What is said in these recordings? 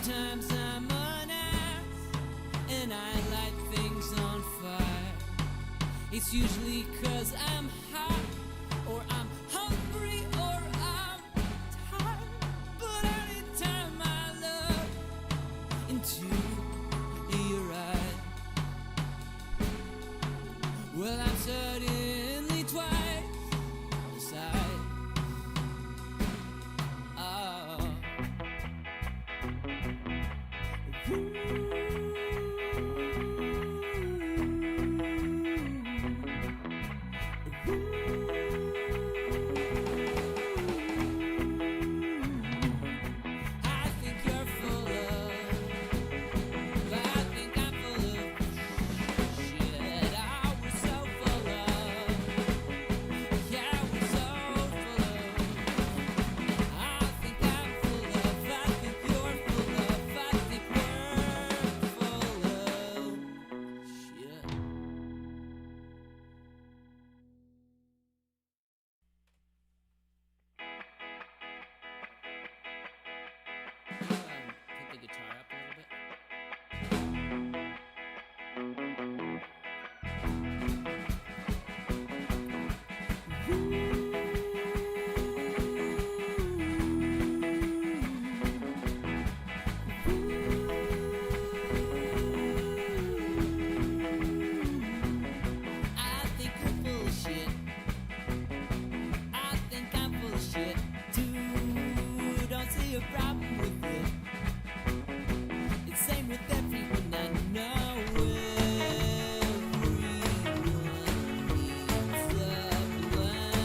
Sometimes I'm an ass and I light things on fire. It's usually 'cause I'm hot or I'm hungry or I'm tired. But anytime I look into your eyes, well, I'm suddenly twice the size. Oh. I think you're full of, I think I'm full of shit. I was so full of, yeah, I was so full of. I think I'm full of, I think you're full of, I think we're full of shit. Put the guitar up a little bit. I think you're full of shit. I think I'm full of shit too. Don't see a problem with it. It's same with everyone I know. Everyone needs a blanket.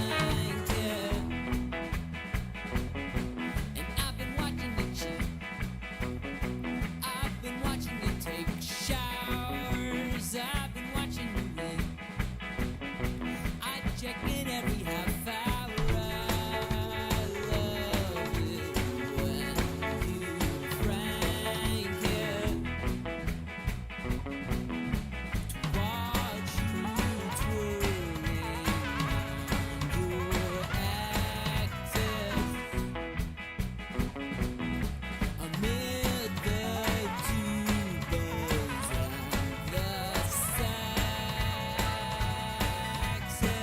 And I've been watching it cheat. I've been watching it take showers. I've been watching you eat. I check in every half hour. I love it when you prank it. To watch you twirling on your axis amid the tubas and the saxes.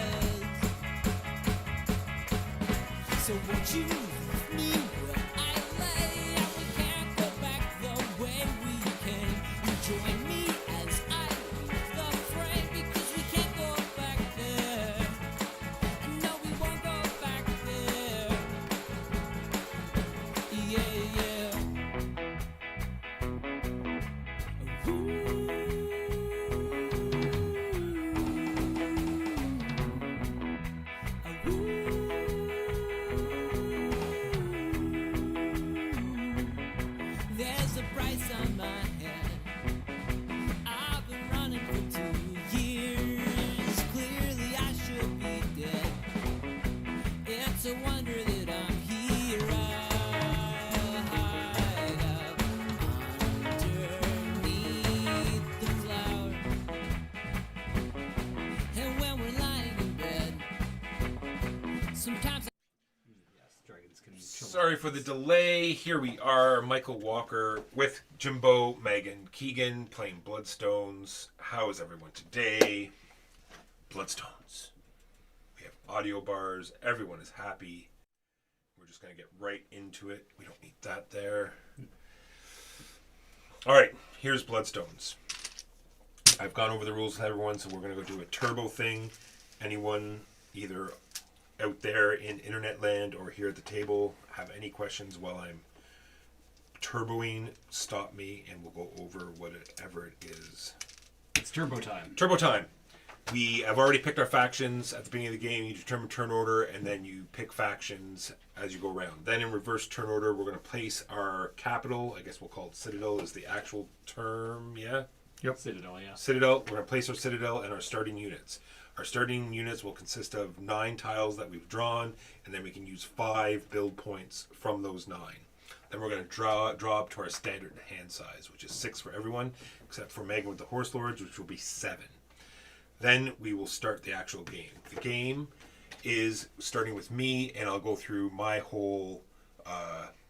So won't you leave me where I lay? We can't go back the way we came. You join me as I leave the frame because we can't go back there. No, we won't go back there. Yeah, yeah. There's a price on my head. I've been running for 2 years. Clearly I should be dead. It's a wonder that I'm here. I hide up underneath the cloud. And when we're lying in bed, sometimes Sorry for the delay. Here we are, Michael Walker with Jimbo, Megan, Keegan playing Bloodstones. How is everyone today? Bloodstones. We have audio bars. Everyone is happy. We're just going to get right into it. We don't need that there. All right, here's Bloodstones. I've gone over the rules with everyone, so we're going to go do a turbo thing. Anyone either out there in internet land or here at the table have any questions while I'm turboing, stop me and we'll go over whatever it is. It's turbo time. Turbo time. We have already picked our factions at the beginning of the game. You determine turn order and then you pick factions as you go around. Then in reverse turn order, we're going to place our capital. I guess we'll call it Citadel is the actual term, yeah? Yep. Citadel, yeah. Citadel. We're going to place our Citadel and our starting units. Our starting units will consist of 9 tiles that we've drawn, and then we can use 5 build points from those 9. Then we're going to draw up to our standard hand size, which is 6 for everyone, except for Megan with the Horse Lords, which will be 7. Then we will start the actual game. The game is starting with me, and I'll go through my whole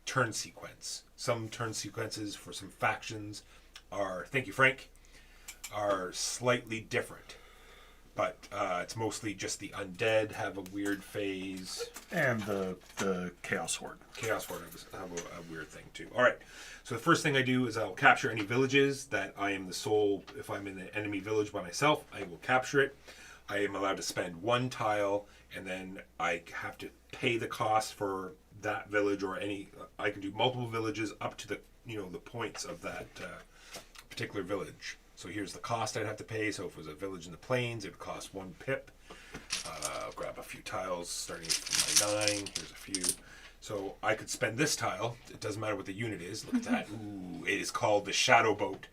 turn sequence. Some turn sequences for some factions are, thank you Frank, are slightly different. But it's mostly just the undead have a weird phase. And the Chaos Horde. Chaos Horde have a weird thing too. All right. So the first thing I do is I'll capture any villages that I am the sole. If I'm in an enemy village by myself, I will capture it. I am allowed to spend one tile, and then I have to pay the cost for that village or any. I can do multiple villages up to the the points of that particular village. So here's the cost I'd have to pay. So if it was a village in the plains, it would cost 1 pip. I'll grab a few tiles starting from my 9. Here's a few. So I could spend this tile. It doesn't matter what the unit is. Look at that. Ooh, it is called the Shadow Boat.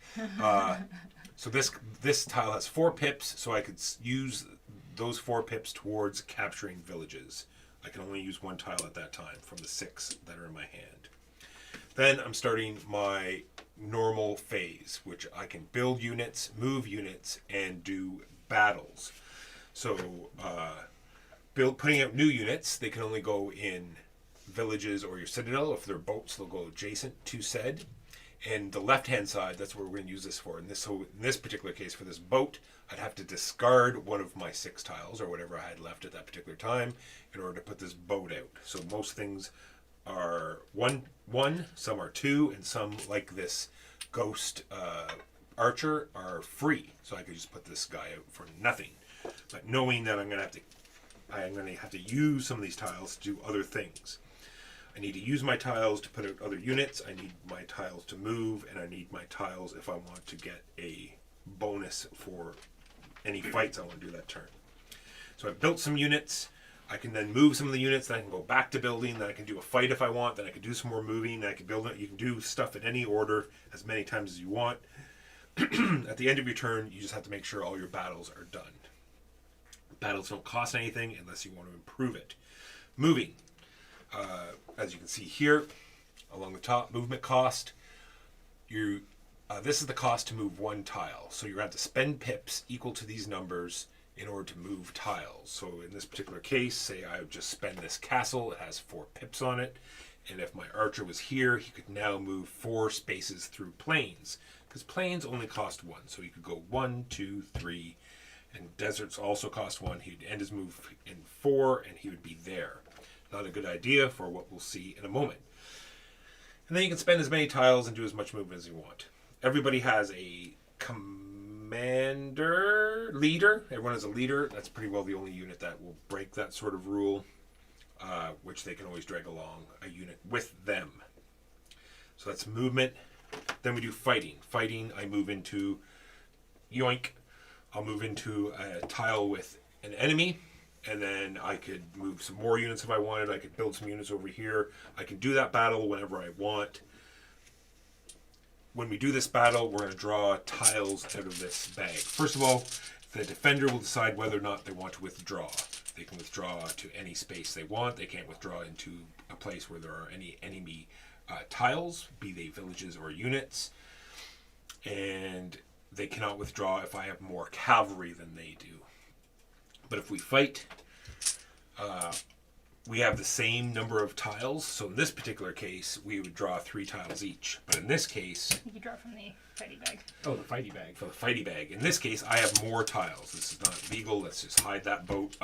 So this tile has 4 pips. So I could use those 4 pips towards capturing villages. I can only use 1 tile at that time from the 6 that are in my hand. Then I'm starting my normal phase, which I can build units, move units, and do battles. So putting out new units, they can only go in villages or your citadel. If they're boats, they'll go adjacent to said. And the left-hand side, that's where we're going to use this for. So in this particular case, for this boat, I'd have to discard one of my 6 tiles or whatever I had left at that particular time in order to put this boat out. So most things are one, some are 2, and some, like this ghost archer, are free. So I could just put this guy out for nothing. But knowing that I'm going to have to use some of these tiles to do other things. I need to use my tiles to put out other units. I need my tiles to move, and I need my tiles if I want to get a bonus for any fights I want to do that turn. So I've built some units. I can then move some of the units, then I can go back to building, then I can do a fight if I want, then I can do some more moving, then I can build it. You can do stuff in any order as many times as you want. At the end of your turn, you just have to make sure all your battles are done. Battles don't cost anything unless you want to improve it. Moving. As you can see here, along the top, movement cost. This is the cost to move 1 tile. So you're going to have to spend pips equal to these numbers in order to move tiles. So in this particular case, say I would just spend this castle. It has 4 pips on it. And if my archer was here, he could now move 4 spaces through plains. Because plains only cost 1. So he could go 1, 2, 3. And deserts also cost 1. He'd end his move in 4, and he would be there. Not a good idea for what we'll see in a moment. And then you can spend as many tiles and do as much movement as you want. Everybody has a leader. Everyone has a leader. That's pretty well the only unit that will break that sort of rule, which they can always drag along a unit with them. So that's movement. Then we do fighting. Fighting, I move into yoink. I'll move into a tile with an enemy, and then I could move some more units if I wanted. I could build some units over here. I can do that battle whenever I want. When we do this battle, we're going to draw tiles out of this bag. First of all, the defender will decide whether or not they want to withdraw. They can withdraw to any space they want. They can't withdraw into a place where there are any enemy tiles, be they villages or units. And they cannot withdraw if I have more cavalry than they do. But if we fight, we have the same number of tiles. So in this particular case, we would draw 3 tiles each. But in this case... You draw from the fighty bag. Oh, the fighty bag. For the fighty bag. In this case, I have more tiles. This is not legal. Let's just hide that boat.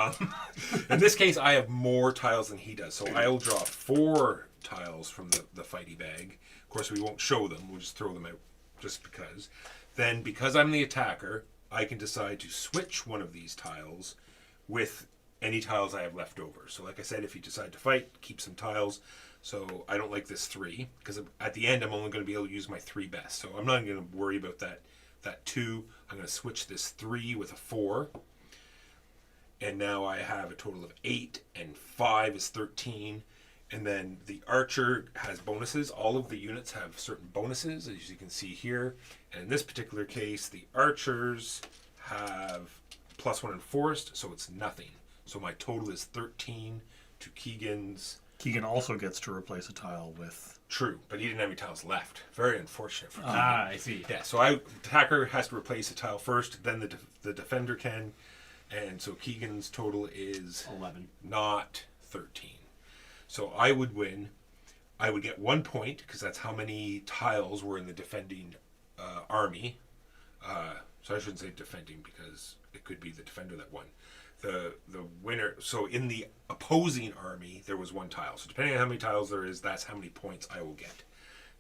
In this case, I have more tiles than he does. So I will draw 4 tiles from the fighty bag. Of course, we won't show them. We'll just throw them out just because. Then, because I'm the attacker, I can decide to switch one of these tiles with any tiles I have left over. So like I said, if you decide to fight, keep some tiles. So I don't like this 3, because at the end I'm only going to be able to use my 3 best. So I'm not going to worry about that 2. I'm going to switch this 3 with a 4. And now I have a total of 8, and 5 is 13. And then the archer has bonuses. All of the units have certain bonuses, as you can see here. And in this particular case, the archers have +1 in forest, so it's nothing. So my total is 13 to Keegan's. Keegan also gets to replace a tile with... True, but he didn't have any tiles left. Very unfortunate for Keegan. Ah, I see. Yeah, so attacker has to replace a tile first, then the defender can. And so Keegan's total is 11. Not 13. So I would win I would get 1 point because that's how many tiles were in the defending army. So I shouldn't say defending because it could be the defender that won. The winner. So in the opposing army, there was 1 tile. So depending on how many tiles there is, that's how many points I will get.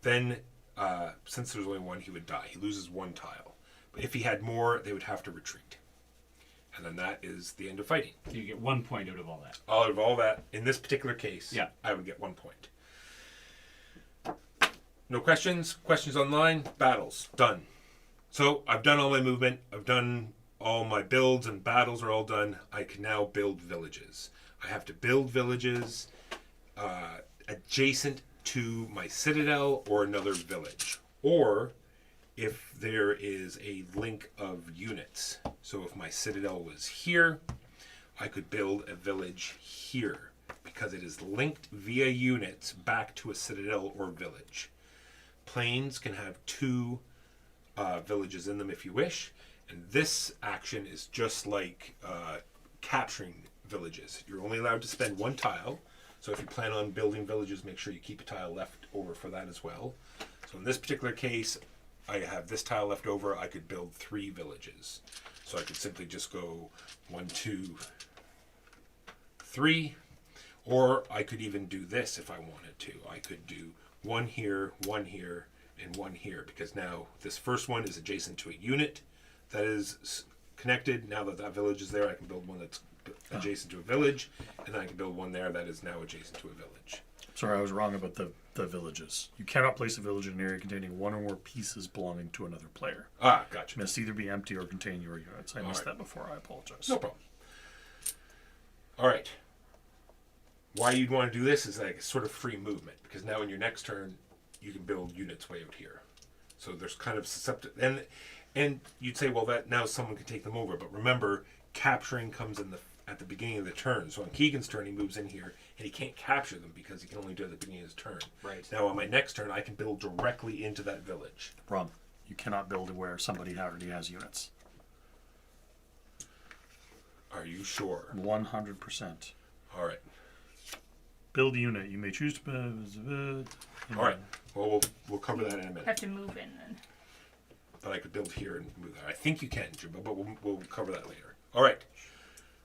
Then, since there's only 1, he would die. He loses 1 tile. But if he had more, they would have to retreat. And then that is the end of fighting. So you get 1 point out of all that. Out of all that, in this particular case, Yeah. I would get 1 point. No questions? Questions online? Battles. Done. So I've done all my movement. I've done all my builds and battles are all done. I can now build villages. I have to build villages adjacent to my citadel or another village. Or if there is a link of units. So if my citadel was here, I could build a village here because it is linked via units back to a citadel or village. Plains can have 2 villages in them if you wish, and this action is just like capturing villages. You're only allowed to spend 1 tile, so if you plan on building villages, make sure you keep a tile left over for that as well. So in this particular case, I have this tile left over. I could build 3 villages. So I could simply just go 1, 2, 3, or I could even do this if I wanted to. I could do 1 here, 1 here, and 1 here, because now this first one is adjacent to a unit that is connected. Now that that village is there, I can build one that's adjacent to a village, and then I can build one there that is now adjacent to a village. Sorry, I was wrong about the villages. You cannot place a village in an area containing 1 or more pieces belonging to another player. Ah, gotcha. It must either be empty or contain your units. I missed that before. I apologize. No problem. All right. Why you'd want to do this is like sort of free movement, because now in your next turn, you can build units way out here. So there's kind of susceptible, and you'd say, well, that now someone can take them over. But remember, capturing comes in at the beginning of the turn. So on Keegan's turn, he moves in here, and he can't capture them because he can only do it at the beginning of his turn. Right. Now on my next turn, I can build directly into that village. Wrong. You cannot build where somebody already has units. Are you sure? 100%. All right. Build a unit. You may choose to. All right. Well, we'll cover that in a minute. Have to move in then. But I could build here and move there. I think you can, Jim, but we'll cover that later. All right.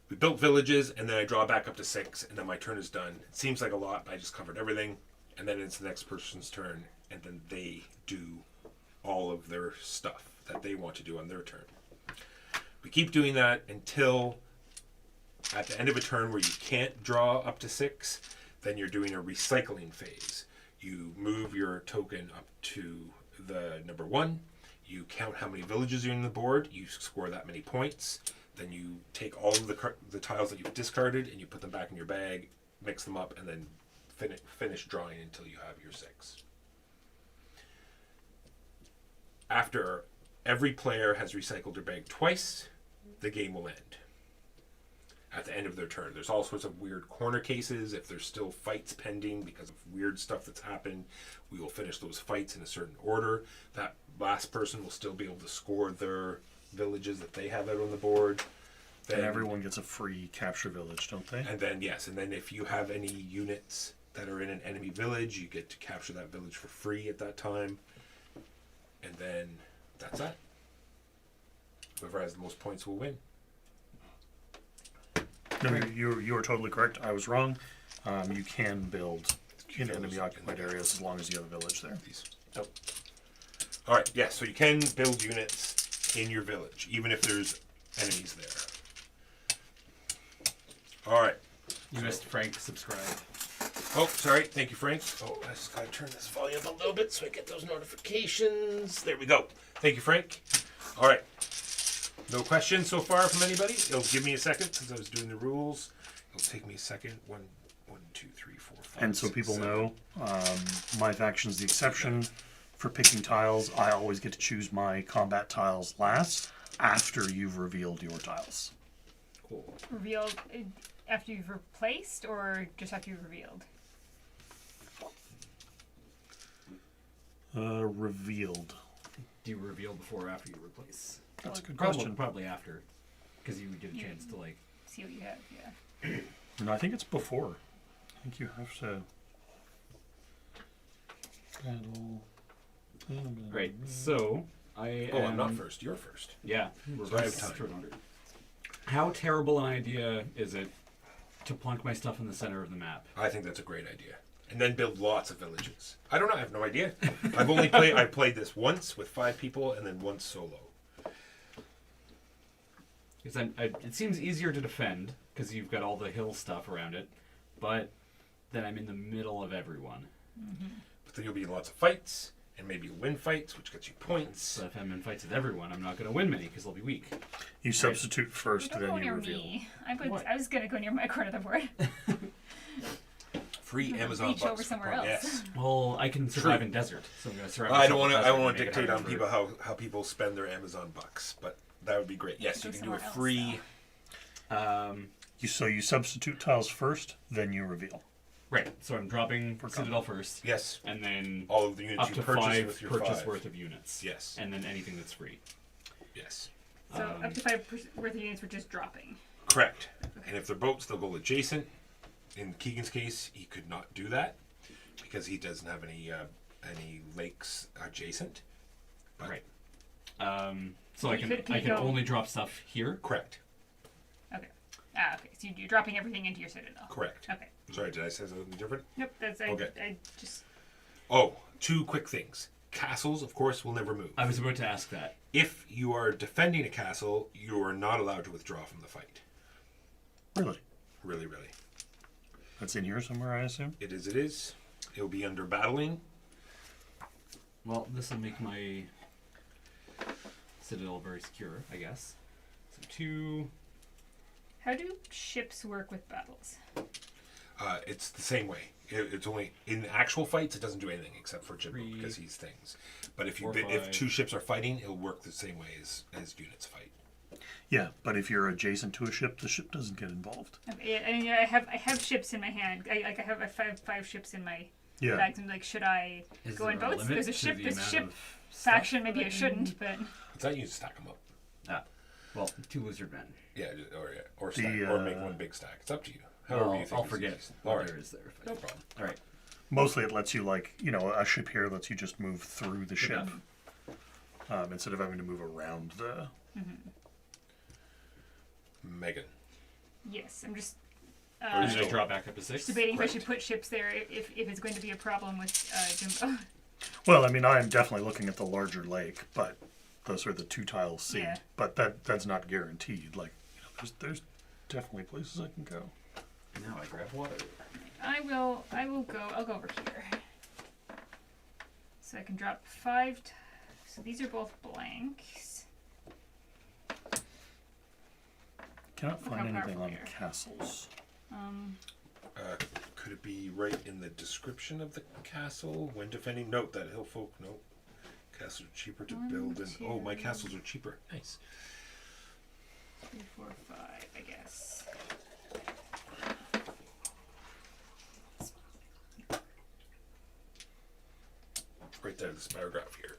We built villages, and then I draw back up to 6, and then my turn is done. It seems like a lot, but I just covered everything. And then it's the next person's turn, and then they do all of their stuff that they want to do on their turn. We keep doing that until at the end of a turn where you can't draw up to 6, then you're doing a recycling phase. You move your token up to the number 1. You count how many villages are in the board. You score that many points. Then you take all of the tiles that you've discarded and you put them back in your bag, mix them up, and then finish drawing until you have your 6. After every player has recycled their bag twice, the game will end. At the end of their turn. There's all sorts of weird corner cases. If there's still fights pending because of weird stuff that's happened, we will finish those fights in a certain order. That last person will still be able to score their villages that they have out on the board. Then, and everyone gets a free capture village, don't they? And then, yes, and then if you have any units that are in an enemy village, you get to capture that village for free at that time. And then that's that. Whoever has the most points will win. No, you are totally correct. I was wrong. You can build in enemy occupied areas as long as you have a village there. Oh. All right, yeah, so you can build units in your village, even if there's enemies there. All right. You missed Frank subscribe. Oh, sorry. Thank you, Frank. Oh, I just got to turn this volume up a little bit so I get those notifications. There we go. Thank you, Frank. All right. No questions so far from anybody? It'll give me a second since I was doing the rules. It'll take me a second. 1, 2, 3, 4, 5. And so 6, people 7. know, my faction's the exception for picking tiles. I always get to choose my combat tiles last after you've revealed your tiles. Cool. Revealed after you've replaced or just after you've revealed? Revealed. Do you reveal before or after you replace? That's a good question. Probably after, because you get a chance to like See what you have, yeah. No, I think it's before. I think you have to. Right. So I. Oh, I'm am- not first. You're first. Yeah. So I have reverse time. order. How terrible an idea is it to plunk my stuff in the center of the map? I think that's a great idea. And then build lots of villages. I don't know. I have no idea. I've played this once with 5 people and then once solo. Because it seems easier to defend because you've got all the hill stuff around it, but then I'm in the middle of everyone. But then you'll be in lots of fights, and maybe you'll win fights, which gets you points. So if I'm in fights with everyone, I'm not going to win many because they'll be weak. You substitute first, Don't then go you near reveal. me. What? I was gonna go near my corner of the board. Free gonna Amazon reach bucks. over for somewhere fun. else. Yes. Well, I can survive in desert, so I'm going to survive. I don't myself want in to. I desert don't want and to make it dictate on harder people how people spend their Amazon bucks, but that would be great. Yes, Go you can do a somewhere else, free. So you substitute tiles first, then you reveal. Right. So I'm dropping Citadel first, Yes, and then all of the units up you to purchase 5 with your purchase 5. worth of units. Yes. And then anything that's free. Yes. So up to 5 worth of units, we're just dropping. Correct. And if they're boats, they'll go adjacent. In Keegan's case, he could not do that because he doesn't have any lakes adjacent. But Right. So You I can could go- only drop stuff here. Correct. Okay. Okay. So you're dropping everything into your citadel. Correct. Okay. Sorry, did I say something different? Nope. That's Okay. I just. Oh, 2 quick things. Castles, of course, will never move. I was about to ask that. If you are defending a castle, you are not allowed to withdraw from the fight. Really? Really, really. That's in here somewhere, I assume? It is, it is. It'll be under battling. Well, this will make my Citadel very secure, I guess. So 2. How do ships work with battles? It's the same way. It's only in actual fights. It doesn't do anything except for Jimbo 3, because he's things. But if 4, if 5. 2 ships are fighting, it'll work the same way as units fight. Yeah, but if you're adjacent to a ship, the ship doesn't get involved. I have ships in my hand. I have five ships in my Yeah. bags. I'm like, should I Is go in there a boats? limit There's a to ship. the There's a amount ship of stuff faction. Maybe that I can- shouldn't, but It's not you stack them up. Well, 2 lizard men. Or stack, or make one big stack. It's up to you. However Well, you think I'll is forget easiest. what All right. there is there. If I No do. problem. All right. Mostly it lets you, like, a ship here lets you just move through the ship instead of having to move around the... Megan. yes, I'm just And then I drop back up to 6. debating if I Right. should put ships there if it's going to be a problem with Jimbo. Well, I mean, I am definitely looking at the larger lake, but those are the 2 tiles C. Yeah. But that's not guaranteed. Like, there's definitely places I can go. Now I grab water. I will go. I'll go over here. So I can drop 5. So these are both blanks. Cannot Look find how anything powerful on we are. castles. Could it be right in the description of the castle when defending? Note that hill folk. No. Castles are cheaper to 1, build. And oh, my 2. castles are cheaper. Nice. 3, 4, 5. I guess. Right there, this paragraph here.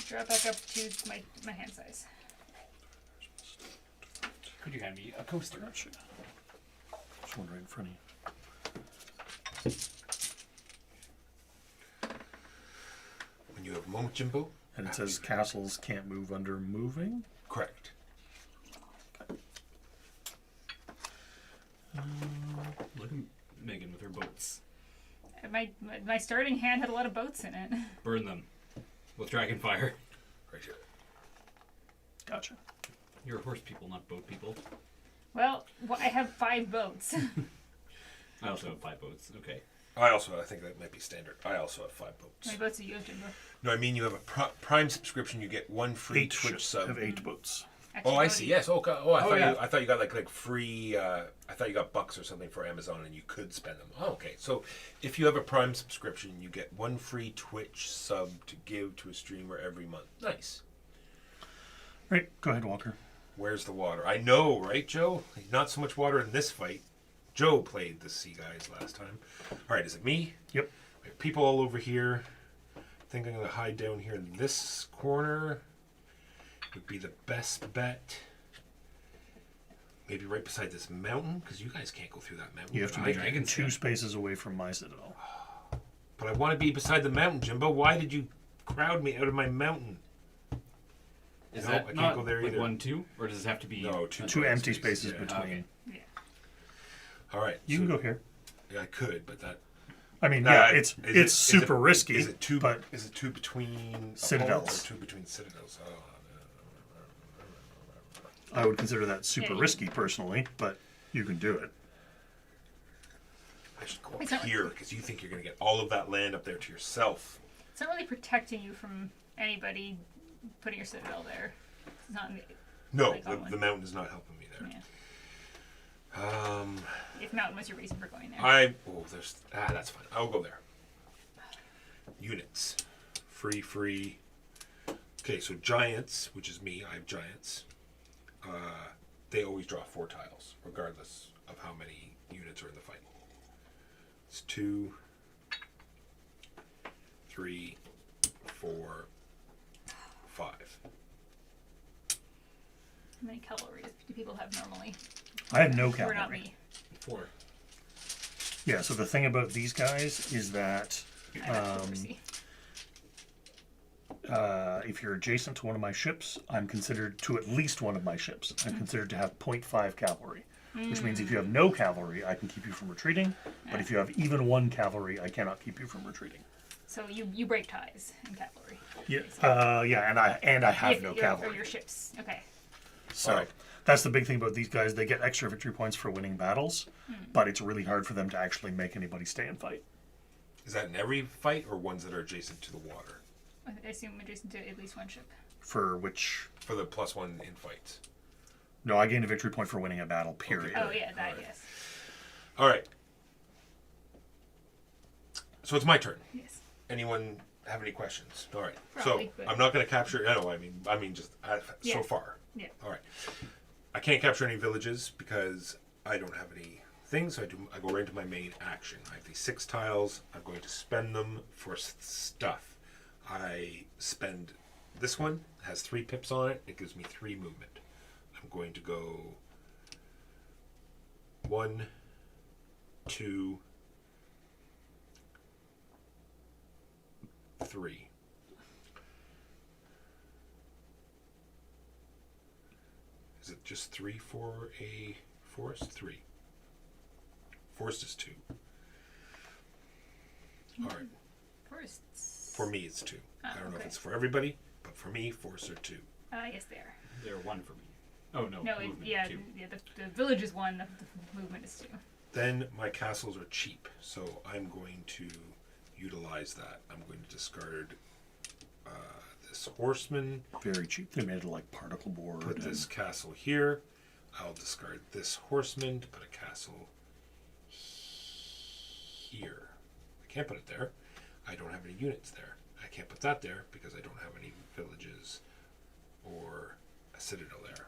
Drop back up to my hand size. Could you hand me a coaster? Gotcha. Just one right in front of you. When you have a moment, Jimbo. And it says castles can't move under moving. Correct. Look at Megan with her boats. My starting hand had a lot of boats in it. Burn them with dragon fire. Right here. Gotcha. You're horse people, not boat people. Well, I have 5 boats. I also have 5 boats. Okay. I think that might be standard. I also have 5 How boats. many boats do you have, Jimbo? No, I mean you have a Prime subscription. You get 1 free 8 Twitch ships sub. have 8 boats. Actually, Oh, I no, see. you- Yes. Okay. Oh, yeah. I thought you got like free. I thought you got bucks or something for Amazon, and you could spend them. Oh, okay. So if you have a Prime subscription, you get 1 free Twitch sub to give to a streamer every month. Nice. Right, go ahead, Walker. Where's the water? I know, right, Joe? Not so much water in this fight. Joe played the Sea Guys last time. All right, is it me? Yep. We have people all over here. I think I'm going to hide down here in this corner. Would be the best bet. Maybe right beside this mountain, because you guys can't go through that mountain. You have to I be can. 2 spaces away from my citadel. But I want to be beside the mountain, Jimbo. Why did you crowd me out of my mountain? Is No, that I can't not go there like either. 1, 2? Or does this have to be... No, Two empty spaces yeah. between. Okay. Yeah. All right. You so- can go here. Yeah, I could, but that. I mean, Nah, yeah, is it's super risky. Is it two? But Is it two between Citadels. opponents or two between citadels? Oh, I would consider that super Yeah. risky personally, but you can do it. I should go It's up not- here because you think you're going to get all of that land up there to yourself. It's not really protecting you from anybody putting your citadel there. It's not. No, Like that one. the mountain is not helping me there. Yeah. Um, If mountain was your reason for going there. that's fine. I'll go there. Units, free. Okay, so giants, which is me. I have giants. They always draw 4 tiles, regardless of how many units are in the fight. It's 2, 3, 4, 5. How many cavalry do people have normally? I have no Or not cavalry. me. 4. Yeah, so the thing about these guys is that I have oversee. if you're adjacent to one of my ships, I'm considered to at least one of my ships. I'm considered to have 0.5 cavalry, which means if you have no cavalry, I can keep you from retreating. But if you have even 1 cavalry, I cannot keep you from retreating. So you break ties in cavalry. Yeah, yeah, and I have If no your- cavalry. Or your ships. Okay. So Alright. that's the big thing about these guys. They get extra victory points for winning battles, but it's really hard for them to actually make anybody stay and fight. Is that in every fight or ones that are adjacent to the water? I assume adjacent to at least one ship. For which, For the +1 in fights. no, I gained a victory point for winning a battle, period. Oh yeah, that Alright. yes. All right. So it's my turn. Yes. Anyone have any questions? All right. Probably, so but- I'm not going to capture. No, I mean, just so Yeah. far. Yeah. All right. I can't capture any villages because I don't have any things. So I go right into my main action. I have these 6 tiles. I'm going to spend them for stuff. I spend this one. It has 3 pips on it. It gives me 3 movement. I'm going to go 1, 2, 3. Is it just 3 for a forest? 3. Forest is 2. All right. Forests. For me, it's 2. Ah, I don't know if okay. it's for everybody, but for me, forests are 2. Yes, they are. They're 1 for me. Oh, no. No, movement, yeah, 2. the village is 1. The movement is 2. Then my castles are cheap, so I'm going to utilize that. I'm going to discard this horseman, Very cheap. They made it like particle board. put and- this castle here. I'll discard this horseman to put a castle here. I can't put it there. I don't have any units there. I can't put that there because I don't have any villages or a citadel there.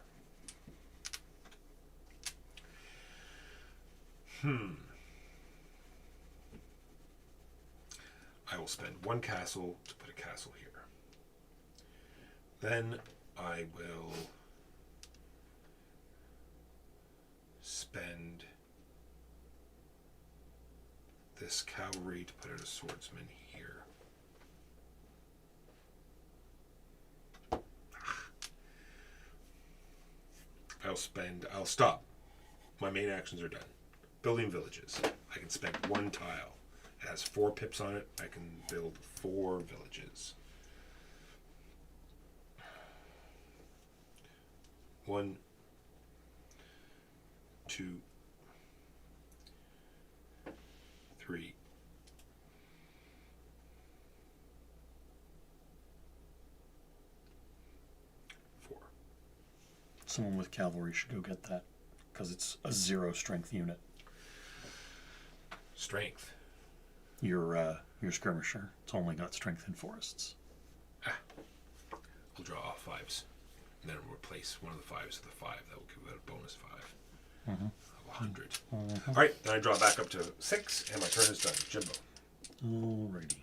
I will spend 1 castle to put a castle here. Then I will spend this cavalry to put out a swordsman here. I'll stop. My main actions are done. Building villages. I can spend 1 tile. It has 4 pips on it. I can build 4 villages. 1, 2, 3, 4. Someone with cavalry should go get that because it's a 0 strength unit. Strength. Your skirmisher. It's only got strength in forests. I'll draw all 5s. And then replace one of the 5s with a 5. That will give it a bonus 5. Of 100. Alright, then I draw back up to 6, and my turn is done. Jimbo. Alrighty.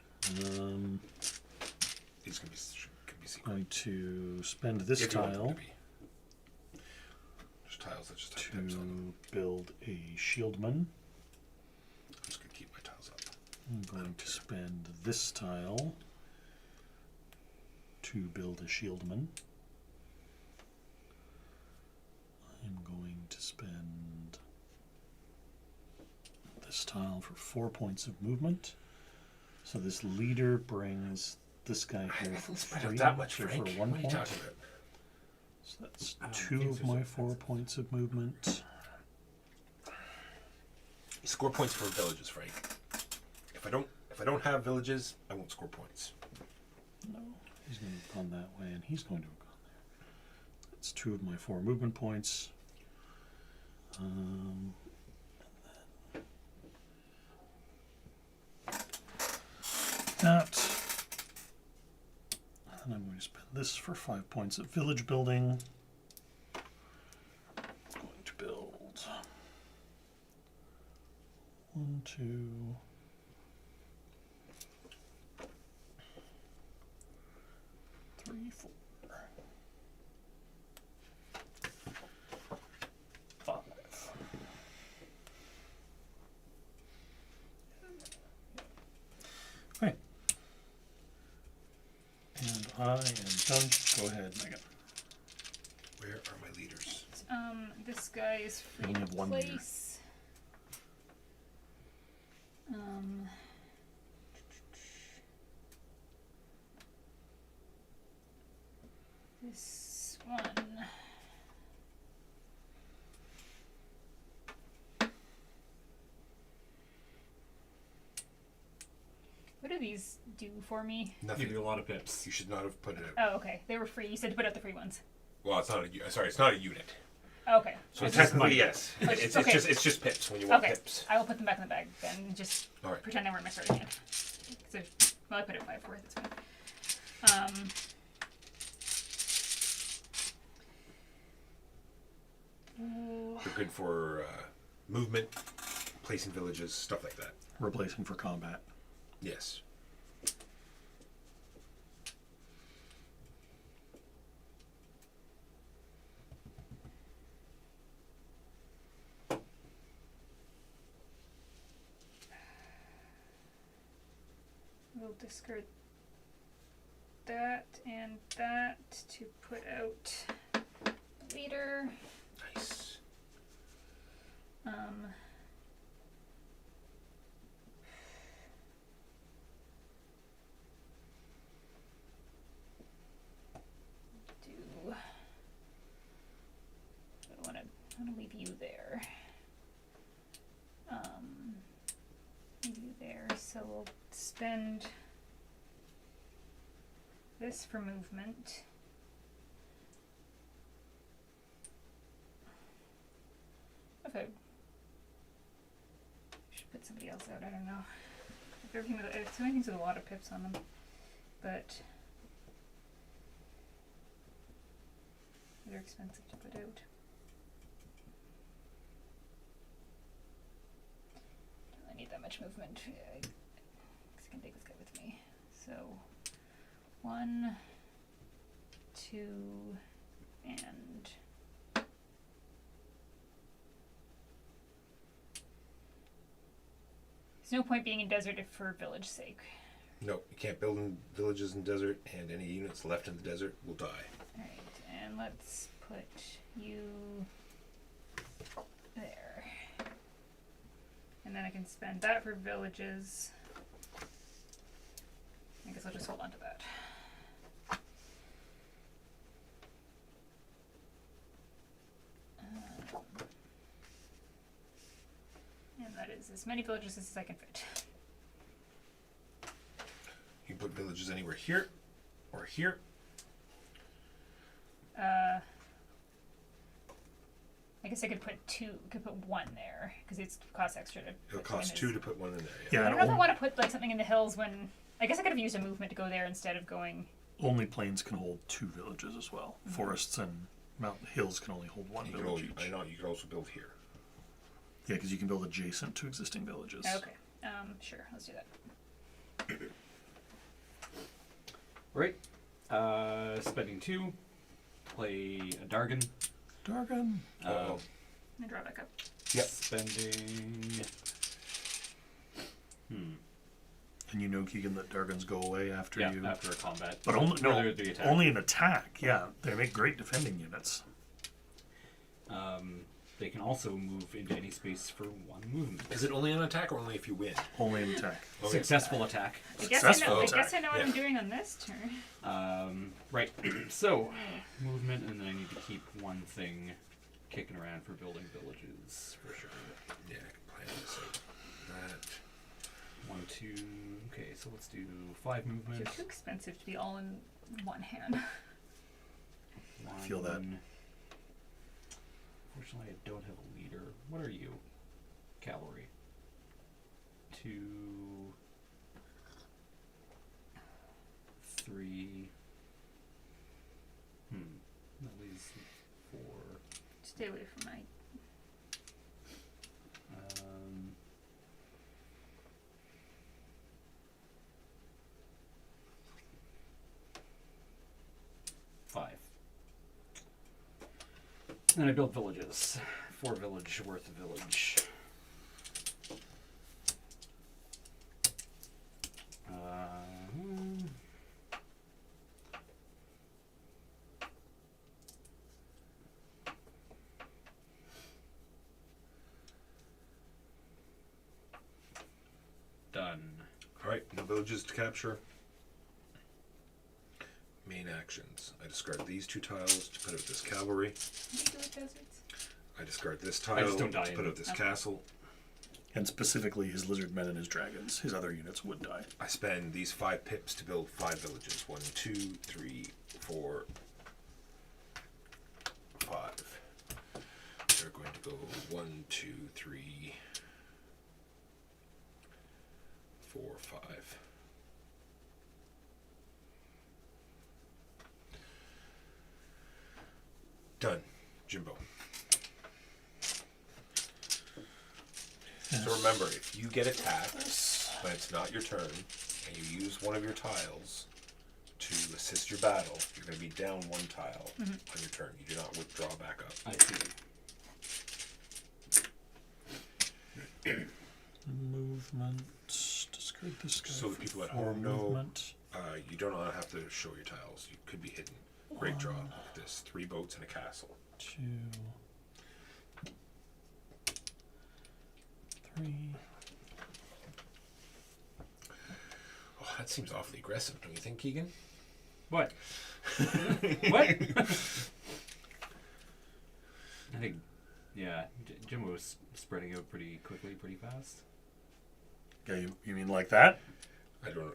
These can be secret. Going to spend this If you want them tile. to be. Just tiles that just have pips on them. To build a shieldman. I'm just going to keep my tiles up. I'm going to spend this tile to build a shieldman. I'm going to spend this tile for 4 points of movement. So this leader brings this guy here for Spread out 3, that much, so Frank. for 1 What are you point. talking about? So that's I don't 2 think of so, my so 4 points of movement. You score points for villages, Frank. If I don't have villages, I won't score points. No, he's going to have gone that way, and he's going to have gone there. That's 2 of my 4 movement points. That. And I'm going to spend this for 5 points of village building. I'm going to build 1, 2, 3, 4, 5. Okay. And I am done. Go ahead, Megan. Where are my leaders? This guy is free only to have one leader. place. This one. What do these do for me? Give Nothing. you a lot of pips. You should not have put it out. Oh, okay. They were free. You said to put out the free ones. Well, it's not it's not a unit. Oh, okay. So It's just technically, money. yes. Okay. It's just pips when you want Okay. pips. I will put them back in the bag then. And just All right. pretend they weren't my starting hand. So, well, I put it 5 worth. It's fine. They're good for movement, placing villages, stuff like that. Replacing for combat. Yes. We'll discard that and that to put out leader. Nice. I want to leave you there. Leave you there. So we'll spend this for movement. Okay. Should put somebody else out. I don't know. If everything with, so many things with a lot of pips on them, but they're expensive to put out. Don't really need that much movement. I can take this guy with me. So 1, 2, and there's no point being in desert if for village sake. No, you can't build in villages in desert, and any units left in the desert will die. Alright, and let's put you there. And then I can spend that for villages. I guess I'll just hold on to that. And that is as many villages as I can fit. You can put villages anywhere here or here. I guess I could put 2, could put 1 there, because it costs extra to It'll put cost in 2 as- to put 1 in there. Yeah, I and don't know if I want to put like something in the hills when, I guess I could have used a movement to go there instead of going. only plains can hold 2 villages as well. Forests and mountain hills can only hold 1 You could village also, each. I know you could also build here. Yeah, because you can build adjacent to existing villages. Okay, sure, let's do that. Right. Spending 2. Play a Dargon. Dargon. Uh-oh. And draw back up. Yep. Spending. And you know, Keegan, that Dargons go away after Yeah, you. after a combat. But only Further the attack. only an attack. Yeah, they make great defending units. They can also move into any space for one movement. Is it only an attack or only if you win? Only an attack. Okay. Successful attack. I guess I know. Successful I guess attack, I know what I'm yeah. doing on this turn. Right. So, movement, and then I need to keep one thing kicking around for building villages, for sure. Yeah, I can plan this out. That. 1, 2. Okay, so let's do 5 You're movements. too expensive to be all in one hand. I feel that. Unfortunately, I don't have a leader. What are you? Cavalry. 2, 3. That leaves 4. Stay away from my. Um, five. Then I build villages. 4 village worth of village. Done. Alright, no villages to capture. Main actions. I discard these 2 tiles to put out this cavalry. What do you do with deserts? I discard this I tile just don't to die put in out this Okay. castle. And specifically, his lizard men and his dragons. His other units would die. I spend these 5 pips to build 5 villages. 1, 2, 3, 4, 5. They're going to go 1, 2, 3, 4, 5. Done, Jimbo. So remember, if you get attacked, but it's not your turn, and you use one of your tiles to assist your battle, you're going to be down 1 tile on your turn. You do not withdraw back up. I see. Movement. Discard this guy. So the for people at 4 home know. movement. You don't have to show your tiles. You could be hidden. Great draw. Look at this. 3 boats and a castle. 2, 3. Oh, that seems awfully aggressive, don't you think, Keegan? What? What? I think, yeah, Jim was spreading out pretty quickly, pretty fast. Yeah, you mean like that? I don't know.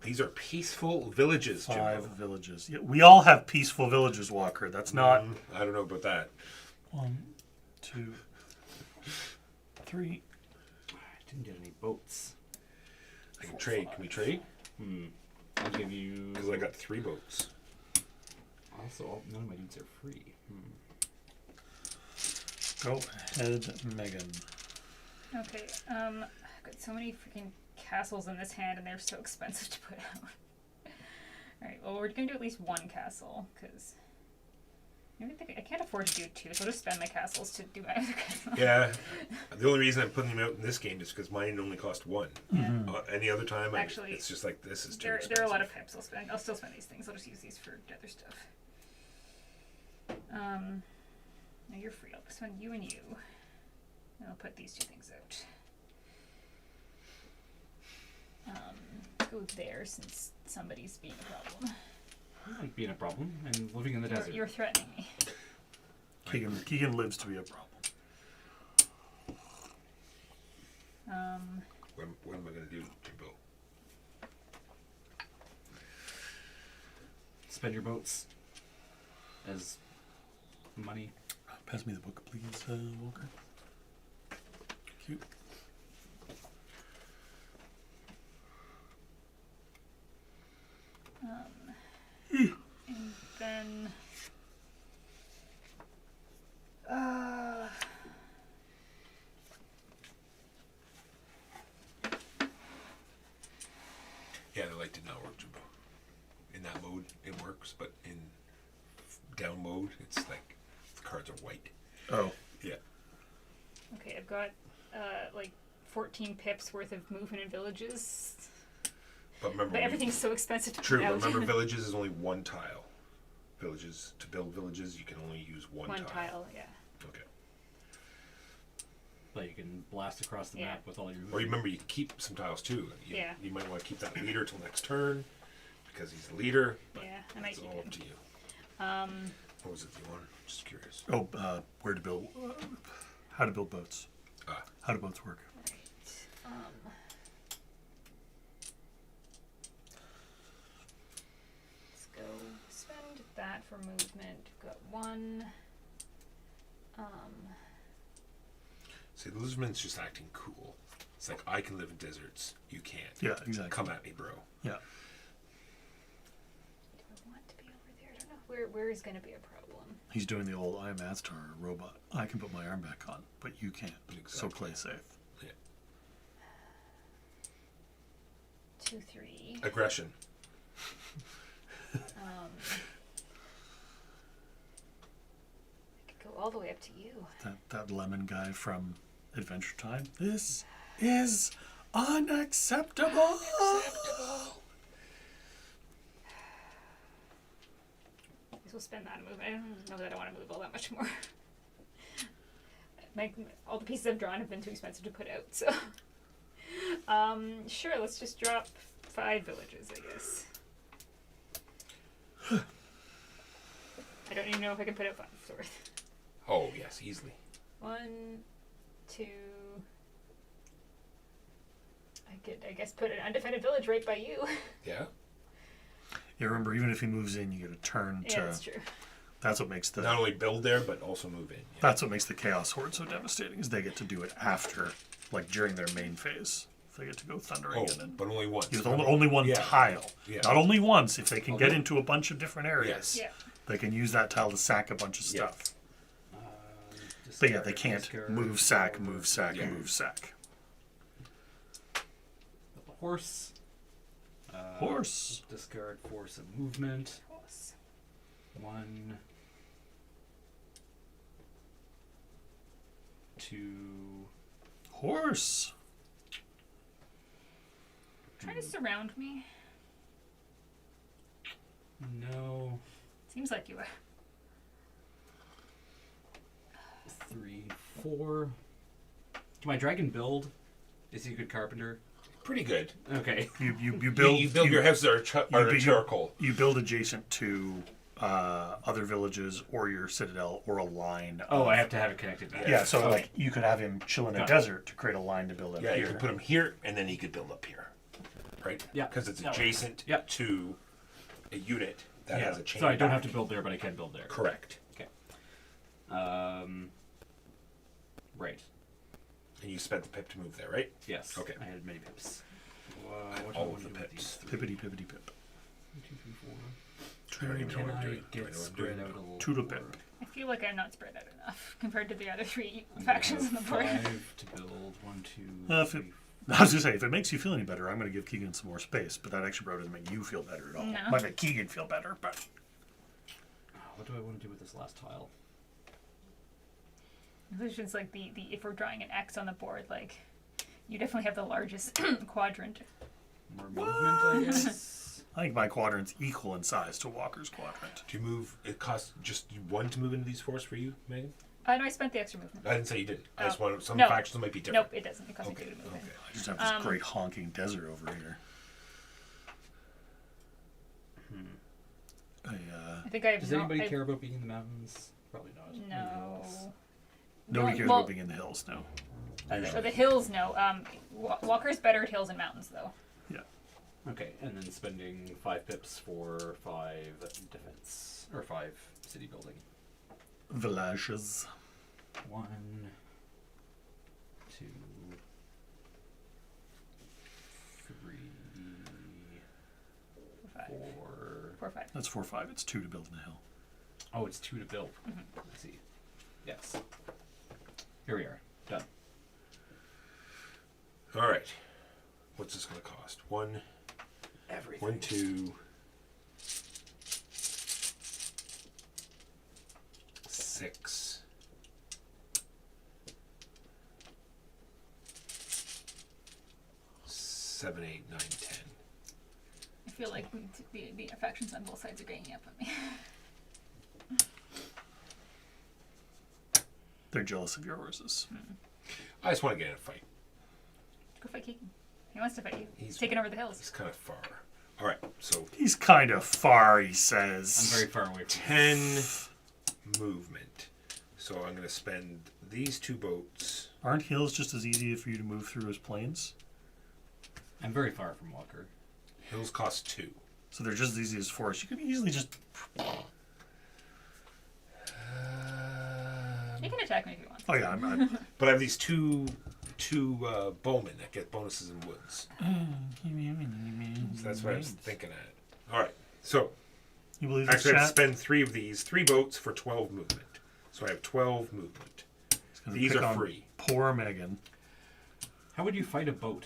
These are peaceful villages, 5 Jimbo. villages. Yeah, we all have peaceful villages, Walker. That's not. I don't know about that. 1, 2, 3. I didn't get any boats. I can trade. Can we trade? I'll give you. Because I got 3 boats. Also, none of my dudes are free. Go ahead, Megan. Okay. I've got so many freaking castles in this hand, and they're so expensive to put out. All right. Well, we're gonna do at least 1 castle because I can't afford to do 2, so I'll just spend my castles to do my other castle. Yeah. The only reason I'm putting them out in this game is because mine only cost 1. Any other time, Actually, it's just like this is too There expensive. are a lot of pips I'll spend. I'll still spend these things. I'll just use these for other stuff. No, you're free. I'll spend you and you. And I'll put these 2 things out. Go there since somebody's being a problem. I like being a problem and living in the desert. You're threatening me. Keegan lives to be a problem. What am I going to do, Jimbo? Spend your boats as money. Pass me the book, please, Walker. Thank you. And then. Yeah, the light did not work, Jimbo. In that mode, it works, but in down mode, it's like cards are white. Oh. Yeah. Okay, I've got like 14 pips worth of movement in villages. But remember, But everything's so expensive to true. put out. Remember, villages is only one tile. Villages, to build villages, you can only use one tile. Yeah. Okay. But you can blast across the map with all your. Or you remember, you can keep some tiles too. You might want to keep that leader till next turn because he's the leader. But Yeah, I might it's keep all him. up to you. What was it you wanted? Just curious. Oh, where to build? How to build boats? How do boats work? Let's go spend that for movement. We've got one. See, the lizardman's just acting cool. It's like, I can live in deserts. You can't. Yeah, exactly. Come at me, bro. Yeah. Do I want to be over there? I don't know. Where is going to be a problem? He's doing the old I am Astar robot. I can put my arm back on, but you can't. So Exactly. play safe. Yeah. 2, 3. Aggression. I could go all the way up to you. That lemon guy from Adventure Time. This is unacceptable. Guess we'll spend that move. I don't know that I want to move all that much more. All the pieces I've drawn have been too expensive to put out, so. Sure, let's just drop 5 villages, I guess. I don't even know if I can put out 5 worth. Oh, yes, easily. 1, 2. I could, I guess, put an undefended village right by you. Yeah? Yeah, remember, even if he moves in, you get a turn to. Yeah, that's true. That's what makes the. Not only build there, but also move in. Yeah. That's what makes the Chaos Horde so devastating. Is they get to do it after, like during their main phase. They get to go thundering in. And but only once. use only one tile. Yeah. Not only once. If they can get into a bunch of different areas, Yes. Yeah. they can use that tile to sack a bunch of Yeah. stuff. But yeah, they can't move, sack, move, sack, Yeah. move, sack. Horse. Horse. Discard force of movement. Horse. 1, 2. Horse. Trying to surround me. No. Seems like you are. 3, 4. Can my dragon build? Is he a good carpenter? Pretty good. Okay. You build You build your houses are charcoal. You build adjacent to other villages or your citadel or a line. Oh, of, I have to have it connected back. Yeah, so Okay. like you could have him chill in a Got it. desert to create a line to build up Yeah, here. you can put him here, and then he could build up here. Right? Yeah. Because it's That works. adjacent Yeah. to a unit that has a chain. So I don't back. have to build there, but I can build there. Correct. Okay. Right. And you spent the pip to move there, right? Yes. Okay. I had many pips. What all do I of the wanna do with pips. these? Pippity pippity pip. 1, 2, 3, 4. I don't even know Can what I'm I doing. Do I get know what I'm spread doing? out a little? Two to more? pip. I feel like I'm not spread out enough compared to the other 3 I'm gonna factions on have the board. 5 to build. 1, 2, If it, 3, I was gonna say, if it makes you feel any better, I'm gonna give Keegan some more space, but that actually probably doesn't make you feel better at all. No. Might make Keegan feel better, but What do I want to do with this last tile? It's just like the if we're drawing an X on the board, like you definitely have the largest quadrant. More movement, I guess. I think my quadrant's equal in size to Walker's quadrant. Do you move? It costs just 1 to move into these forests for you, Megan? No, I spent the extra movement. I didn't say you didn't. I just Oh. wanted some No. factions might be different. Nope, it doesn't. It costs Okay. me 2 to move in. Okay. I just have this great honking desert over here. I think I have Does no, anybody I- care about being in the mountains? Probably not. No. Nobody No, cares well, about being in the hills, no. I know. So the hills, no. Walker's better at hills and mountains, though. Yeah. Okay, and then spending 5 pips for 5 defense or 5 city building. Villages. 1, 2, 3, 5. 4. 4, 5. That's 4-5. It's 2 to build in the hill. Oh, it's 2 to build. I see. Yes. Here we are. Done. All right. What's this going to cost? 1, Everything. 1, 2, 6. Seven, 8, 9, 10. I feel like the affections on both sides are ganging up on me. They're jealous of your horses. I just want to get in a fight. Go fight Keegan. He wants to fight you. He's He's- taking over the hills. It's kind of far. All right, so He's kind of far, he I'm says. very far away from 10 movement. So I'm going to spend these 2 boats. Aren't hills just as easy for you to move through as plains? I'm very far from Walker. Hills cost 2. So they're just as easy as forests. You can easily just... You can attack me if you want. Oh yeah, I'm But I have these two bowmen that get bonuses in woods. So that's what I was thinking at. All right, so You believe this, actually I have to chat? spend 3 of these, 3 boats for 12 movement. So I have 12 movement. He's gonna These pick are on free. Poor Megan How would you fight a boat?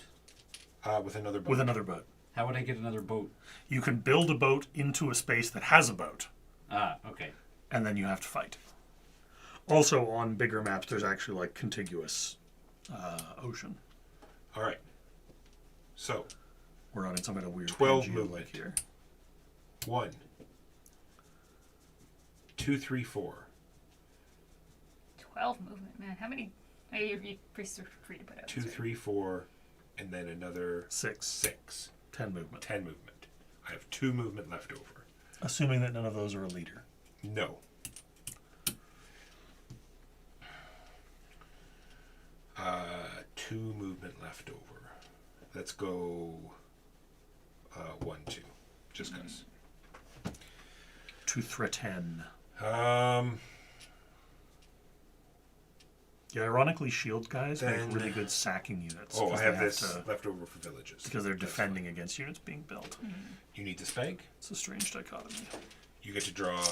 With another boat. with another boat. How would I get another boat? You can build a boat into a space that has a boat, Ah, okay. and then you have to fight. Also, on bigger maps, there's actually like contiguous ocean. All right. So We're on some kind of weird 12 Pangea movement. lake here. 1, 2, 3, 4. 12 movement, man. How many? Oh, you're free to put out. 2, that's right. 3, 4, and then another 6. 6. 10 movement. 10 movement. I have 2 movement left over. Assuming that none of those are a leader. No. Uh, 2 movement left over. Let's go 1, 2. Just because. To threaten. Yeah, ironically, shield guys Then- make really good sacking units. Oh, 'cause I they have this to- left over for villages. because they're That's defending fine. against units being built. You need the spank. It's a strange dichotomy. You get to draw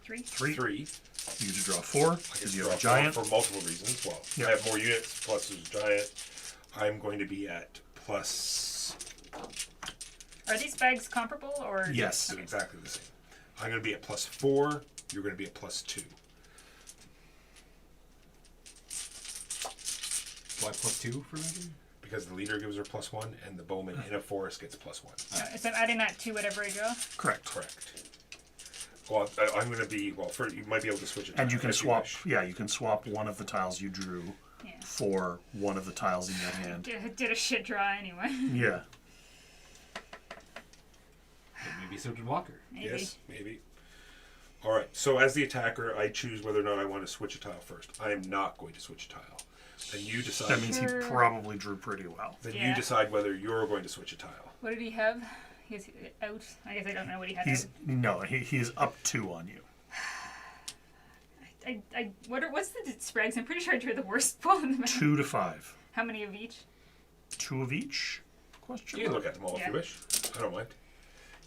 3. 3. You get to draw 4 I get because to you draw have a giant. for multiple reasons. Well, Yeah. I have more units, plus there's a giant. I'm going to be at plus... Are these bags comparable or? Yes. They're exactly the same. I'm going to be at plus 4. You're going to be at plus 2. Why plus 2 for Megan? Because the leader gives her plus 1, and the bowman in a forest gets plus 1. So I'm adding that to whatever I draw. Correct. Correct. Well, I'm going to be... Well, first, you might be able to switch it. And you can swap. Yeah, you can swap one of the tiles you drew Yeah. for one of the tiles in your hand. Did a shit draw anyway. Yeah. Maybe so did Walker. Maybe. Yes, maybe. All right. So as the attacker, I choose whether or not I want to switch a tile first. I am not going to switch a tile. Then you decide. That means he Sure. probably drew pretty well. Then Yeah. you decide whether you're going to switch a tile. What did he have? He's out. I guess I don't know what he had. He's out. no, he's up 2 on you. What's the spreads? I'm pretty sure I drew the worst ball in the map. 2 to 5. How many of each? 2 of each? Question You can mark. look at them all if Yeah. you wish. I don't mind.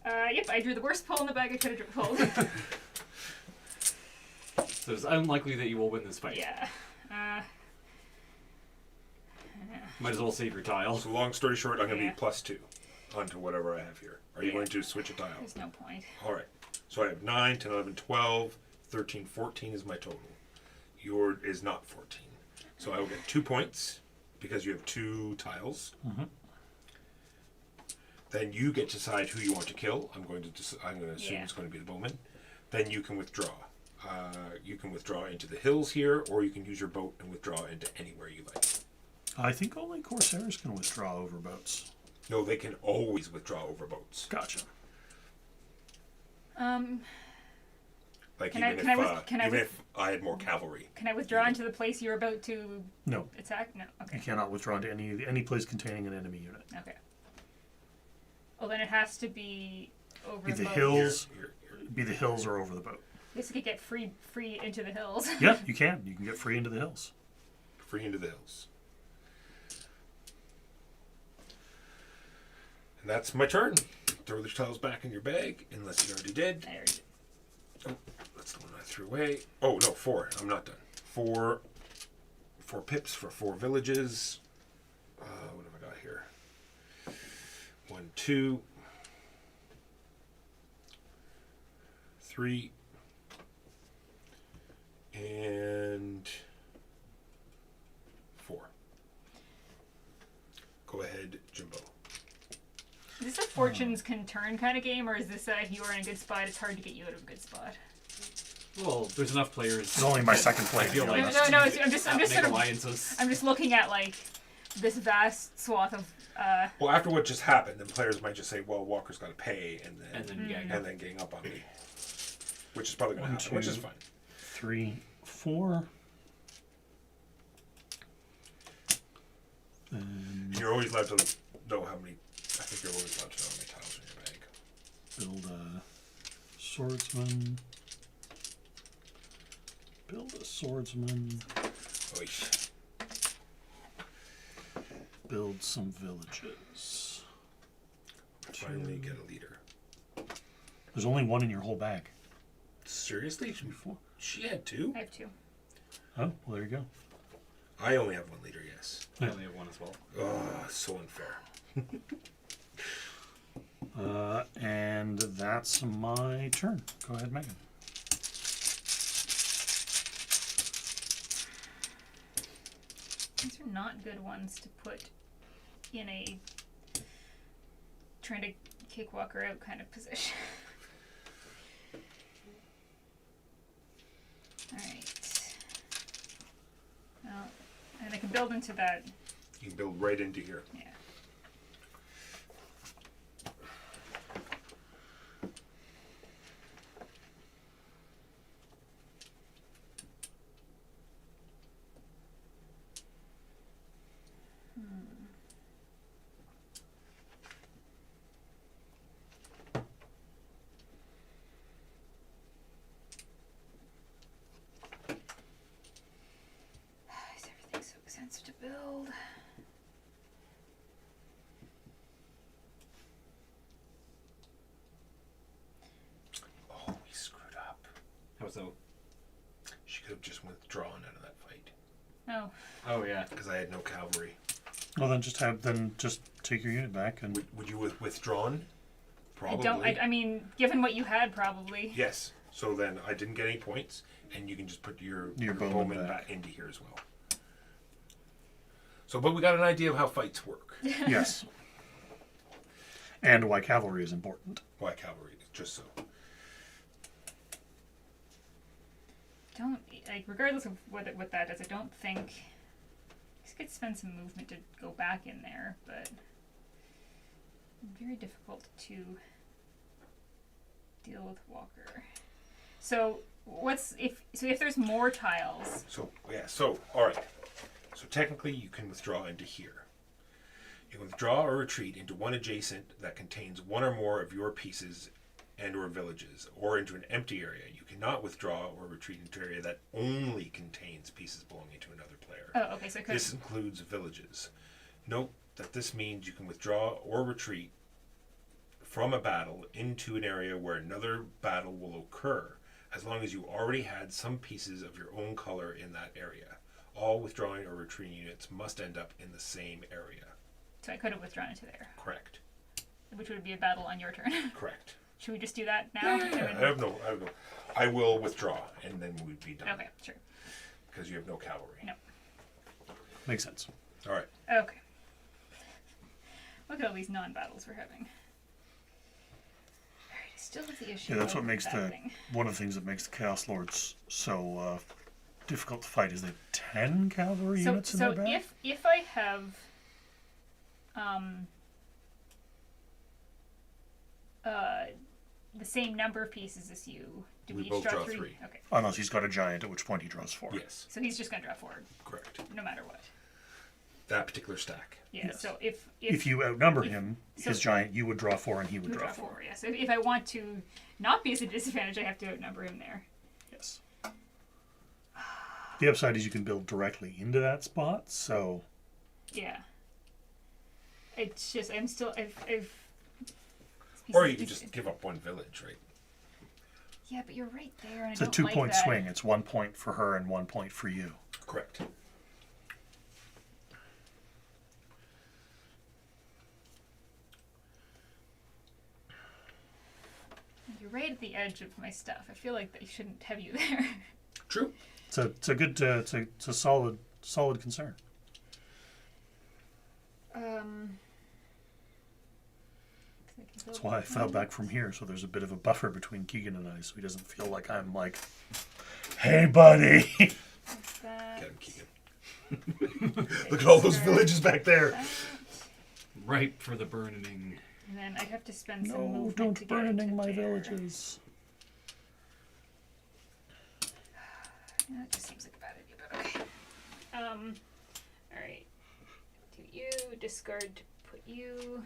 Yep, I drew the worst pull in the bag I could have pulled. So it's unlikely that you will win this fight. Yeah. Might as well save your tile. So long story short, I'm going to Yeah. be plus 2 onto whatever I have here. Are you Yeah. going to switch a tile? There's no point. All right. So I have 9, 10, 11, 12, 13, 14 is my total. Yours is not 14. So I will get 2 points because you have 2 tiles. Then you get to decide who you want to kill. I'm going to assume Yeah. it's going to be the bowman. Then you can withdraw. You can withdraw into the hills here, or you can use your boat and withdraw into anywhere you like. I think only Corsairs can withdraw over boats. No, they can always withdraw over boats. Gotcha. Like Can I- even can I if with- can I even with- if I had more cavalry. Can I withdraw into the place you're about to No, attack? No. Okay. you cannot withdraw into any place containing an enemy unit. Okay. Well, then it has to be over Be the boat. hills, Here. be the hills or over the boat. I guess I could get free into the hills. Yeah, you can. You can get free into the hills. Free into the hills. And that's my turn. Throw the tiles back in your bag, unless you already did. I already did. Oh, that's the one I threw away. Oh, no, 4. I'm not done. 4 pips for 4 villages. What have I got here? 1, 2, 3. And 4. Go ahead, Jimbo. Is this a fortunes can turn kind of game, or is this if you are in a good spot, it's hard to get you out of a good spot? Well, there's enough players. It's only my second play. I feel to be like honest. No, I'm just make sort of, alliances. I'm just looking at like this vast swath of. Well, after what just happened, then players might just say, "Well, Walker's got to pay," and then gang up on me, which is probably going to happen, which is fine. 3, 4. And you're always allowed to know how many. I think you're always allowed to know how many tiles in your bag. Build a swordsman. Build a swordsman. Oish. Build some villages. Finally get a leader. There's only one in your whole bag. Seriously? She had 2? I have 2. Oh, well, there you go. I only have 1 leader, yes. I only have 1 as well. Oh, so unfair. And that's my turn. Go ahead, Megan. These are not good ones to put in a trying to kick Walker out kind of position. Alright. Well, and I can build into that. You can build right into here. Yeah. Everything's so expensive to build. Oh, we screwed up. How so? She could have just withdrawn out of that fight. Oh. Oh yeah. Because I had no cavalry. Well, then just take your unit back and. Would you have withdrawn? Probably. I mean, given what you had, probably. Yes. So then I didn't get any points, and you can just put your bowman back into here as well. So, but we got an idea of how fights work. Yes. And why cavalry is important. Why cavalry? Just so. Don't like, regardless of what that does. I don't think. I could spend some movement to go back in there, but very difficult to deal with Walker. So if there's more tiles? So yeah. So all right. So technically, you can withdraw into here. You can withdraw or retreat into one adjacent that contains one or more of your pieces and or villages, or into an empty area. You cannot withdraw or retreat into an area that only contains pieces belonging to another player. Oh, okay. So This includes villages. Note that this means you can withdraw or retreat from a battle into an area where another battle will occur, as long as you already had some pieces of your own color in that area. All withdrawing or retreating units must end up in the same area. So I could have withdrawn into there, Correct. which would be a battle on your turn. Correct. Should we just do that now? I have no. I will withdraw, and then we'd be done. Okay, sure. Because you have no cavalry. No. Makes sense. All right. Okay. Look at all these non-battles we're having. Alright, I still have the issue. Yeah, that's of what makes that thing. one of the things that makes the Chaos Lords so difficult to fight is they have 10 cavalry units in their bag. if I have the same number of pieces as you, do we, We each both draw draw 3? three. Okay. Unless he's got a giant, at which point he draws 4. Yes. So he's just gonna draw 4 Correct. no matter what. That particular stack. Yeah. Yes. So if If you outnumber if- him, so- his giant, you would draw 4 and he would we draw draw 4. 4, yeah. So if I want to not be at a disadvantage, I have to outnumber him there. Yes. The upside is you can build directly into that spot, so Yeah. It's just I'm still I've Or you could just give up one village, right? Yeah, but you're right there, and it's I a don't 2-point like that. swing. It's 1 point for her and 1 point for you. Correct. You're right at the edge of my stuff. I feel like they shouldn't have you there. True. It's a good it's a solid concern. That's why I fell back from here, so there's a bit of a buffer between Keegan and I, so he doesn't feel like I'm like, hey, buddy. That, Get him, Keegan. Look at all those villages back there. that, Ripe for the burning. and then I'd have to spend some No, movement to don't get burning into my there. villages. Yeah, that just seems like a bad idea, but okay. Alright. Do you discard to put you.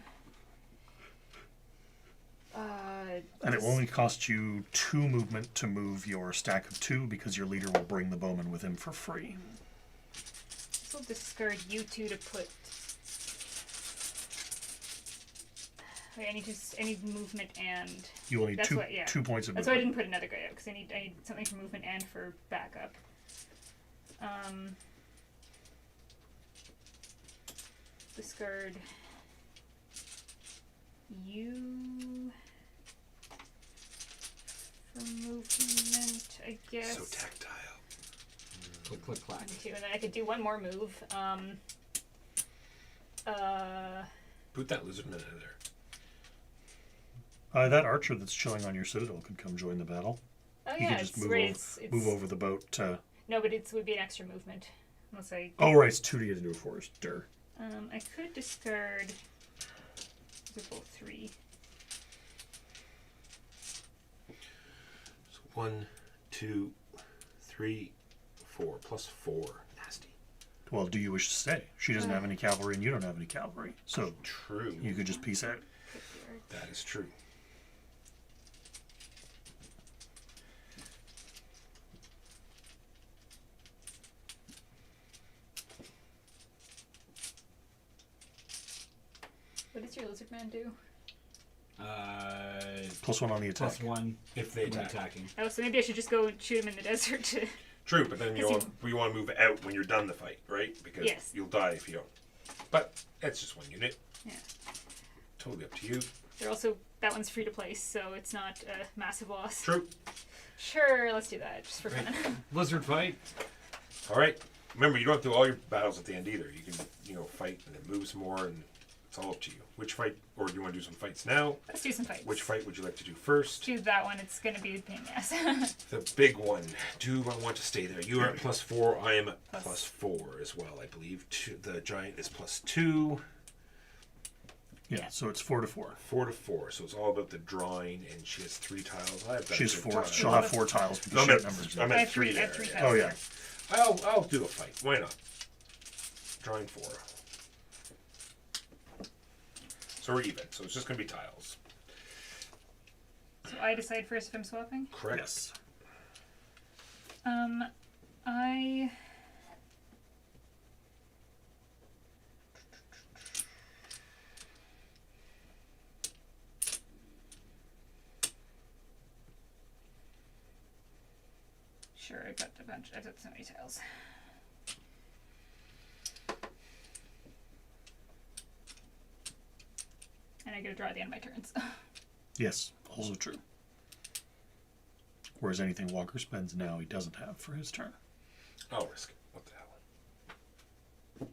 And it will only cost you 2 movement to move your stack of 2 because your leader will bring the bowman with him for free. This will discard you 2 to put. Wait, I need movement and. You will need That's 2 what- yeah. 2 points of That's why I movement. didn't put another guy out, because I need something for movement and for backup. Discard you for movement, I guess. So tactile. Click, click, clack. Too, and then I could do one more move. Put that lizardman in there. That archer that's chilling on your citadel could come join the battle. Oh He yeah, could just it's move, right. over, move over the boat to... No, but it would be an extra movement, unless I. Oh, right, it's 2 to get into a forest. Dur. I could discard. These are both 3. So 1, 2, 3, 4 plus 4. Nasty. Well, do you wish to stay? She doesn't have any cavalry and you don't have any cavalry. So True. you could just peace out. That is true. What does your lizard man do? +1 on the attack. +1 If they when attack. attacking. Oh, so maybe I should just go and shoot him in the desert. To... True, but then Because we want to move out when you're done the fight, right? Because Yes. you'll die if you don't. But it's just 1 unit. Yeah. Totally up to you. They're also that one's free to place, so it's not a massive loss. True. Sure, let's do that just for fun. Lizard fight. All right. Remember, you don't have to do all your battles at the end either. You can, fight and then move some more, and it's all up to you. Which fight, or do you want to do some fights now? Let's do some fights. Which fight would you like to do first? Choose that one. It's gonna be a pain in the ass. The big one. Do I want to stay there? You are at +4. I am at Plus- +4 as well, I believe. The giant is +2. Yeah, so it's 4 to 4. 4 to 4. So it's all about the drawing, and she has 3 tiles. I have that She has good 4. time. She'll have 4 tiles because No, she I'm outnumbers you. I'm I at have 3 I there. have 3 yeah. tiles Oh, yeah. there. I'll do a fight. Why not? Drawing 4. So we're even. So it's just going to be tiles. So I decide first if I'm swapping. Correct. Yes. I. Sure, I've got a bunch. I've got so many tiles. And I get to draw at the end of my turns. Yes, also true. Whereas anything Walker spends now, he doesn't have for his turn. I'll risk it. What the hell?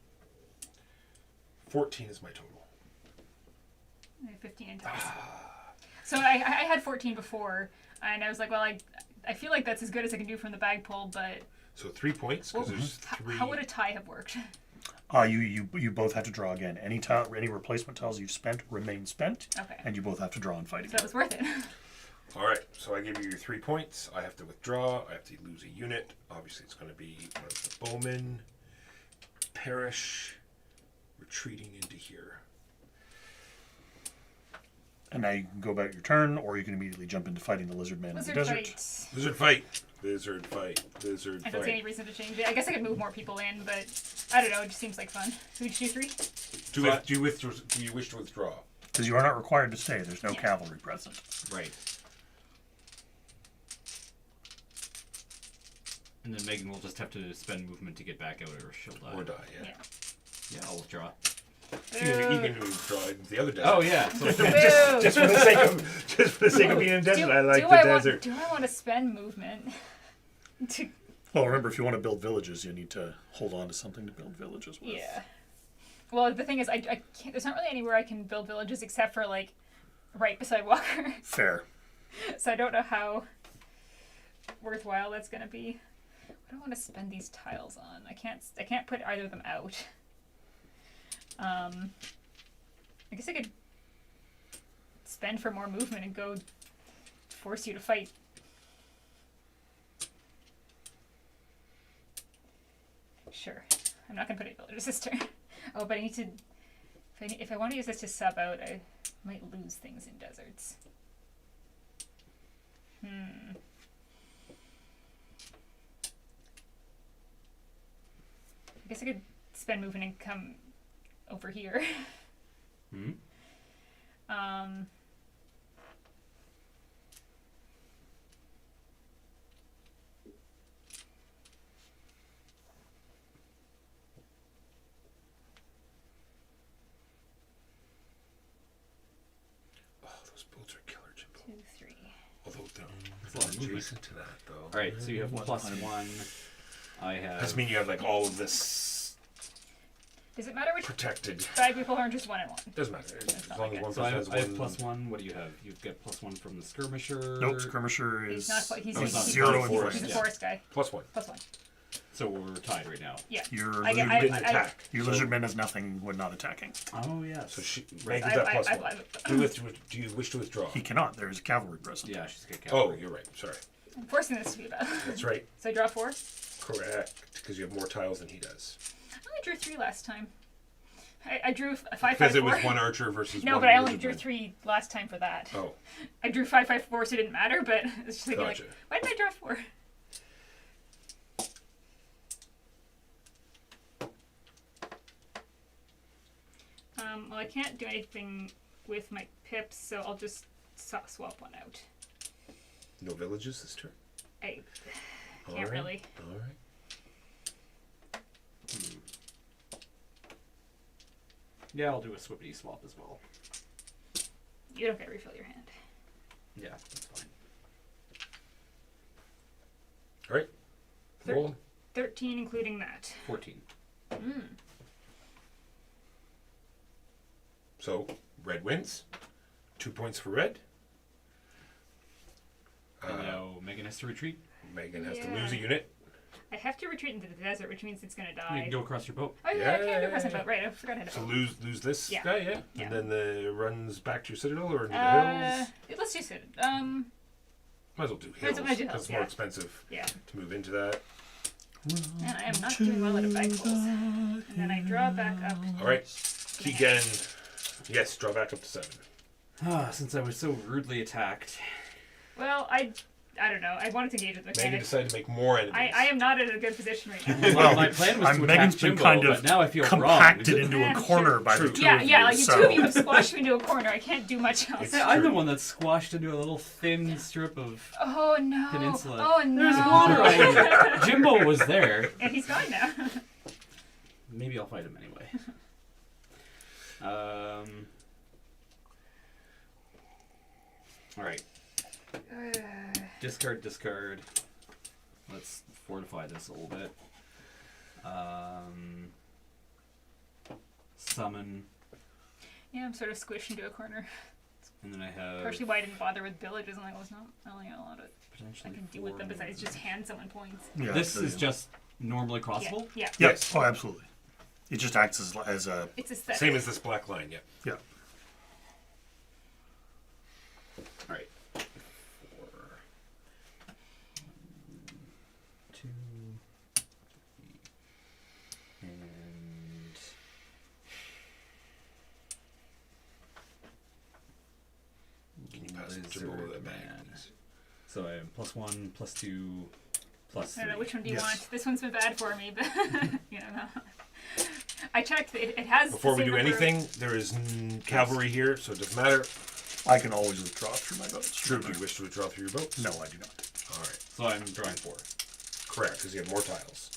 14 is my total. I have 15 in tiles. So I had 14 before, and I was like, well, I feel like that's as good as I can do from the bag pull, but So 3 points because Well, there's 3. how would a tie have worked? You both have to draw again. Any replacement tiles you've spent remain spent, Okay. and you both have to draw and fight So that again. was worth it. All right. So I give you your 3 points. I have to withdraw. I have to lose a unit. Obviously, it's going to be one of the bowmen. Perish. Retreating into here. And now you can go about your turn, or you can immediately jump into fighting the lizard man in the Lizard desert. fight. Lizard fight. Lizard fight. Lizard I don't see any fight. reason to change it. I guess I could move more people in, but I don't know. It just seems like fun. Who did you do 3? Do you wish to withdraw? Because you are not required to stay. There's no Yeah. cavalry present. Right. And then Megan will just have to spend movement to get back out or she'll die. Or die, yeah. Yeah. Yeah, I'll withdraw. You can withdraw into the other desert. Oh, yeah. So just for the sake of being in desert, I like do the I desert. do I want to spend movement to Well, remember, if you want to build villages, you need to hold on to something to build villages with. Yeah. Well, the thing is, I can't, there's not really anywhere I can build villages except for, like, right beside Walker. Fair. So I don't know how worthwhile that's going to be. What do I want to spend these tiles on? I can't put either of them out. I guess I could spend for more movement and go force you to fight. Sure. I'm not going to put any villagers this turn. Oh, but I need to... If I want to use this to sub out, I might lose things in deserts. I guess I could spend movement and come over here. Those builds are killer, Jimbo. 2, 3. Although they're That's a lot of movement. adjacent to that, though. All right, so you have +1. I have. Does mean you have like all of this Does it matter which protected? 5 people are just 1 and 1? Doesn't matter. As not long like as one So person I has have, I have one. +1. What do you have? You get +1 from the skirmisher. Nope, skirmisher is He's not. He's, Oh, he's, he's not he's, zero he's, in forest. he's a flames. forest guy. +1. +1. So we're tied right now. Yeah. Your I get- lizard, I- Didn't attack. your lizardman has nothing when not attacking. Oh yeah. So she Right. Meg is at +1. Do you wish to withdraw? He cannot. There is cavalry present. Yeah, she's got Oh, cavalry. you're right. Sorry. I'm forcing this to be about. That's right. So I draw 4. Correct. Because you have more tiles than he does. I only drew 3 last time. I drew 5, 5, Because it 4. was one archer versus No, one. but I only lizardman. drew 3 last time for that. Oh, I drew 5, 5, 4, so it didn't matter. But it's just thinking Gotcha. like, why did I draw 4? Well, I can't do anything with my pips, so I'll just swap one out. no villages this turn. I All can't right. really. All right. Yeah, I'll do a swippity swap as well. You don't get to refill your hand. Yeah, that's fine. All right. Thir- Roll. 13, including that. 14. So red wins. 2 points for red. And now Megan has to retreat. Megan has to Yeah. lose a unit. I have to retreat into the desert, which means it's gonna You die. can go across your boat. Oh yeah, I can't do Yeah. present boat. Right, I forgot how to So vote. lose this Yeah. guy, yeah? Yeah. And then the runs back to your citadel or into the hills. Let's just it. Might as well do Might hills. as well do Because hills, it's more yeah. expensive Yeah. to move into that. Man, I am not doing well at a bag pulls. And then I draw back up. All right. Keegan. Yes, draw back up to 7. Since I was so rudely attacked. Well, I don't know. I wanted to engage with the Megan mechanic. decided to make more enemies. I am not in a good position right now. Well, my plan was to Megan's attack been Jimbo, kind of but now I feel compacted wrong. into a Yeah, corner sure. by the True. two Yeah, of you. yeah, like the so. two of you have squashed me into a corner. I can't do much else. I'm the one that's squashed into a little thin strip of Oh no. peninsula. Oh no. There's water over there. Jimbo was there. And he's gone now. Maybe I'll fight him anyway. All right. Discard. Let's fortify this a little bit. Summon, Yeah, I'm sort of squished into a corner. and then I have Partially why I didn't bother with villages. I'm like, well, it's not. I only got a lot of I potentially can do with them 4 besides more. just hand someone points. Yeah, This so, is yeah. just normally crossable. Yeah. Yep. Yes. Oh, absolutely. It just acts as a It's aesthetic. Same as this black line, yeah. yeah. All right. 4, 2, 3, and Can you pass Jimbo with a bag, please? So I am +1, +2, +3. I don't know which one do you Yes. want. This one's been bad for me, but you know. I checked. It has. Before the we same do number of- anything, there is cavalry here, so it doesn't matter. I can always withdraw through my boats. True. Do you wish to withdraw through your boat? No, I do not. All right. So I'm drawing 4. Correct, because you have more tiles.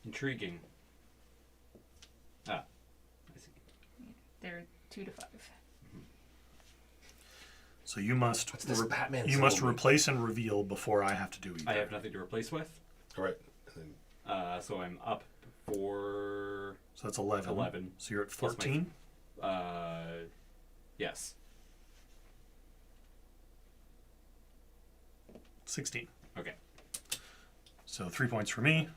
Intriguing. I see. They're 2 to 5. So you must What's this Batman you must symbol? replace and reveal before I have to do either. I have nothing to replace with. All right. And then So I'm up for So that's 11. 11. So you're at Plus my- 14. yes. 16. Okay. So 3 points for me.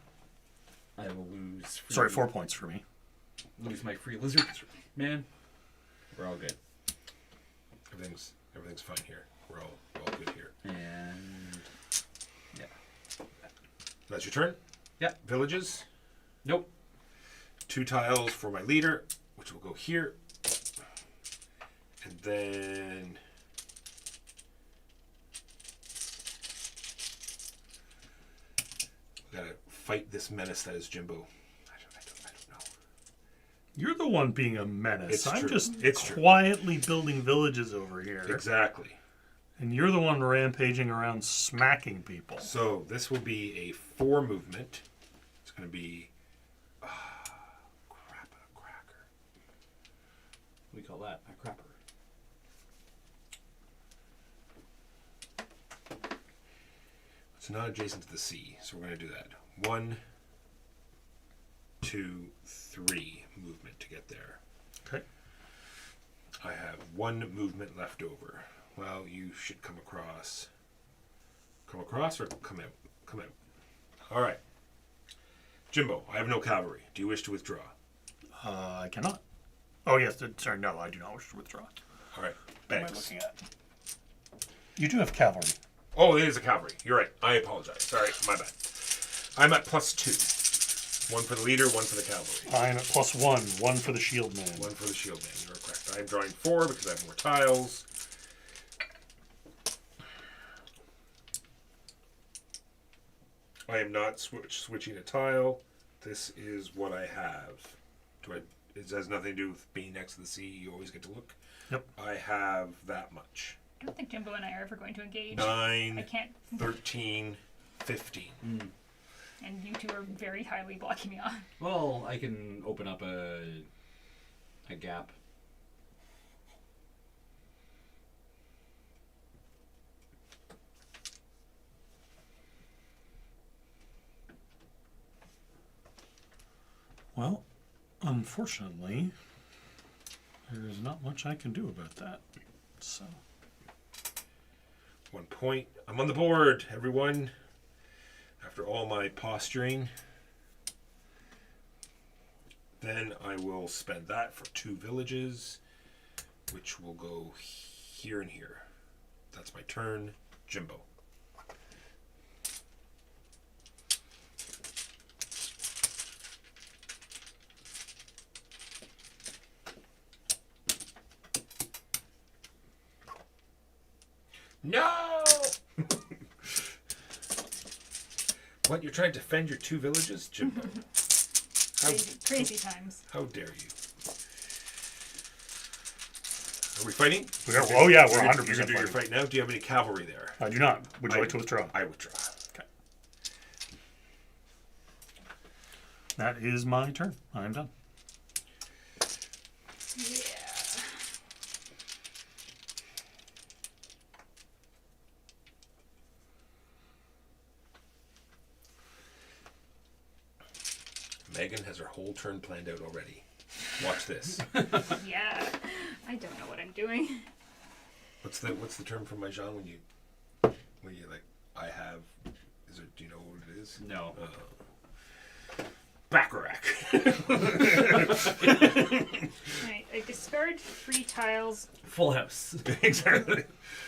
I will lose. Sorry, 4 points for me. Lose my free lizard. Man, we're all good. everything's fine here. We're all good here. And yeah. That's your turn. Yeah. Villages. Nope. 2 tiles for my leader, which will go here. And then we gotta fight this menace that is Jimbo. I don't know. You're the one being a menace. It's I'm true. just It's true. quietly building villages over here. Exactly. And you're the one rampaging around smacking people. So this will be a 4 movement. It's gonna be crap a cracker. We call that a crapper. It's not adjacent to the sea, so we're going to do that. 1, 2, 3 movement to get there. Okay. I have 1 movement left over. Well, you should come across. Come across or come out? Come out. All right. Jimbo, I have no cavalry. Do you wish to withdraw? I cannot. Oh, yes. Sorry, no, I do not wish to withdraw. All right. What am I Thanks. looking at? You do have cavalry. Oh, it is a cavalry. You're right. I apologize. Sorry, my bad. I'm at +2. 1 for the leader, 1 for the cavalry. I'm at +1. 1 for the shield man. 1 for the shield man. You're correct. I am drawing 4 because I have more tiles. I am not switching a tile. This is what I have. It has nothing to do with being next to the sea. You always get to look. Yep. I have that much. I don't think Jimbo and I are ever going to engage. 9, I can't. 13, 15. And you two are very highly blocking me off. Well, I can open up a gap. Well, unfortunately, there is not much I can do about that. So, 1 point. I'm on the board, everyone. After all my posturing. Then I will spend that for 2 villages, which will go here and here. That's my turn. Jimbo. No! What? You're trying to defend your 2 villages, Jimbo? Crazy times. How dare you? Are we fighting? oh yeah, we're You're 100% gonna do your fighting. fight now. Do you have any cavalry there? I do not. Would you like to withdraw? I withdraw. Okay. That is my turn. I am done. Yeah. Megan has her whole turn planned out already. Watch this. Yeah. I don't know what I'm doing. What's the term for Mahjong when you like I have? Is it? Do you know what it is? No. Baccarat. Alright, I discard 3 tiles. Full house. Exactly.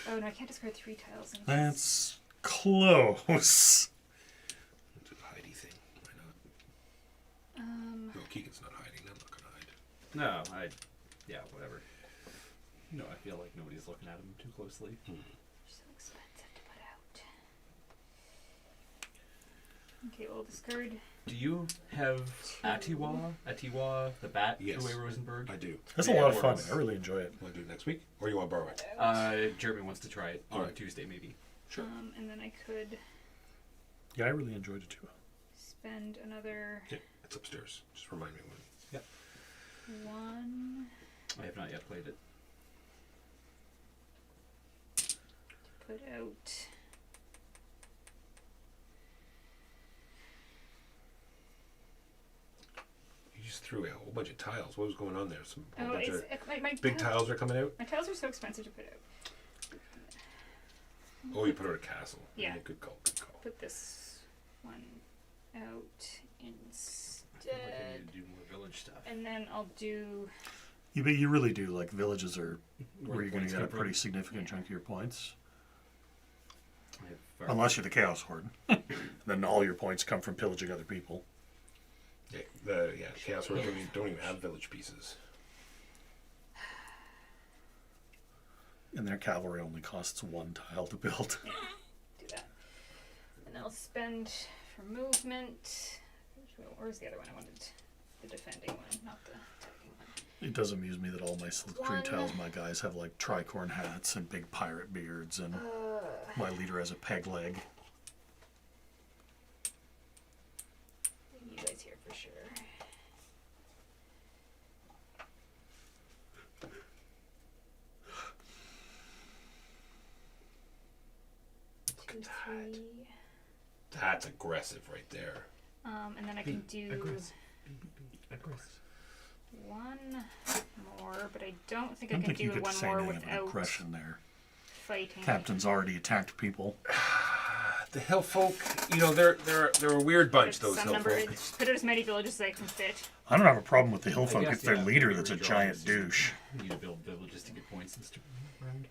Oh no, I can't discard 3 tiles. That's close. It's a hidey thing. Why not? No, Keegan's not hiding. I'm not gonna hide. No, yeah, whatever. No, I feel like nobody's looking at him too closely. So expensive to put out. Okay, we'll discard. Do you have Atiwa, the bat, Yes. Uwe Rosenberg? I do. That's a lot of fun. I really enjoy it. Want to do it next week, or you want to borrow it? Jeremy wants to try it on Alright. Tuesday, maybe. Sure. And then I could Yeah, I really enjoyed it too. spend another Yeah, it's upstairs. Just remind me when. 1. I have not yet played it. put out. You just threw a whole bunch of tiles. What was going on there? A Oh, bunch it's of my big tiles are coming out. My tiles are so expensive to put out. Oh, you put out a castle. Yeah. Good call. Good call. Put this one out I feel like I instead, need to do more village stuff. and then I'll do. You really do, like, villages are Where where you're going points to get a come pretty from. significant chunk of your points. I have far- Unless you're the Chaos Horde. Then all your points come from pillaging other people. Yeah, Chaos Horde don't even have village pieces. And their cavalry only costs 1 tile to build. Do that. And I'll spend for movement. Where's the other one? I wanted the defending one, not the attacking one. It does amuse me that all my Silk Screen One. tiles, my guys have like tricorn hats and big pirate beards, and my leader has a peg leg. You guys here for sure. Look at that. 2, 3. That's aggressive right there. And then I can do Aggressive. one more, but I don't think I I don't can think you do get to one say more anything of an without aggression there. fighting. Captain's already attacked people. The hill folk, they're a weird bunch. Put Those some hill number, folk. put as many villages as I can fit. I don't have a problem with the hill I folk guess, if their yeah, leader we that's a redraw giant this. douche. You need to build villages to get points this round.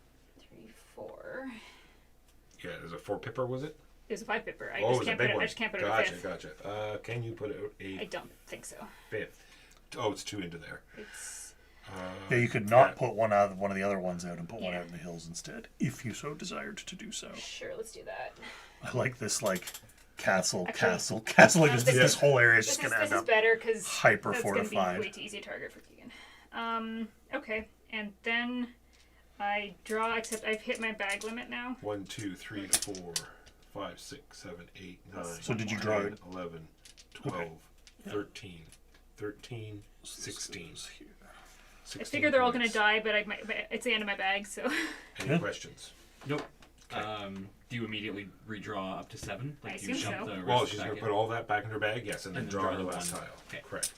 3, 4. Yeah, there's a 4 pipper, was it? There's a 5 pipper. I Oh, it just was a can't big put it. one. I just can't put it Gotcha, a 5th. gotcha. Can you put out I a don't think so. 5th? Oh, it's 2 into there. It's Yeah, you could not yeah. put one out of one of the other ones out and put one Yeah. out in the hills instead, if you so desired to do so. sure. Let's do that. I like this, like, castle. Actually, Like this whole area is This just is, going to this end is up better because hyper that's going to be fortified. way too easy a target for Keegan. Okay, and then I draw. Except I've hit my bag limit now. 1, 2, 3, 4, 5, 6, 7, 8, 9. So did you draw 10, it? 11, 12, Okay. 13, 13, 16. I 16 figure they're all going to points. die, but it's the end of my bag, so Any Yeah. questions? Nope. Do you immediately redraw up to 7? I do you assume shove so. the Well, rest she's back going to in? put all that back in her bag, yes, and then And then draw draw her the last one. tile. Okay. Correct.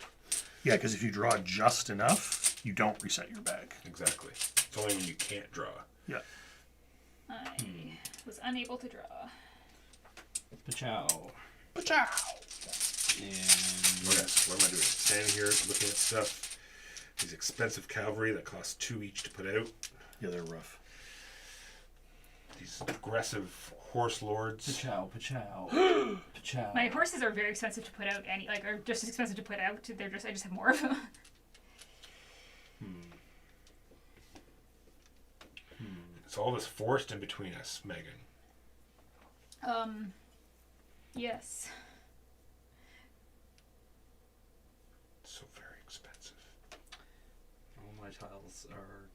Yeah, because if you draw just enough, you don't reset your bag. Exactly. It's only when you can't draw. Yeah. I was unable to draw. Pachow. Pachow! And What else? What am I doing? Standing here looking at stuff. These expensive cavalry that cost 2 each to put out. Yeah, they're rough. These aggressive horse lords. Pachow. Pachow. My horses are very expensive to put out. Are just as expensive to put out. I just have more of them. It's all this forced in between us, Megan. Yes. So very expensive. All my tiles are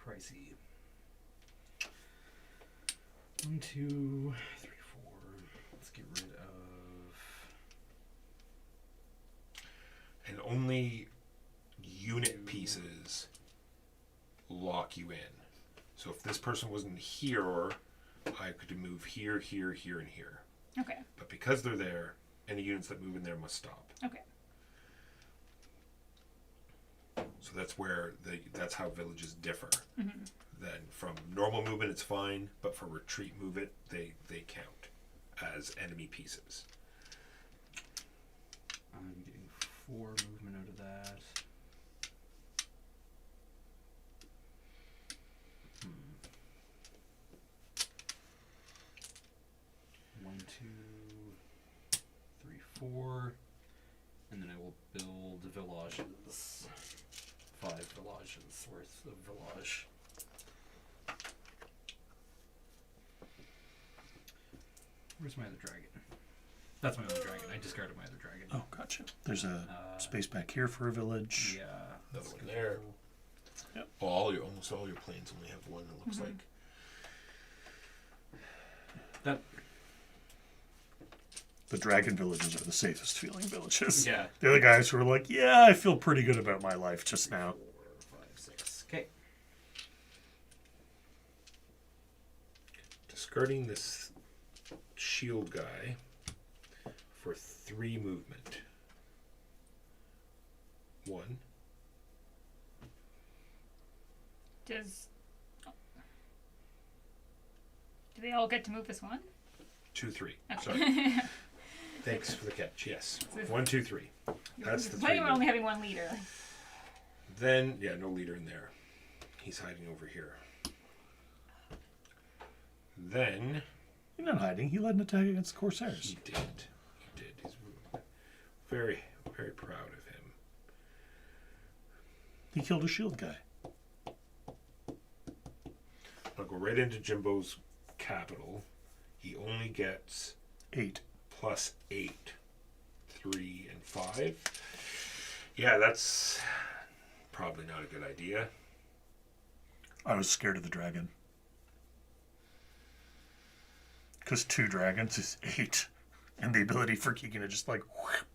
pricey. 1, 2, 3, 4. Let's get rid of. And only unit pieces lock you in. So if this person wasn't here, I could move here, here, here, and here. Okay. But because they're there, any units that move in there must stop. Okay. So that's how villages differ. Mm-hmm. Then from normal movement, it's fine, but for retreat movement, they count as enemy pieces. I'm getting 4 movement out of that. One, 2, 3, 4, and then I will build villages. 5 villages worth of village. Where's my other dragon? That's my other dragon. I discarded my other dragon. Oh, gotcha. There's a space back here for a village. Yeah. Another that's one good. there. Yep. Well, almost all your planes only have one. It looks like. That. The dragon villages are the safest feeling villages. Yeah. They're the guys who are like, yeah, I feel pretty good about my life just now. 4, 5, 6. Okay. discarding this shield guy for 3 movement. 1. Do they all get to move this one? 2, 3. Okay. Sorry. Thanks for the catch. Yes. 1, 2, 3. That's the 3. Plenty of only having one leader. Then, yeah, no leader in there. He's hiding over here. Then He's not hiding. He led an attack against the Corsairs. he did. He's very, very proud of him. He killed a shield guy. I'll go right into Jimbo's capital. He only gets 8. plus 8. 3 and 5. Yeah, that's probably not a good idea. I was scared of the dragon. Because 2 dragons is 8. And the ability for Keegan to just like...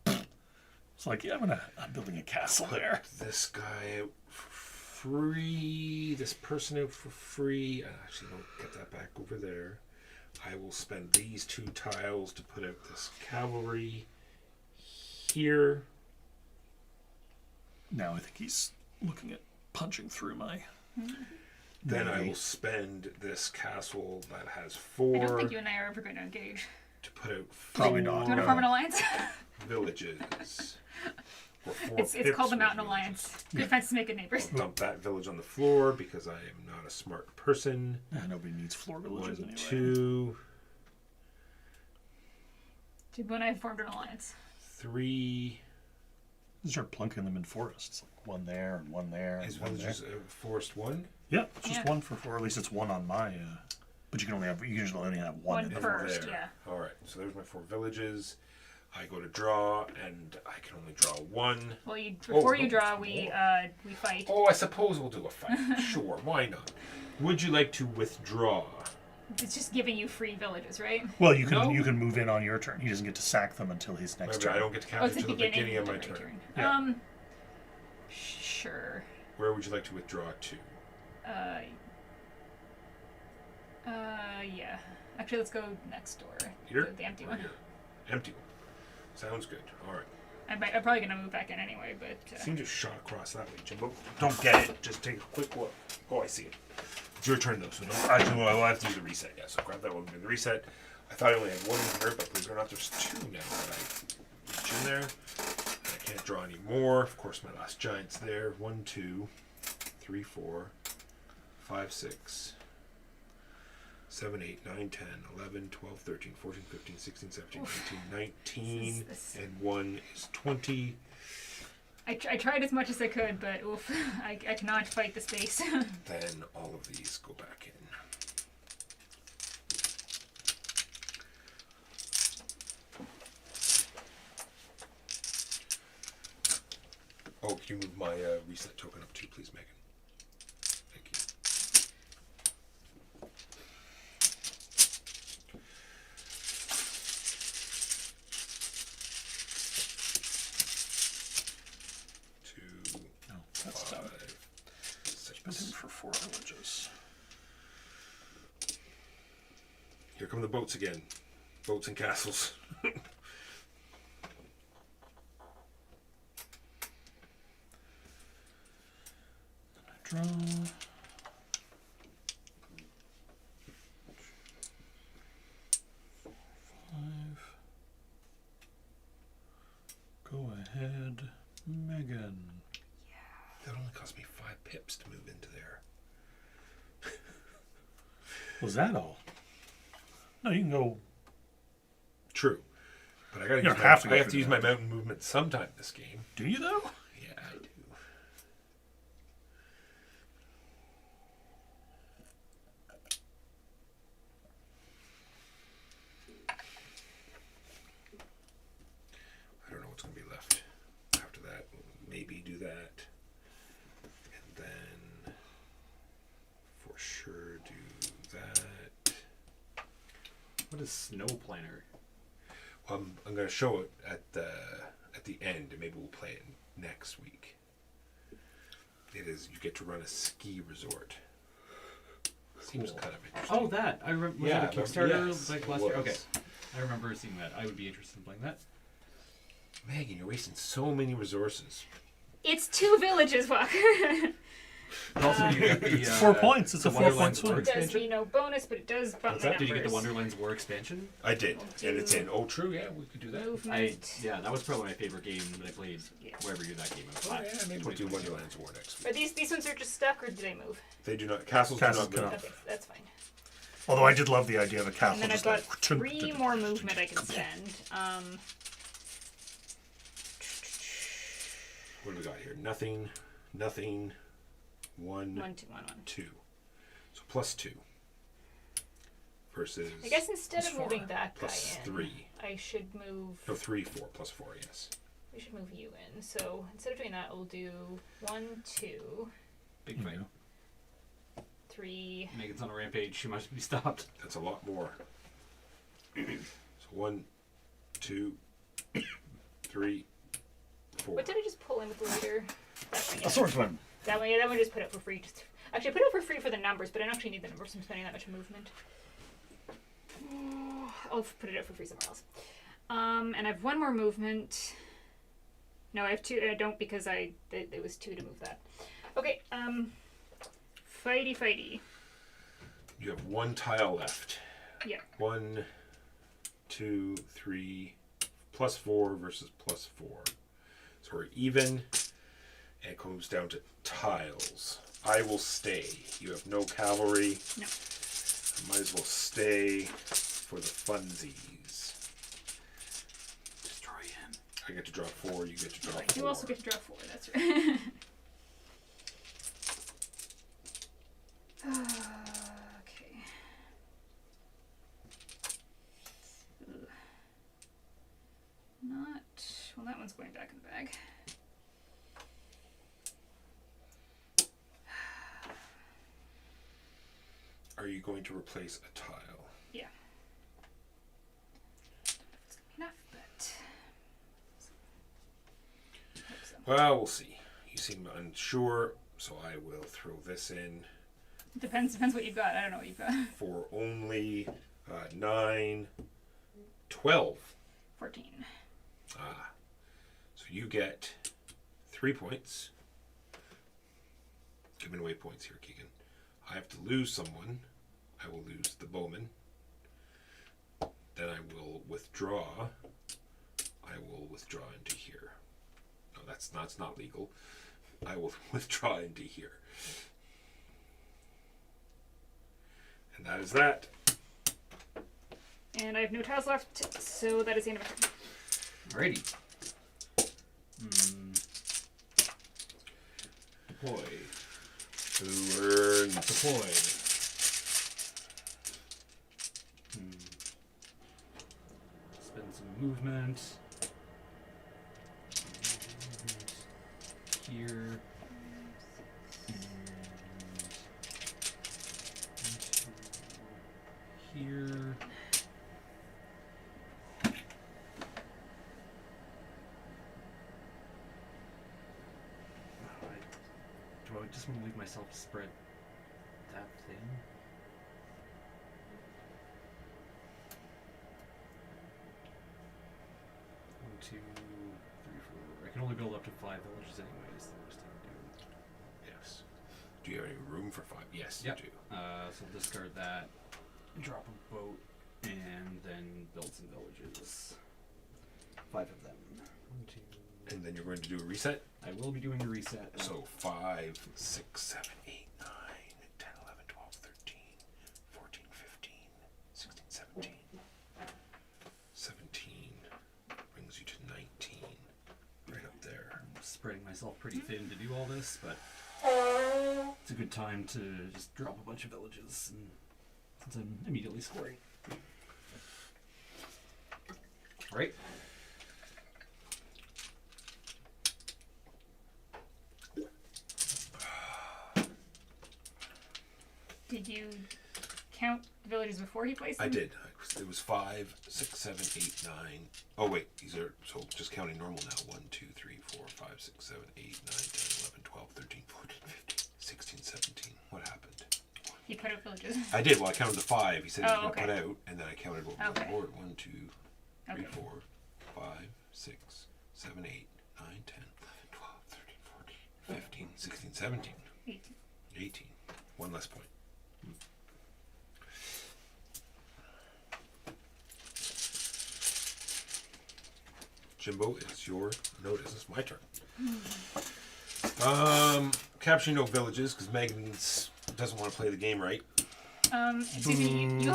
It's like, yeah, I'm building a castle there. This guy out for free. This person out for free. Actually, don't get that back over there. I will spend these 2 tiles to put out this cavalry here. Now I think he's looking at punching through my... Then I will spend this castle that has 4 I don't think you and I are ever going to engage. to put out Probably 4 not. Do you want to form an alliance? villages. Or 4 It's pips called the with Mountain villages. Alliance. Good fences make good neighbors. I'll dump that village on the floor because I am not a smart person. Nobody needs floor villages 1, anyway. 2, Jimbo and I have formed an alliance. 3. You start plunking them in forests. Like 1 there and 1 there. His And 1 there. village is forest 1. Yeah, it's just Yeah. 1 for 4. Or at least it's 1 on my... but you can only have... You usually only have 1 One in the per- forest. First, There. yeah. All right. So there's my 4 villages. I go to draw, and I can only draw 1. Well, before you no, draw, it's we fight. Oh, I suppose we'll do a fight. Sure, why not? Would you like to withdraw? It's just giving you free villages, right? Well, you No. can move in on your turn. He doesn't get to sack them until his next Maybe turn. I don't get to count Oh, it's the until the beginning of my every turn. Yeah. Sure. Where would you like to withdraw to? Yeah. Actually, let's go next door. Here? The empty Or one. here? Empty one. Sounds good. All right. I'm probably gonna move back in anyway, but Seems just shot across that way, Jimbo. Don't get it. Just take a quick look. Oh, I see it. It's your turn, though, so no. Actually, well, I'll have to do the reset. Yeah, so grab that one, do the reset. I thought I only had 1 in here, but believe it or not, there's 2 now that I reach in there. And I can't draw any more. Of course, my last giant's there. 1, 2, 3, 4, 5, 6, 7, 8, 9, 10, 11, 12, 13, 14, 15, 16, 17, 18, 19, This- and 1 is 20. I tried as much as I could, but oof, I cannot fight the space. Then all of these go back in. Oh, can you move my reset token up too, please, Megan? Thank you. Two, No, that's done. 5, Spend him 6. for 4 villages. Here come the boats again. Boats and castles. Draw. Five. Go ahead, Megan. That only cost me 5 pips to move into there. Was that all? No, you can go. True. But I gotta You use don't my, have to go I have through to use that. my mountain movement sometime this game. Do you though? Yeah, I do. I don't know what's going to be left after that. Maybe do that. And then for sure do that. What is Snow Planner? I'm going to show it at the end, and maybe we'll play it next week. It is, you get to run a ski resort. Seems Cool. kind of interesting. Oh, that I remember. Was Yeah, that a Kickstarter yes, like it last year? was. Okay, I remember seeing that. I would be interested in playing that. Megan, you're wasting so many resources. It's 2 villages, Walker. But also, you got the It's 4 points. It's a the 4-point Wonderlands swing. War It does expansion. be no bonus, but it does bump What's my that? Did you get the numbers. Wonderlands War expansion? I did, do and it's in. Oh, true. Yeah, we could do that. Movement. Yeah, that was probably my favorite game that I played. Yeah. Wherever year that game out. Oh, yeah, maybe we'll do Wonderlands War next Are week. these ones are just stuck, or do they move? They do not. Castles Castles do not move. cannot. Okay, that's fine. Although I did love the idea of a castle. And then I've just got like, 3 more movement I can spend. What do we got here? Nothing. 1, 1, 2, 1, 1. 2. So +2. Versus. I guess instead of +4, moving that guy in, +3. I should move. No, 3, 4, +4. Yes. We should move you in. So instead of doing that, we'll do 1, 2, Big fight. 3. Megan's on a rampage. She must be stopped. That's a lot more. So 1, 2, 3, 4. What did I just pull in with the leader? That one, A yeah. swordsman. That one, yeah, that one just put it for free. Actually, I put it for free for the numbers, but I don't actually need the numbers. I'm spending that much movement. I'll put it up for free somewhere else. And I have 1 more movement. No, I have 2. I don't because it was 2 to move that. Okay. Fighty. You have 1 tile left. Yeah. 1, 2, 3, +4 versus +4. So we're even, and it comes down to tiles. I will stay. You have no cavalry. No. I might as well stay for the funsies. Destroy him. I get to draw 4. You get to draw 4. You also get to draw 4. That's right. Okay. Ugh. Not well. That one's going back in the bag. Are you going to replace a tile? Yeah. Don't know if it's gonna be enough, but hope so. Well, we'll see. You seem unsure, so I will throw this in Depends what you've got. I don't know what you've got. for only 9, 12. 14. Ah. So you get 3 points. Giving away points here, Keegan. I have to lose someone. I will lose the bowman. Then I will withdraw. I will withdraw into here. No, that's not legal. I will withdraw into here. And that is that. And I have no tiles left, so that is the end of my turn. Alrighty. Deploy. Who earns? Deploy. Spend some movement. Here. And here. Do I just want to leave myself spread that thin? One, two, three, four. I can only build up to 5 villages anyway. Is the worst I can do. Yes. Do you have any room for 5? Yes, Yep. you do. So I'll discard that, drop a boat, and then build some villages. 5 of them. 1, 2. And then you're going to do a reset. I will be doing a reset. So 5, 6, 7, 8, 9, 10, 11, 12, 13, 14, 15, 16, 17. 17 brings you to 19. Right up there. I'm spreading myself pretty thin to do all this, but it's a good time to just drop a bunch of villages, and since I'm immediately scoring. Right? Did you count the villages before he placed them? I did. It was 5, 6, 7, 8, 9. Oh, wait. These are, so just counting normal now. 1, 2, 3, 4, 5, 6, 7, 8, 9, 10, 11, 12, 13, 14, 15, 16, 17. What happened? 1, You put out villages. I did. Well, I counted the 5. He said he was Oh, going to okay. put out, and then I counted what was on the Okay. board. 1, 2, 3, Okay. 4, 5, 6, 7, 8, 9, 10, 11, 12, 13, 14, 15, 16, 17, 18. 18. One less point. Jimbo, it's your notice. It's my turn. Capturing no villages because Megan doesn't want to play the game right. Excuse me,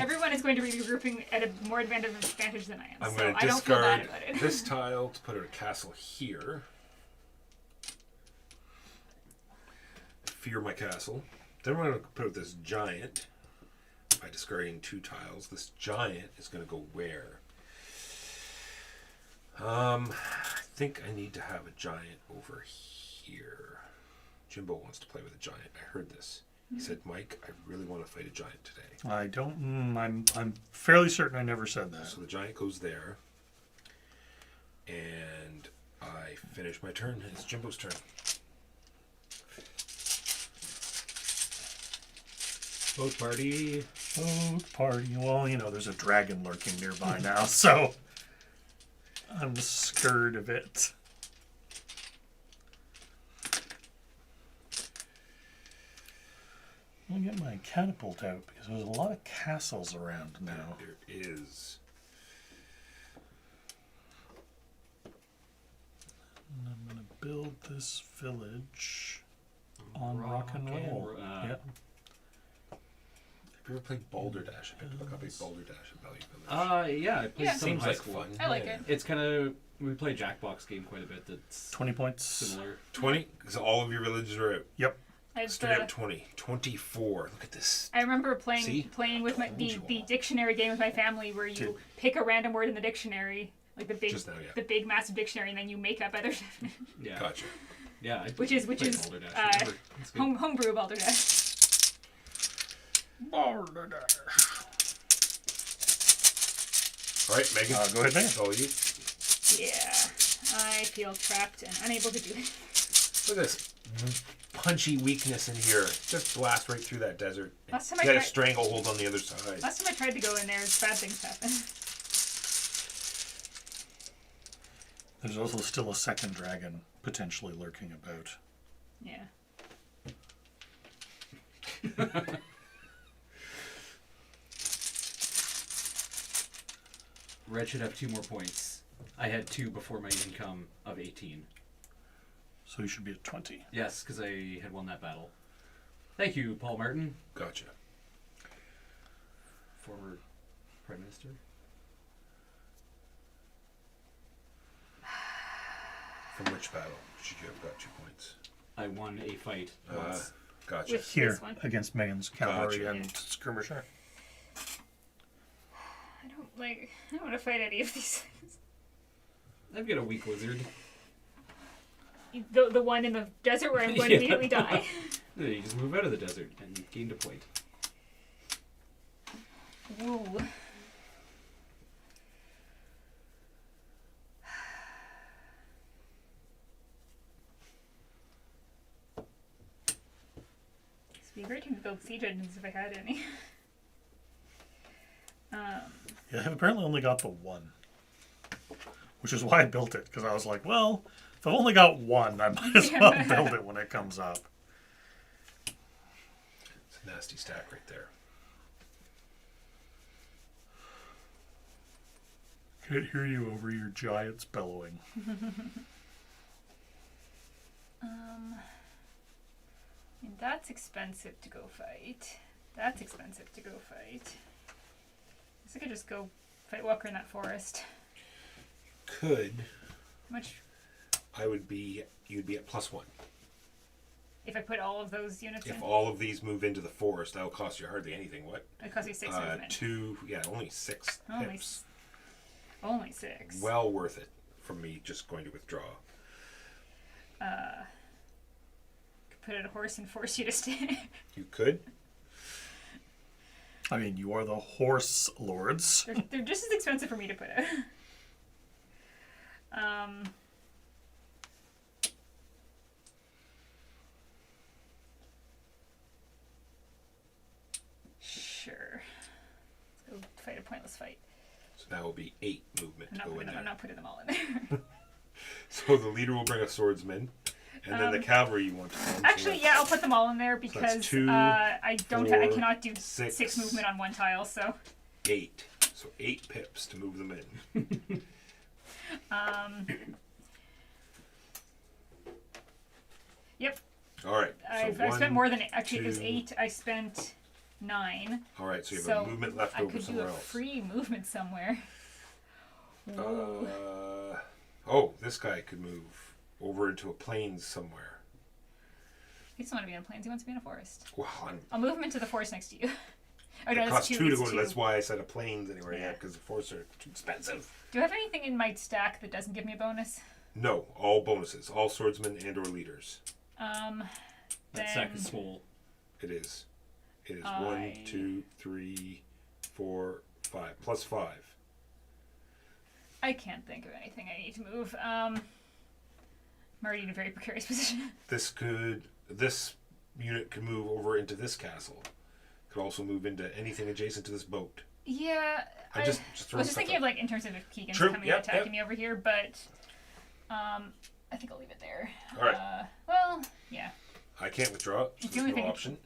everyone is going to be regrouping at a more advantage than I am. I'm so going to I don't feel bad discard about it. this tile to put a castle here. Fear my castle. Then we're going to put out this giant by discarding 2 tiles. This giant is going to go where? I think I need to have a giant over here. Jimbo wants to play with a giant. I heard this. He said, Mike, I really want to fight a giant today. I don't. I'm fairly certain I never said that. So the giant goes there. And I finish my turn. It's Jimbo's turn. Boat party. Oh, party. Well, you know, there's a dragon lurking nearby now, so I'm scared of it. I'll get my catapult out because there's a lot of castles around now. There is. And I'm going to build this village on rock and roll. Yep. Have you ever played Balderdash? I picked up a copy of Balderdash at Value Village. Yeah, I played Yeah. some in Seems high like school. fun. I like Yeah. it. It's kind of we play a Jackbox game quite a bit. That's 20 points. similar. 20? Because all of your villages are out. Yep. Straight up 20. 24. Look at this. I remember See? playing with Told the you all. dictionary game with my family where you Did- pick a random word in the dictionary, like the big Just now, yeah. the big massive dictionary, and then you make up other Yeah, Gotcha. yeah. I which is played Balderdash, uh, remember? It's good. homebrew Balderdash. Balderdash. All right, Megan. Go ahead, Megan. It's all you. Yeah, I feel trapped and unable to do it. Look at this punchy weakness in here. Just blast right through that desert. Last time You I got a tried- stranglehold on the other side. Last time I tried to go in there, bad things happened. There's also still a second dragon potentially lurking about. Yeah. Red should have 2 more points. I had 2 before my income of 18. So you should be at 20. Yes, because I had won that battle. Thank you, Paul Martin, Gotcha. former Prime Minister. From which battle should you have got 2 points? I won a fight once. Gotcha. With Here, this one. against Megan's cavalry Gotcha. and skirmisher. I don't want to fight any of these things. I've got a weak wizard. The one in the desert where I'm going to Yeah. immediately die. You just move out of the desert and gained a point. Ooh. It'd be a great time to build siege engines if I had any. Yeah, I've apparently only got the one. Which is why I built it, because I was like, well, if I've only got one, I might as well build it when it comes up. It's a nasty stack right there. Can't hear you over your giants bellowing. And that's expensive to go fight. That's expensive to go fight. Guess I could just go fight Walker in that forest. Could. How much You'd be at +1. if I put all of those units If in? all of these move into the forest, that'll cost you hardly anything. What? It costs me 6 movement. 2, yeah, only 6 Only pips. Only 6. Well worth it from me just going to withdraw. Could put in a horse and force you to stay. You could. I mean, you are the horse lords. They're just as expensive for me to put out. pointless fight. So now will be 8 movement to go in there. I'm not putting them all in there. So the leader will bring a swordsman, and then the cavalry you want to send. Actually, yeah, I'll put them all in there because 2, I don't. I 4, cannot do 6, 6 movement on one tile. So 8. So 8 pips to move them in. Yep. All right. I So spent more than actually. It was 2. 8. I spent 9. All right. So you have So a movement left I over could do somewhere a else. free movement somewhere. Ooh. Oh, this guy could move over into a plains somewhere. He doesn't want to be in a plains. He wants to be in a forest. Well, I'll move him into the forest next to you. Oh, no, it that's costs 2. 2 to It's go. 2. That's why I said a plains anywhere. Yeah, Yeah. because the forests are too expensive. Do I have anything in my stack that doesn't give me a bonus? No, all bonuses, all swordsmen and or leaders. That sack is full. It is. It is I- 1, 2, 3, 4, 5 plus 5. I can't think of anything I need to move. I'm already in a very precarious position. This unit could move over into this castle. Could also move into anything adjacent to this boat. Yeah, I just I throwing was just stuff thinking out. of like in terms of if Keegan's True, coming yep, and attacking yep. me over here, but I think I'll leave it there. All right. Well, yeah. I can't withdraw it. So It's the there's only no thing- option.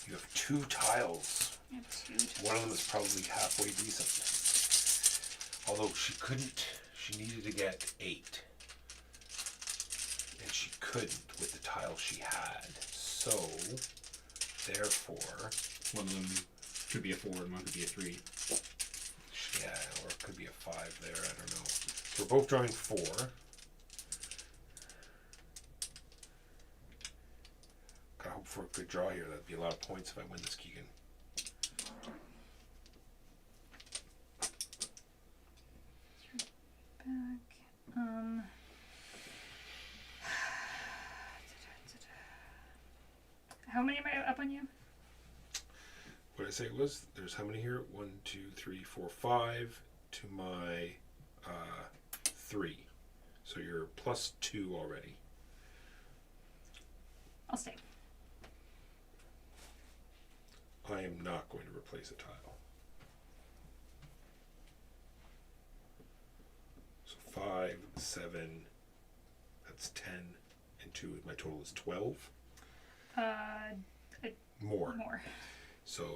You have 2 tiles. I have 2. One of them is probably halfway decent. Although she couldn't. She needed to get 8. And she couldn't with the tile she had. So, therefore, One of them could be a 4 and one could be a 3. yeah, or it could be a 5 there, I don't know. So we're both drawing 4. Gotta hope for a good draw here. That'd be a lot of points if I win this, Keegan. Back. How many am I up on you? What did I say it was? There's how many here? 1, 2, 3, 4, 5 to my 3. So you're plus 2 already. I'll stay. I am not going to replace a tile. So 5, 7, that's 10, and 2, my total is 12. More. More. So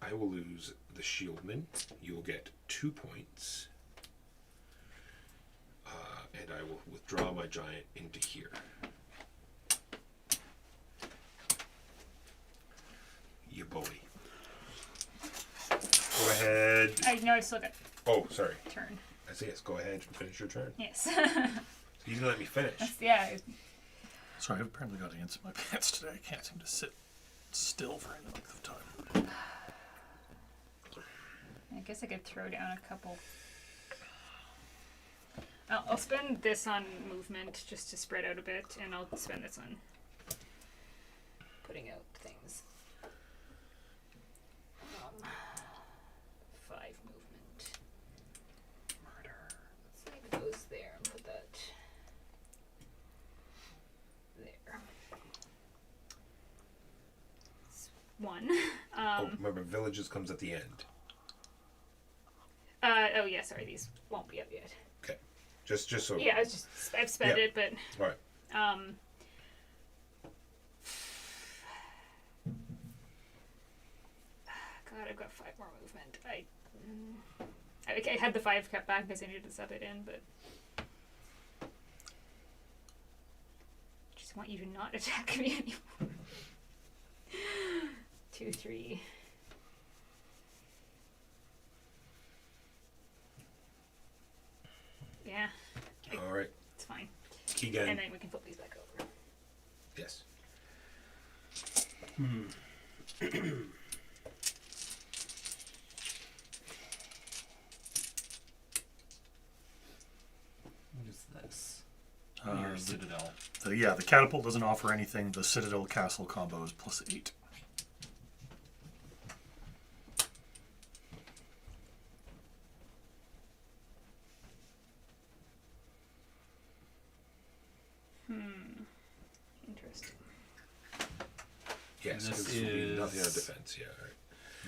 I will lose the shieldman. You will get 2 points. And I will withdraw my giant into here. You bully. Go ahead. I know I still got Oh, sorry. turn. I say yes. Go ahead and finish your turn. Yes. You didn't let me finish. Yeah. Sorry, I've apparently got ants in my pants today. I can't seem to sit still for any length of time. I guess I could throw down a couple. I'll spend this on movement just to spread out a bit, and I'll spend this on putting out things. 5 movement. Murder. Let's leave those there and put that there. It's 1. Oh, remember, villages comes at the end. Oh yeah, sorry, these won't be up yet. Okay. Just so. Yeah, I've spent Yeah. it, but All right. God, I've got 5 more movement. I had the 5 kept back because I needed to sub it in, but I just want you to not attack me anymore. 2, 3. Yeah, All right. it's fine. Keegan. And then we can flip these back over. Yes. What is this? Uh, Your Citadel. The catapult doesn't offer anything. The Citadel Castle combo is plus 8. Interesting. Yes, And this because this will be nothing on is- defense. Yeah.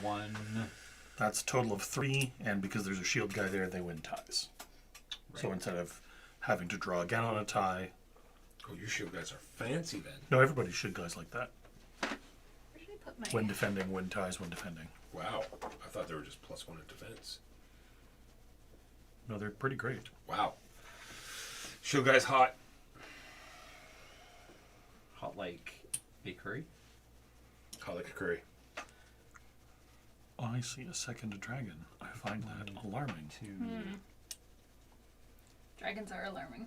All right. 1, That's a total of 3, and because there's a shield guy there, they win ties. So instead of having to draw again on a tie... Oh, your shield guys are fancy then. No, everybody's shield guys like that. Where did I put my... When defending, win ties when defending. Wow. I thought they were just +1 in defense. No, they're pretty great. Wow. Shield guys hot. Hot like a curry. Hot like a curry. I see a second dragon. I find that alarming. 2. Dragons are alarming.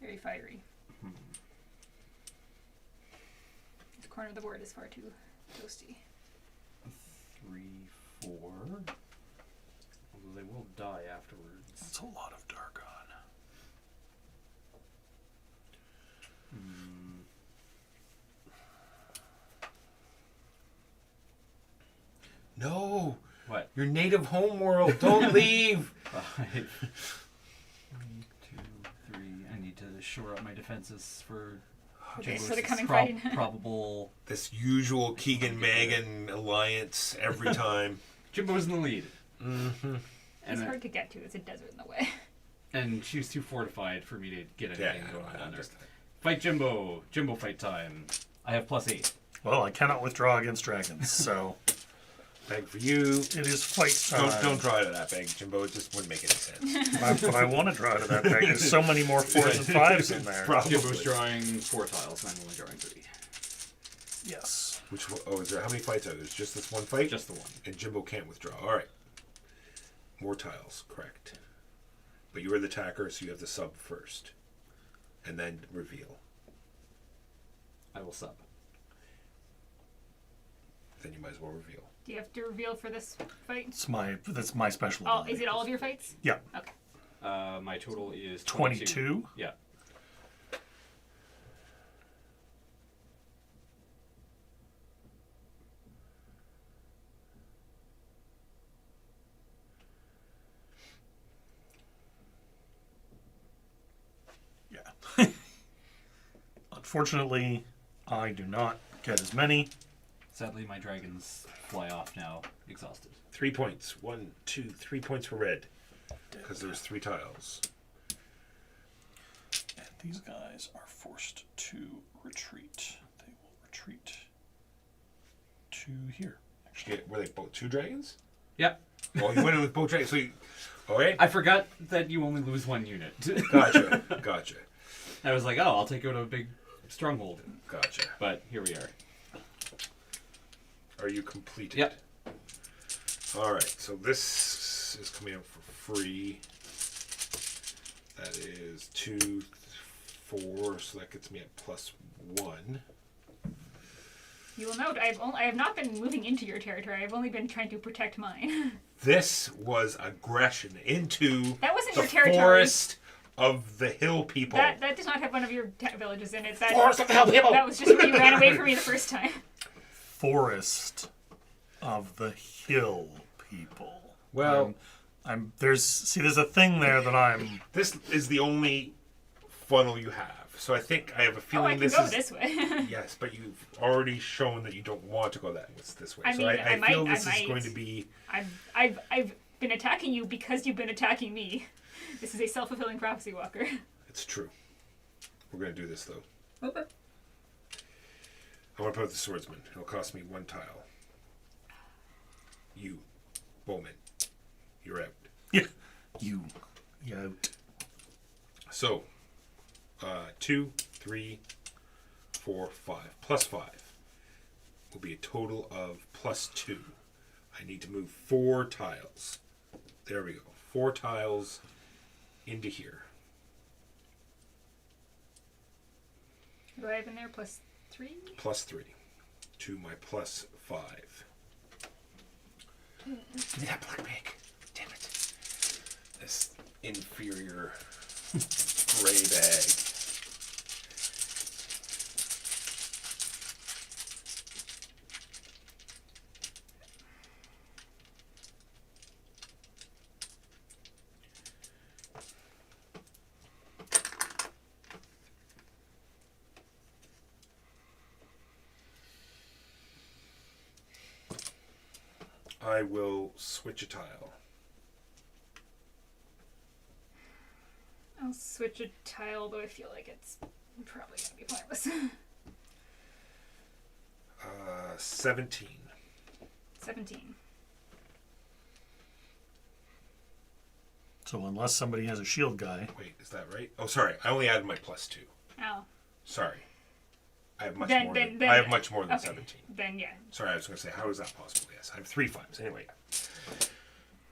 Very fiery. This corner of the board is far too toasty. 3, 4. Although they will die afterwards. That's a lot of Dargon. No. What? Your native homeworld. Don't leave. 5. 1, 2, 3. I need to shore up my defenses for Okay, Jimbo's for the coming fight. probable. This usual Keegan-Magan alliance every time. Jimbo's in the lead. Mm-hmm. It's And, hard to get to. It's a desert in the way. and she's too fortified for me to get Yeah, anything going I on there. understand. Fight Jimbo. Jimbo fight time. I have +8. Well, I cannot withdraw against dragons, so Beg for you. it is fight time. Don't draw out of that bag, Jimbo. It just wouldn't make any sense. But I want to draw to that bag. There's so many more 4s and 5s in there. Probably. Jimbo's drawing 4 tiles, and I'm only drawing 3. Yes. Which one? Oh, is there how many fights are there? There's just this one fight? Just the one. And Jimbo can't withdraw. All right. More tiles, correct. But you are the attacker, so you have to sub first. And then reveal. I will sub. Then you might as well reveal. Do you have to reveal for this fight? That's my special Oh, ability. is it all of your fights? Yeah. Okay. My total is 22? Yeah. Yeah. Unfortunately, I do not get as many. Sadly, my dragons fly off now, exhausted. 3 points. 1, 2, 3 points for red. Because there's 3 tiles. And these guys are forced to retreat. They will retreat to here. Yeah, were they both 2 dragons? Yep. Oh, you went in with both dragons. So you, okay. I forgot that you only lose 1 unit. Gotcha. I was like, oh, I'll take you to a big stronghold. Gotcha. But here we are. Are you completed? Yep. All right. So this is coming out for free. That is 2, 4. So that gets me at +1. You will note I have not been moving into your territory. I've only been trying to protect mine. This was aggression into That wasn't the your territory. forest of the hill people. That does not have one of your villages in it. Forest of the hill people. That was just where you ran away from me the first time. Forest of the hill people. Well, there's a thing there that I'm. this is the only funnel you have. So I think I have a Oh, feeling I can this go is this way. yes, but you've already shown that you don't want to go this way. I so mean, I I feel might- this I is might. going to be I've been attacking you because you've been attacking me. This is a self-fulfilling prophecy, Walker. it's true. We're going to do this though. Okay. I want to put out the swordsman. It'll cost me 1 tile. You, bowman, you're out. Yeah. You out. So, 2, 3, 4, 5. +5 will be a total of +2. I need to move 4 tiles. There we go. 4 tiles into here. Do I have in there +3? +3 to my +5. Give me that black bag. Damn it. This inferior gray bag. I will switch a tile. I'll switch a tile, though I feel like it's probably gonna be pointless. 17. 17. So unless somebody has a shield guy, Wait, is that right? Oh, sorry. I only added my +2. Oh. Sorry. I have much Then- more. then- Than, I have much more than Okay. 17. Then, yeah. Sorry, I was going to say, how is that possible? Yes, I have 3 5s. Anyway.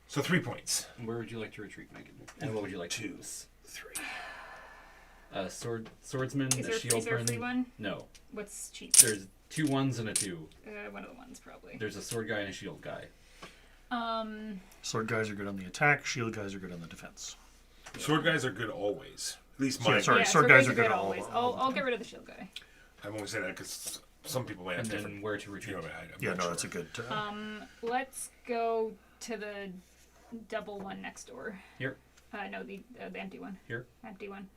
So 3 points. Where would you like to retreat, Megan? And what would you like to use? 3. Swordsman, Is a there, shield is there a free burn. one? No. What's cheap? There's 2 1s and a 2. One of the ones, probably. There's a sword guy and a shield guy. sword guys are good on the attack, shield guys are good on the defense. Sword guys are good always. At least Yeah, mine. sorry, Yeah, sword guys are good always. all. I'll get rid of the shield guy. I'm only saying that because some people might have And then different. where to retreat. I'm Yeah, not no, sure. that's a good. Let's go to the double one next door. Here. No, the empty one. Here. Empty one.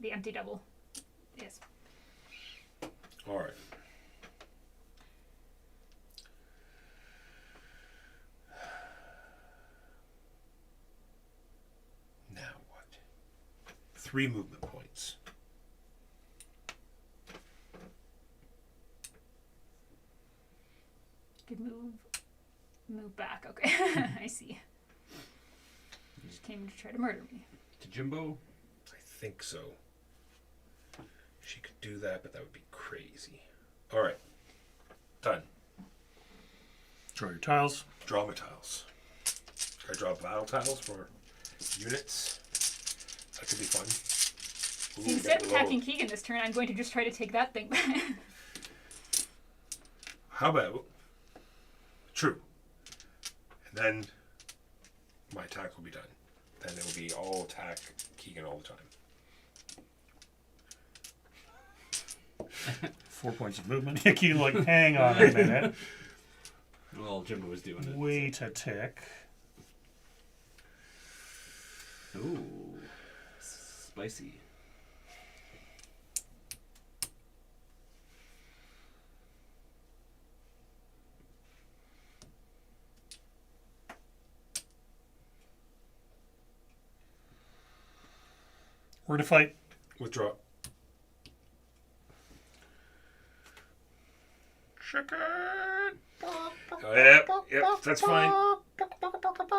The empty double. Yes. All right. Now what? 3 movement points. Could move back. Okay. I see. You just came to try to murder me. To Jimbo. I think so. She could do that, but that would be crazy. All right. Done. Draw your tiles. Draw my tiles. I draw battle tiles for units. That could be fun. Ooh, See, instead get of low. attacking Keegan this turn, I'm going to just try to take that thing back. How about... True. And then my attack will be done. Then it will be all attack Keegan all the time. 4 points of movement. You like, hang on a minute. Well, Jimbo was doing it. Wait a tick. Ooh. Spicy. We're to fight. Withdraw. Chicken. Yep, that's fine.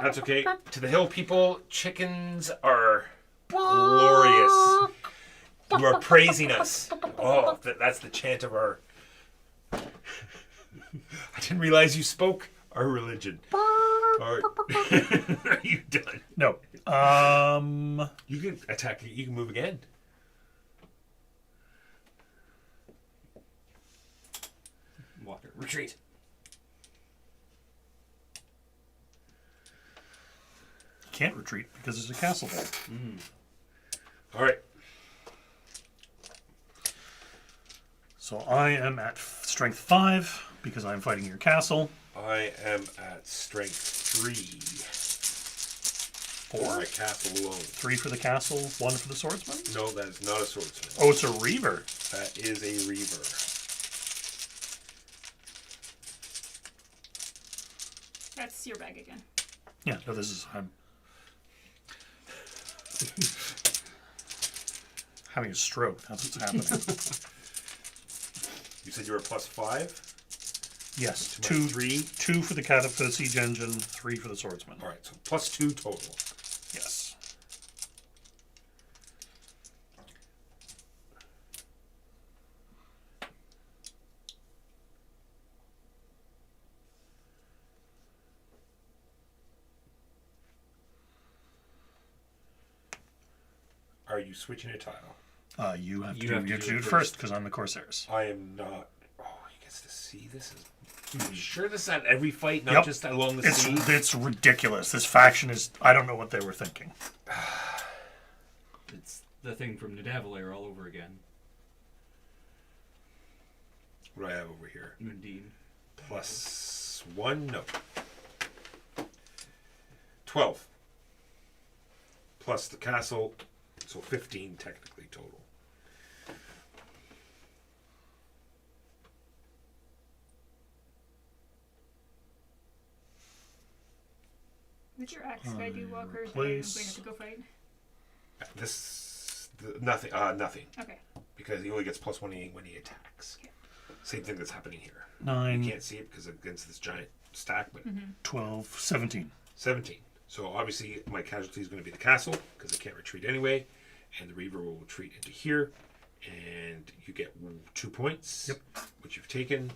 That's okay. To the hill people, chickens are glorious. You are praising us. Oh, that's the chant of our... I didn't realize you spoke our religion. Are you done? No. You can attack. You can move again. Walker. Retreat. Can't retreat because there's a castle there. All right. So I am at strength 5 because I'm fighting your castle. I am at strength 3. 4. For my castle alone. 3 for the castle, 1 for the swordsman. No, that is not a swordsman. Oh, it's a reaver. That is a reaver. That's your bag again. Yeah, no, this is I'm having a stroke. That's what's happening. You said you were +5? Yes, To my 2 3? 2 for the for the siege engine, 3 for the swordsman. All right, so +2 total. Yes. Are you switching a tile? You have to, You have to you have do to do it it first because I'm the Corsairs. I am not. Oh, he gets to see this. Is sure this is at every fight, not Yep. just along the It's sea? it's ridiculous. This faction is. I don't know what they were thinking. It's the thing from Nidavellir all over again. What do I have over here? Moondine. +1? No. 12. Plus the castle, so 15 technically total. Did your axe guy do walkers? I'm going to Replace. have to go fight. Nothing. Nothing. Okay. Because he only gets +1 when he attacks. Okay. Same thing that's happening here. 9, You can't see it because against this giant stack, but 12, 17. 17. So obviously my casualty is going to be the castle because it can't retreat anyway, and the Reaver will retreat into here, and you get 2 points, Yep. which you've taken,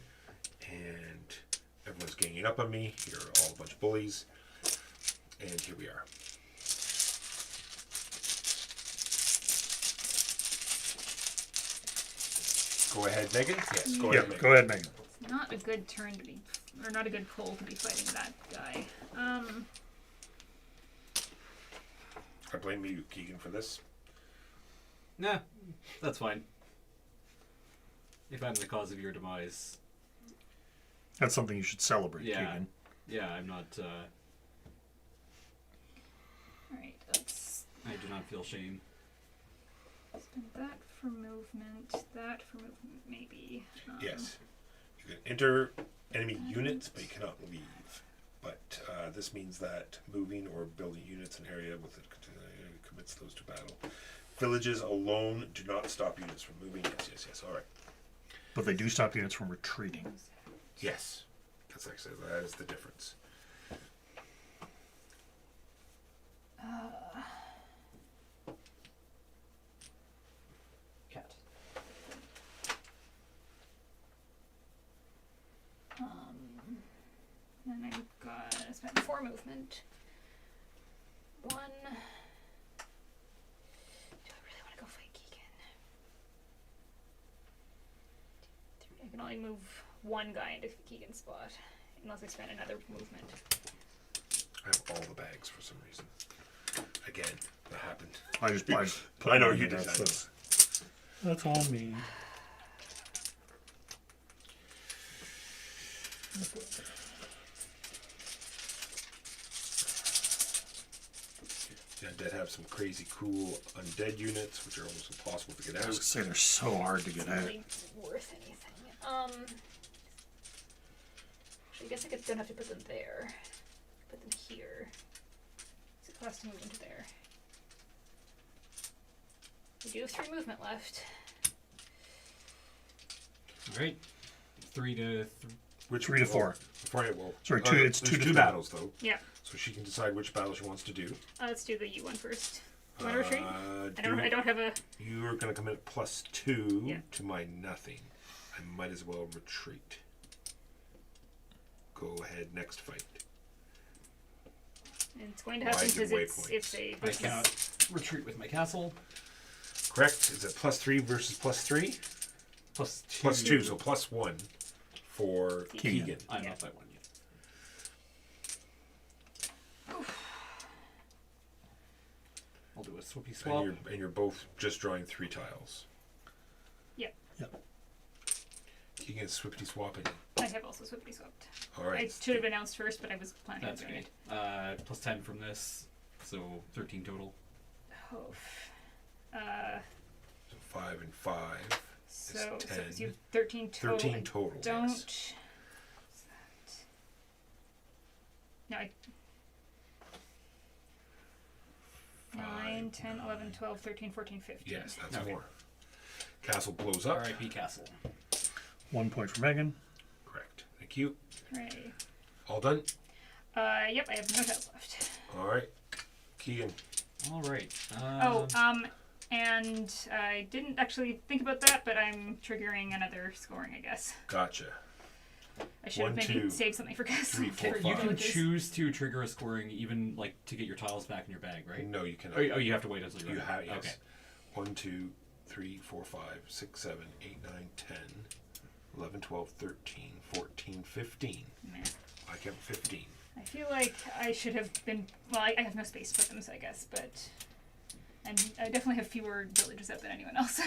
and everyone's ganging up on me. You're all a bunch of bullies, and here we are. Go ahead, Megan. Yes, go Yeah, ahead, Megan. go ahead, Megan. Not a good turn to be, or not a good pull to be fighting that guy. I blame you, Keegan, for this. Nah, that's fine. If I'm the cause of your demise, That's something you should celebrate, Yeah. Keegan. yeah, I'm not. Alright, let's I do not feel shame. spend that for movement, that for movement, maybe. Yes. You can enter enemy units, but you cannot leave. But this means that moving or building units in area with it commits those to battle. Villages alone do not stop units from moving. Yes. All right. But they do stop units from retreating. Yes. That's actually, that is the difference. Cat. And I've got to spend 4 movement. 1. Do I really want to go fight Keegan? I can only move 1 guy into Keegan's spot, unless I spend another movement. I have all the bags for some reason. Again, that happened. I just put I know mine you in, did that's that. That's on me. Yeah, did have some crazy cool undead units, which are almost impossible to get I was out. gonna say they're so hard to get out. Really worth anything. Actually, I guess I don't have to put them there. Put them here. What's it cost to move into there? We do have 3 movement left. Alright. 3 to. Which 3 to 4. Well, Sorry, two- it's there's 2 to 2 3. battles though, Yeah. so she can decide which battle she wants to do. Let's do the U one first. You want to retreat? Do- I don't have a. You are going to come in at +2 Yeah. to my nothing. I might as well retreat. Go ahead, next fight. And it's going to happen Why did because it's waypoints? a. I cannot retreat with my castle. Correct? Is it +3 versus +3? +2. +2, so +1 for Keegan. Keegan. I'm Yeah. not by 1 yet. I'll do a swippy swap. And you're both just drawing 3 tiles. Yep. Yep. Keegan's swiftly swapping. I have also swiftly swapped. All right. I should have announced first, but I was planning on That's doing okay. it. +10 from this, so 13 total. Oh. So 5 and 5. So, It's so 10. you have 13 total. 13 I total. Don't. Yes. What's that? No, I. 9, 10, 11, 12, 13, 14, 15. Yes, that's Okay. more. Castle blows up. R.I.P. Castle. 1 point for Megan. Correct. Thank you. Hooray. All done? Yep, I have no tiles left. All right. Keegan. Alright. And I didn't actually think about that, but I'm triggering another scoring, I guess. Gotcha. I should 1, have 2, maybe saved something for guys. 3, 4, for 5. You can villages. choose to trigger a scoring even like to get your tiles back in your bag, right? No, you cannot. Oh, you have to wait until You you're have, yes. Okay. 1, 2, 3, 4, 5, 6, 7, 8, 9, 10, 11, 12, 13, 14, 15. Meh. I kept 15. I feel like I should have been. Well, I have no space to put them, so I guess, but. And I definitely have fewer villages out than anyone else.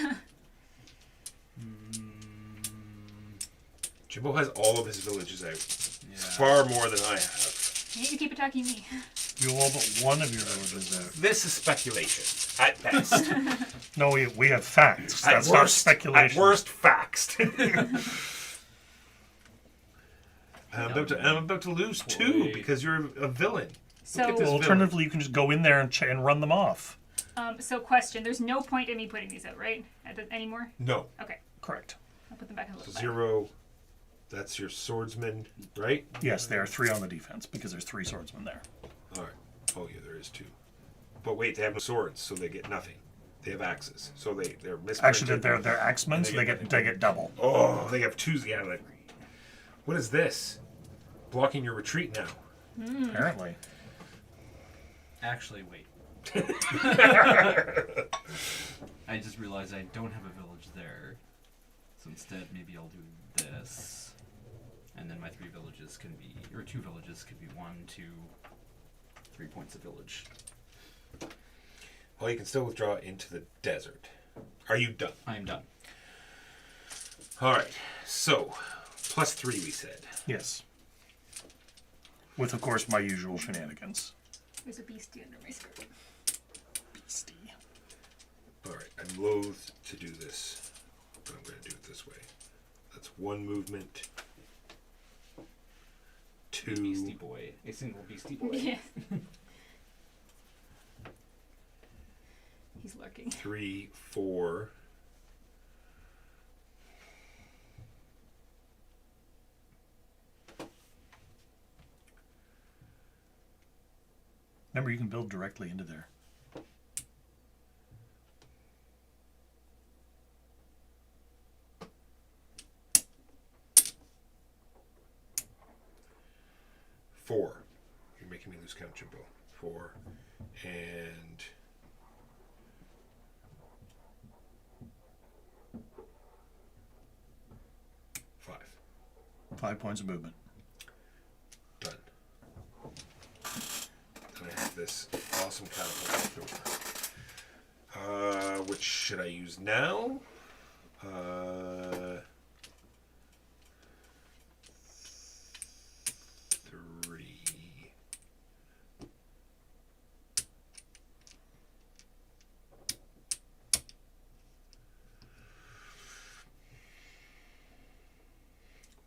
Jimbo has all of his villages out. Yeah. Far more than I have. You need to keep attacking me. You all but one of your villages out. This is speculation, at best. No, we have facts. At That's not worst, speculation. At worst, facts. I'm about to lose 2 Wait. because you're a villain. So, Look at this. Alternatively, you can just go in there and run them off. so question. There's no point in me putting these out, right? Anymore? No. Okay. Correct. I'll put them back in the So little bag. 0. That's your swordsman, right? Yes, there are 3 on the defense because there's 3 swordsmen there. All right. Oh yeah, there is 2. But wait, they have no swords, so they get nothing. They have axes, so they're misprinted. Actually, they're axemen, And so they they get get double. Oh, they have 2s. Yeah, like, what is this? Blocking your retreat now. Apparently. Actually, wait. I just realized I don't have a village there. So instead, maybe I'll do this. And then my 3 villages can be, or 2 villages could be 1, 2, 3 points a village. Well, you can still withdraw into the desert. Are you done? I am done. All right. So, +3 we said. Yes. With, of course, my usual shenanigans. There's a beastie under my skirt. Beastie. All right. I'm loath to do this, but I'm going to do it this way. That's 1 movement. 2. Beastie boy. A single beastie boy. Yeah. He's lurking. 3, 4. Remember, you can build directly into there. Four. You're making me lose count, Jimbo. 4 and 5. 5 points of movement. Done. Then I have this awesome catapult left over. Which should I use now? Three.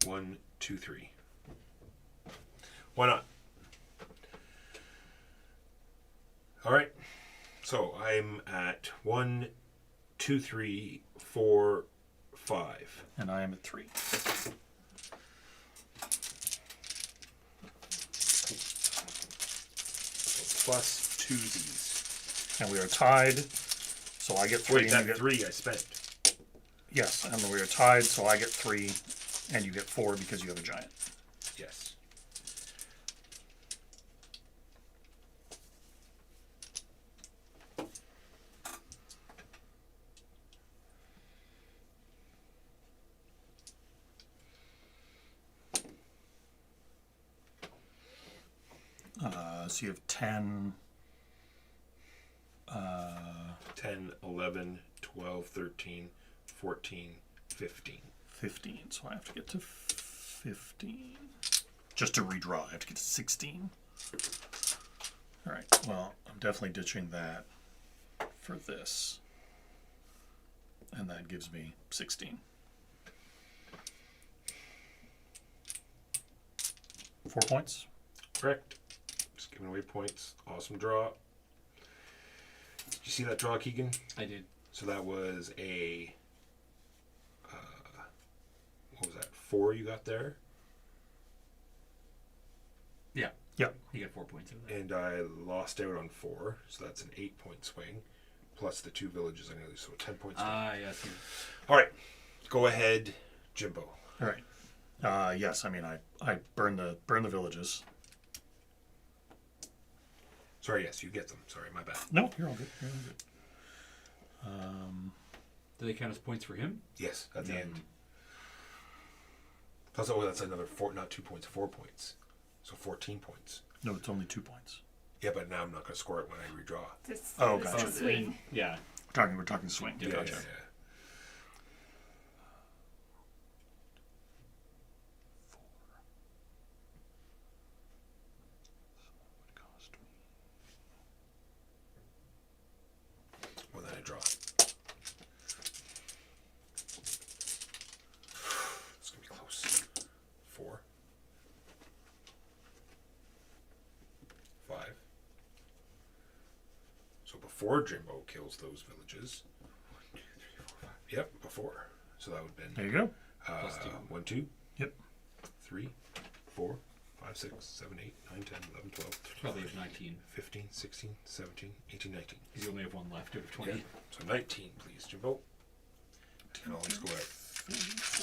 One, two, three. Why not? All right. So I'm at 1, 2, 3, 4, 5. And I am at 3. So plus 2s. And we are tied, so I get 3. Wait, and that you get 3 I spent. Yes, and we are tied, so I get 3, and you get 4 because you have a giant. Yes. So you have 10. 10, 11, 12, 13, 14, 15. 15, so I have to get to 15. Just to redraw, I have to get to 16. Alright, well, I'm definitely ditching that for this. And that gives me 16. 4 points? Correct. Just giving away points. Awesome draw. Did you see that draw, Keegan? I did. So that was a... what was that? 4 you got there? Yeah. Yep. You got 4 points of that. And I lost out on 4, so that's an 8-point swing. Plus the 2 villages I'm going to lose, so a 10-point swing. Yes. All right. Go ahead, Jimbo. Alright. Yes, I mean, I burn the villages. Sorry, yes, you get them. Sorry, my bad. No, you're all good. You're all good. Do they count as points for him? Yes, at the end. Plus, oh, that's another 4, not 2 points, 4 points. So 14 points. No, it's only 2 points. Yeah, but now I'm not going to score it when I redraw. This, Oh, this gotcha. is swing. Yeah. We're talking swing. Yeah, Gotcha. yeah. Well, then I draw. It's going to be close. 4. 5. before Jimbo kills those villages. 1, 2, 3, 4, 5. Yep, before. So that would have There been you go. +2. 1, 2, Yep. 3, 4, 5, 6, 7, 8, 9, 10, 11, 12, 13, Probably have 19. 15, 16, 17, 18, 19. Because you only have one left out of 20. Yeah. So 19, please, Jimbo. And all these go out.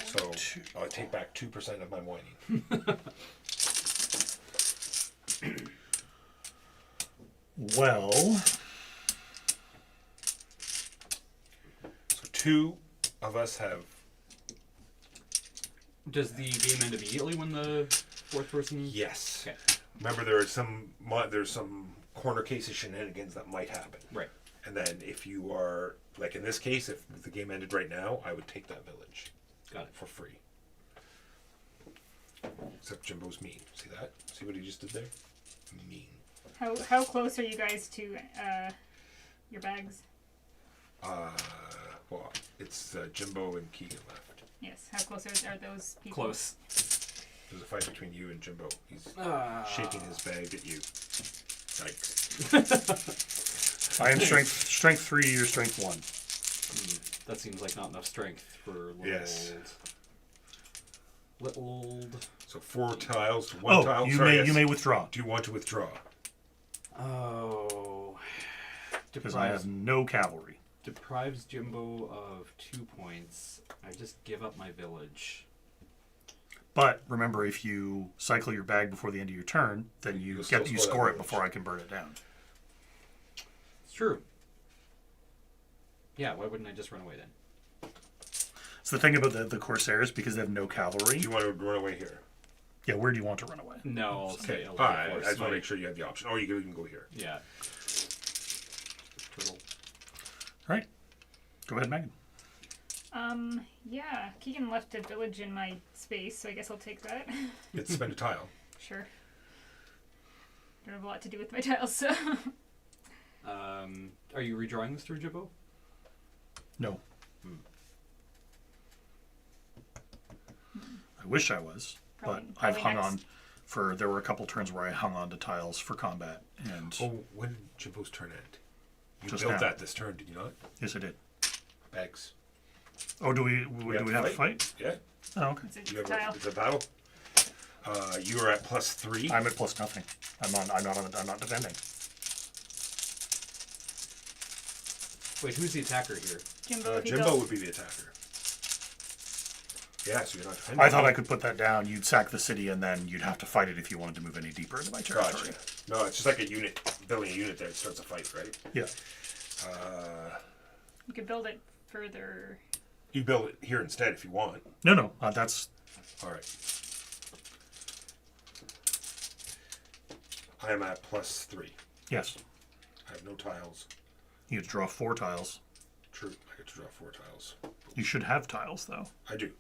So I'll take back 2% of my whining. Well, So 2 of us have. Does the game end immediately when the fourth person? Yes. Okay. Remember, there's some corner case of shenanigans that might happen. Right. And then if you are, like in this case, if the game ended right now, I would take that village Got it. for free. Except Jimbo's mean. See that? See what he just did there? Mean. How close are you guys to your bags? Well, it's Jimbo and Keegan left. Yes. How close are those people? Close. There's a fight between you and Jimbo. He's shaking his bag at you. Yikes. I am strength 3, you're strength 1. That seems like not enough strength for little Yes. old. So 4 tiles to 1 tile. you Sorry, may yes. you may withdraw Do you want to withdraw? Oh. because I have no cavalry. Deprives Jimbo of 2 points. I just give up my village. But remember, if you cycle your bag before the end of your turn, then you You'll still you score that score it village. before I can burn it down. It's true. Yeah, why wouldn't I just run away then? So the thing about the Corsairs, because they have no cavalry. Do you want to run away here? Yeah, where do you want to run away? No, I'll stay. All right, I just want to make sure you have the option. Oh, you can go here. Yeah. Turtle. All right, go ahead, Megan. Yeah. Keegan left a village in my space, so I guess I'll take that. It's spend a tile. Sure. Don't have a lot to do with my tiles, so. Are you redrawing this through Jimbo? No. I wish I was, Probably- but I've probably hung next. on for. There were a couple turns where I hung on to tiles for combat, and Oh, when did Jimbo's turn end? You Just built now. that this turn, did you not? yes, I did. Bags. Oh, do we have to fight? Yeah. Oh, okay. It's a You have tile. it's a battle. You are at +3. I'm at plus nothing. I'm not defending. Wait, who's the attacker here? Jimbo, if you Jimbo built- would be the attacker. Yeah, so you're not defending. I thought I could put that down. You'd sack the city, and then you'd have to fight it if you wanted to move any deeper into my territory. Gotcha. No, it's just like a unit. Building a unit there, it starts a fight, right? Yeah. You could build it further. You build it here instead if you want. No. That's All right. I am at +3. yes. I have no tiles. You get to draw 4 tiles. True, I get to draw 4 tiles. You should have tiles though, I do.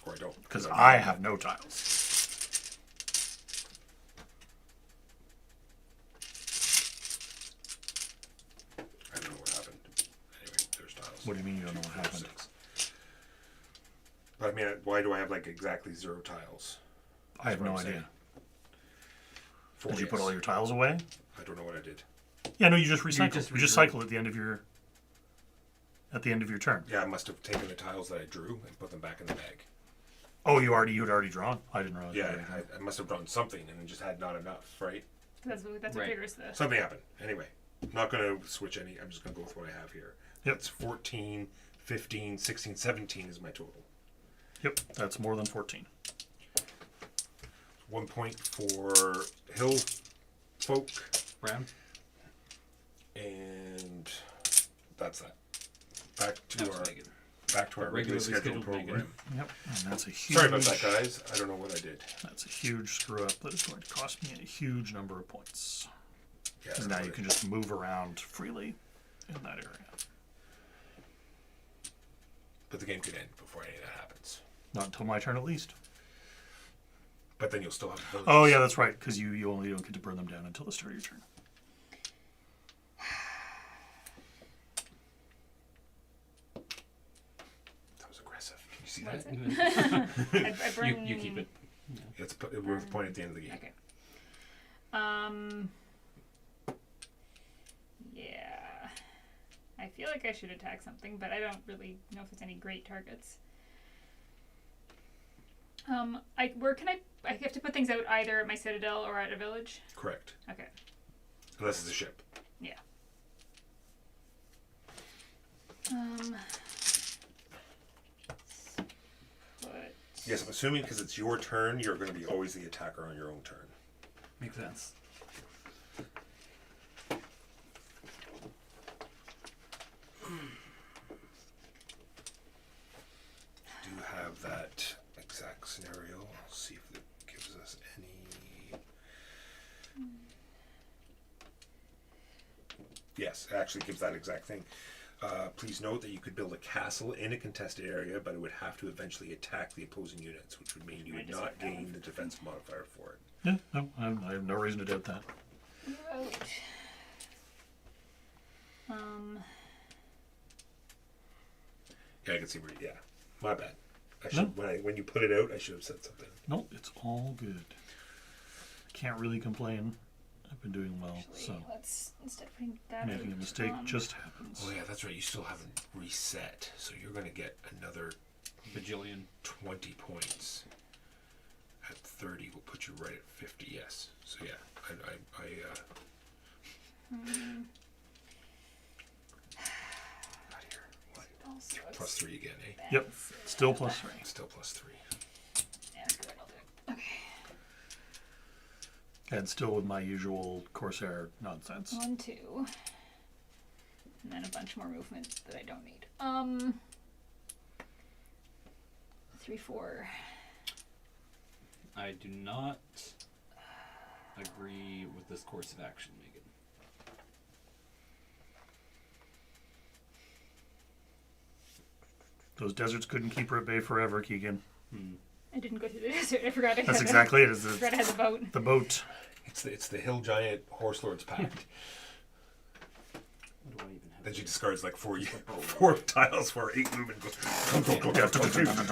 Or I don't. because I have no tiles. I don't know what happened. Anyway, there's tiles. What do you mean you don't know what happened? 6. But I mean, why do I have like exactly 0 tiles? I have That's what no I'm idea. saying. 4, Did you put yes. all your tiles away? I don't know what I did. Yeah, no. You just recycle. just You just redrew. cycle at the end of your turn. Yeah, I must have taken the tiles that I drew and put them back in the bag. Oh, you had already drawn. I didn't realize. Yeah, that. I must have drawn something and just had not enough, right? That's what Right. triggers the. Something happened. Anyway, not going to switch any. I'm just going to go with what I have here. Yep. It's 14, 15, 16, 17 is my total. Yep, that's more than 14. 1 point for hill folk, Brown? and that's that. Back to That's our Megan. regularly scheduled Megan. program. Yep, and that's a huge. Sorry about that, guys. I don't know what I did. That's a huge screw up that is going to cost me a huge number of points. Yeah, Because now you can just move around freely in that area. But the game could end before any of that happens. Not until my turn, at least. But then you'll still have villages. Oh yeah, that's right. Because you only don't get to burn them down until the start of your turn. That was aggressive. Can you see What's that? it? I burn. You keep it. It's worth a point at the end of the game. Okay. feel like I should attack something, but I don't really know if it's any great targets. Where can I have to put things out either at my citadel or at a village? Correct. Okay. Unless it's a ship. Yeah. Put... Yes, I'm assuming because it's your turn, you're going to be always the attacker on your own turn. Makes sense. Do have that exact scenario. I'll see if it gives us any. Yes, it actually gives that exact thing. Please note that you could build a castle in a contested area, but it would have to eventually attack the opposing units, which would mean you would not gain the defense modifier for it. Yeah, no, I have no reason to doubt that. Out. Yeah, I can see where. Yeah, my bad. I should when you put it out, I should have said something. Nope, it's all good. Can't really complain. I've been doing well, so Let's, instead of putting that making a out, mistake just happens. Oh yeah, that's right. You still haven't reset, so you're going to get another Bajillion. 20 points. At 30, we'll put you right at 50. Yes. So yeah, Not here. What? also Plus 3 again, eh? Yep, still plus 3. Still plus 3. Yeah, good, I'll do it. Okay. And still with my usual Corsair nonsense. 1, 2. And then a bunch more movement that I don't need. 3, 4. I do not agree with this course of action, Megan. Those deserts couldn't keep her at bay forever, Keegan. I didn't go to the desert. I forgot I That's had exactly it. I forgot I had the boat. The boat. It's the Hill Giant Horse Lord's Pact. What do I even have? Then she discards like 4 tiles for 8 movement. Goes,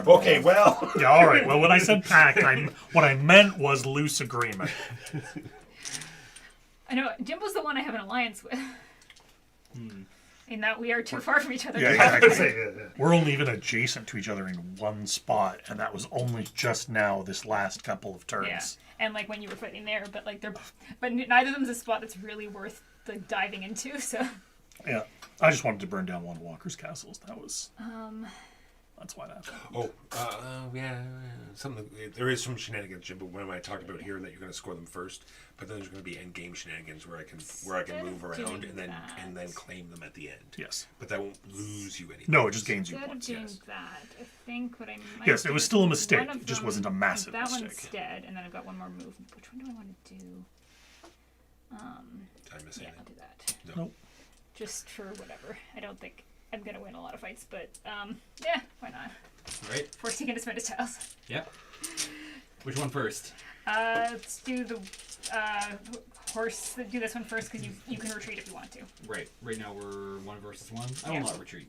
okay, well. Yeah, all right. Well, when I said pact, what I meant was loose agreement. I know Jimbo's the one I have an alliance with. In that we are too far from each other. Yeah, to exactly. We're only even adjacent to each other in one spot, and that was only just now this last couple of turns. Yeah, and like when you were fighting there, but like but neither of them's a spot that's really worth the diving into. So. Yeah, I just wanted to burn down one of Walker's castles. That was. That's why that happened. Oh, yeah. Something. There is some shenanigans, Jim. But when I talked about here that you're going to score them first, but then there's going to be end game shenanigans where I can move around and then claim them at the end. Yes. But that won't lose you anything. No, it just gains you Instead of points. doing yes. that, I think what I might Yes, it was do still a is mistake. one of It just them- wasn't a massive that one mistake. instead, and then I've got one more move. Which one do I want to do? Did I miss Yeah, anything? I'll do that. No. Nope. Just for whatever. I don't think I'm gonna win a lot of fights, but yeah, why not? Right? Forcing him to spend his tiles. Yep. Which one first? Let's do the horse. Do this one first because you can retreat if you want to. Right. Right now we're 1 versus 1. I Yeah. will not retreat.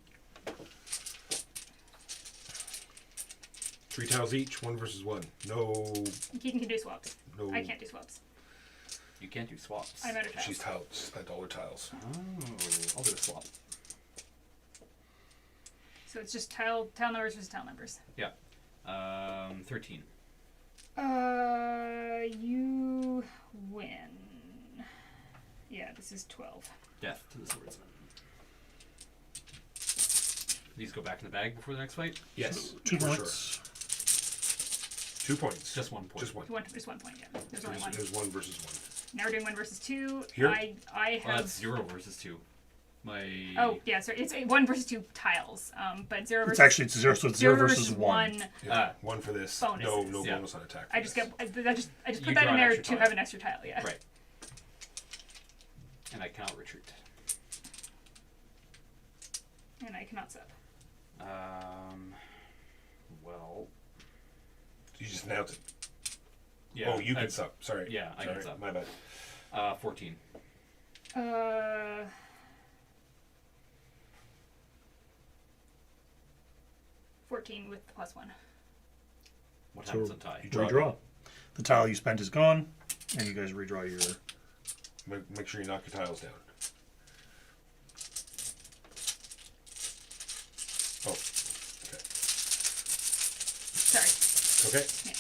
3 tiles each, 1 versus 1. No. Keaton can do swaps. No. I can't do swaps. You can't do swaps. I'm out of tiles. She's tiled. She's spent all her tiles. Oh, I'll do a swap. So it's just tile numbers versus tile numbers. Yeah. 13. You win. Yeah, this is 12. Death to the swordsman. These go back in the bag before the next fight? Yes. 2 for points. Sure. 2 points. Just 1 point. Just 1. Just 1 point, yeah. There's only one. There's 1 versus 1. Now we're doing 1 versus 2. Here? I have. That's 0 versus 2. My. Oh yeah, sorry. It's 1 versus 2 tiles. But 0 versus. It's actually 0, so it's 0 versus 1. Yeah. 1 for this. Bonuses. No Yeah. bonus on attack. I just this. I just You put that draw in an there extra to tile. have an extra tile. Yeah. Right. And I cannot retreat. And I cannot sub. Well. You just announced it. Yeah. Oh, you can sub. Sorry. Yeah, I Sorry. can sub. My bad. 14. 14 with the +1. What So happens on tie? you draw. Redraw. The tile you spent is gone, and you guys redraw your. Make sure you knock your tiles down. Sorry. Okay. Yeah. I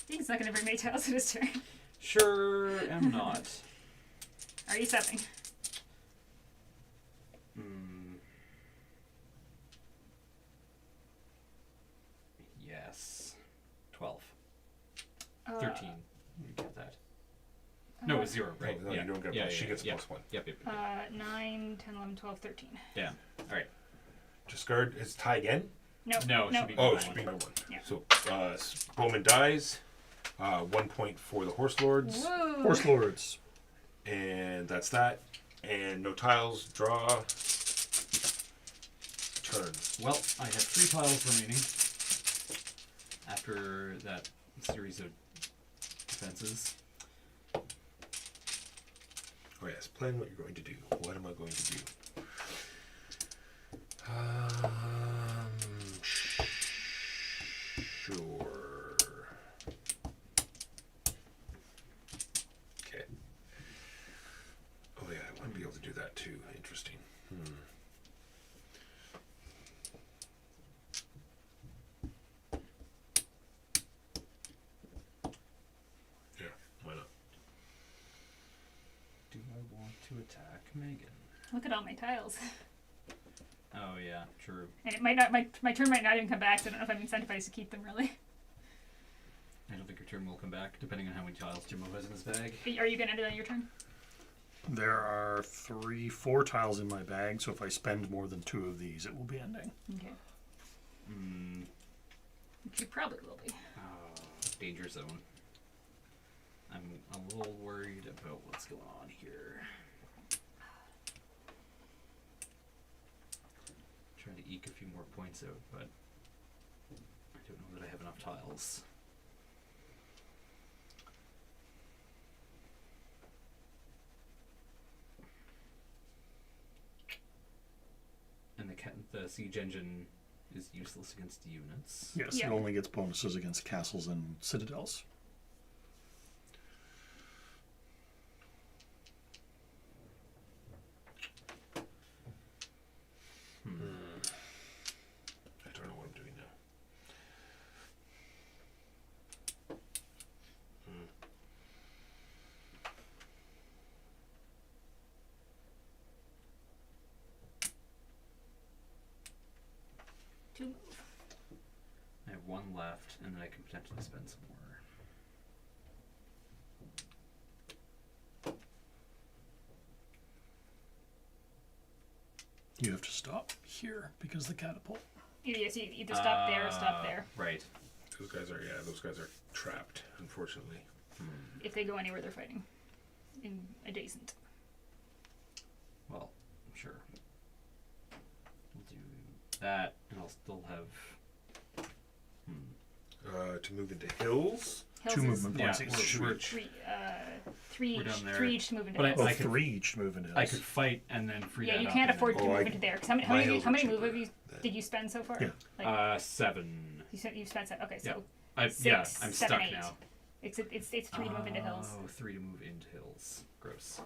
think it's not going to bring many tiles to his turn. Sure am not. Are you subbing? Yes. 12. Uh, 13. You get that. No, it's 0, right? No, you don't get a plus. She gets a plus 1. Yep. 9, 10, 11, 12, 13. Yeah. All right. Discard. Is it tie again? No. No, it should be Oh, by it should be one. by 1. Yeah. So Bowman dies. 1 point for the Horse Lords. Woo! Horse Lords. And that's that. And no tiles. Draw. Turn. Well, I have 3 tiles remaining after that series of defenses. Oh yes, plan what you're going to do. What am I going to do? Sure. Okay. Oh yeah, I want to be able to do that too. Interesting. Yeah, why not? Do I want to attack Megan? Look at all my tiles. Oh yeah, true. And it might not. My turn might not even come back. So I don't know if I'm incentivized to keep them really. I don't think your turn will come back, depending on how many tiles Jimmo has in his bag. Are you going to end it on your turn? There are 4 tiles in my bag, so if I spend more than 2 of these, it will be ending. Okay. Which you probably will be. Danger zone. I'm a little worried about what's going on here. Trying to eke a few more points out, but I don't know that I have enough tiles. And the siege engine is useless against the units. Yes, Yeah. it only gets bonuses against castles and citadels. I don't know what I'm doing now. Two move. I have 1 left, and then I can potentially spend some more. You have to stop here because the catapult. Yes, you either stop there or stop there. Right. Those guys are trapped, unfortunately. If they go anywhere, they're fighting. In adjacent. Well, sure. We'll do that, and I'll still have. To move into hills. Hills 2 is movement points Yeah, each. we're- three We're each. down there. 3 each to move into But hills. Oh, I could- 3 each to move into hills. I could fight and then free Yeah, that you up can't and afford to then- move into there. 'Cause how my many hills how are many move cheaper have you than- did you spend so far? Yeah. Like 7. you've spent 7. Okay, so Yeah, 6, I'm 7, stuck 8. now. It's 3 to move into hills. Oh, 3 to move into hills. Gross.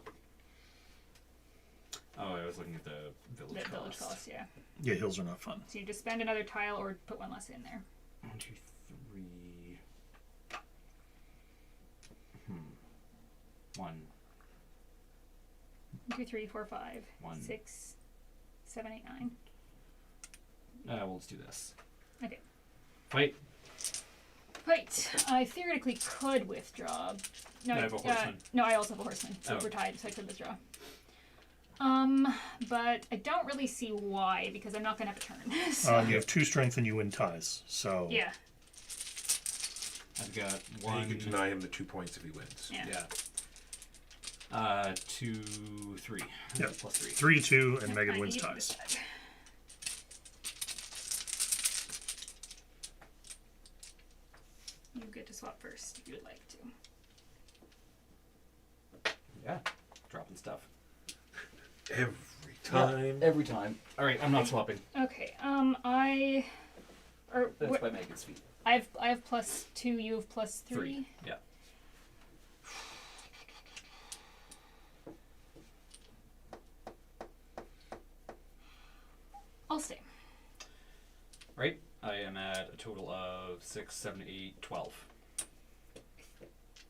Oh, I was looking at the village The cost. village cost, yeah. Yeah, hills are not fun. So you just spend another tile or put 1 less in there. 1, 2, 3. 1. 1, 2, 3, 4, 5, 1. 6, 7, 8, 9. We'll just do this. Okay. Fight. Right. I theoretically could withdraw. No, I have a horseman. No, I also have a horseman, so Oh. we're tied, so I could withdraw. But I don't really see why, because I'm not gonna have a turn. So, You have 2 strength and you win ties. So yeah. I've got And 1. you can deny him the 2 points if he wins. Yeah. Yeah. 2, 3. Yep. Plus 3. 3, 2, and I Megan wins need ties. this. You get to swap first if you would like to. Yeah. Dropping stuff. Every time. Every time. Alright, I'm not swapping. Okay. That's by Megan's feet. I have +2. You have +3. 3. Yeah. I'll stay. Right? I am at a total of 6, 7, 8, 12.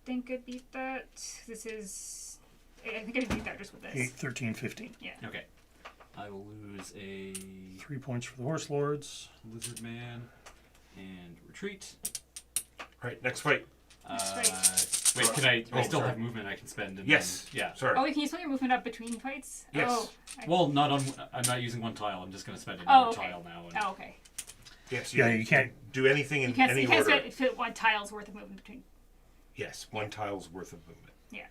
Think I beat that. This is. I think I beat that just with this. 8, 13, 15. Yeah. Okay. I will lose a 3 points for the Horse Lords. Lizard Man and retreat. Right, next fight. Wait, can I? I still sorry. have movement I can spend. And Yes. Then, yeah. Sorry. Oh, can you split your movement up between fights? Yes. Oh. Well, not on. I'm not using one tile. I'm just going to spend Oh, another okay. tile now. And, Oh, okay. Yes. Yeah, you can't. do anything in You can't, any you can't order. fit one tile's worth of movement between. Yes, one tile's worth of movement. Yeah.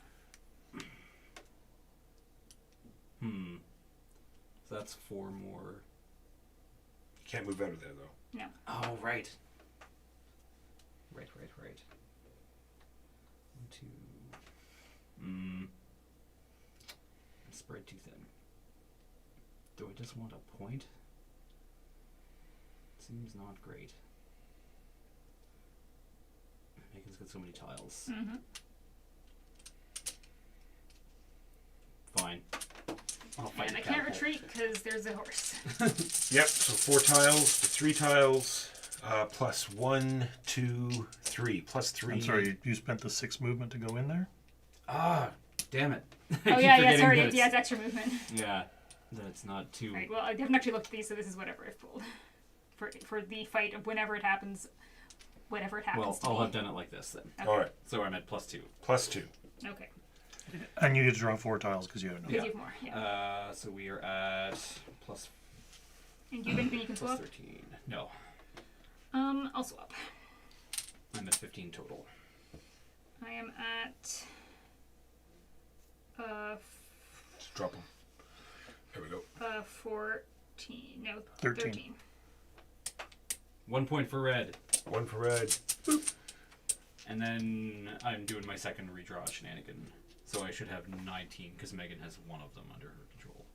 So that's 4 more. You can't move out of there though. No. Oh, right. Right. 1, 2. I'm spread too thin. Do I just want a point? Seems not great. Megan's got so many tiles. Mm-hmm. Fine. I'll fight And the I can't catapult. retreat because there's a horse. Yep. So 4 tiles to 3 tiles, plus 1, 2, 3, plus 3. I'm sorry, you spent the 6 movement to go in there? Ah, damn it. I Oh keep yeah, forgetting sorry. that It's, yeah, it's extra movement. Yeah, that it's not too. Right. Well, I haven't actually looked at these, so this is whatever I've pulled for the fight of whenever it happens. Whatever it happens Well, to I'll be. have done it like this then. Okay. All right. So I'm at +2. Plus 2. Okay. And you get to draw 4 tiles because you have no. Because you have more. Yeah. So we are at plus And do you have anything you can plus swap? 13. No, I'll swap. I'm at 15 total. I am at. Just drop them. There we go. 14. No, 13. 13. 1 point for red. 1 for red. And then I'm doing my second redraw shenanigan. So I should have 19 because Megan has one of them under her control.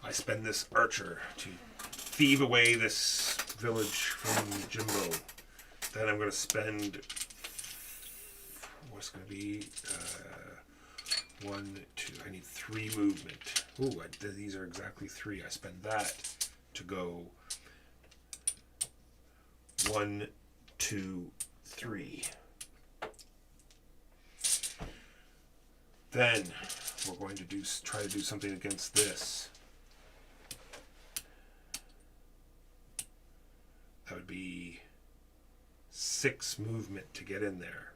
I spend this archer to thieve away this village from Jimbo. Then I'm going to spend. What's going to be? 1, 2. I need 3 movement. Ooh, these are exactly 3. I spend that to go 1, 2, 3. Then we're going to try to do something against this. That would be 6 movement to get in there.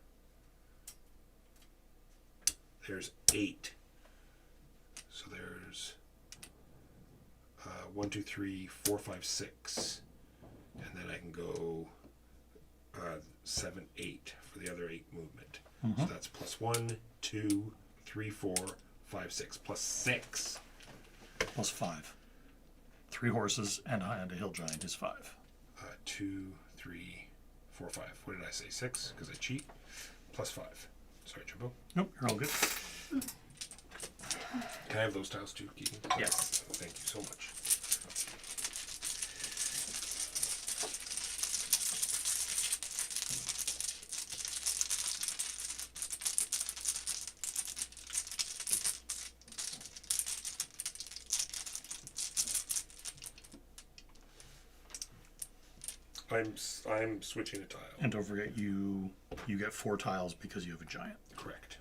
There's 8. So there's 1, 2, 3, 4, 5, 6. And then I can go 7, 8 for the other 8 movement. So that's plus 1, 2, 3, 4, 5, 6. Plus 6. Plus 5. 3 horses and a hill giant is 5. 2, 3, 4, 5. What did I say? 6? Because I cheat. Plus 5. Sorry, Jimbo. Nope, you're all good. Can I have those tiles too, Keaton? Yes. Thank you so much. I'm switching a tile. And don't forget, you get 4 tiles because you have a giant. Correct.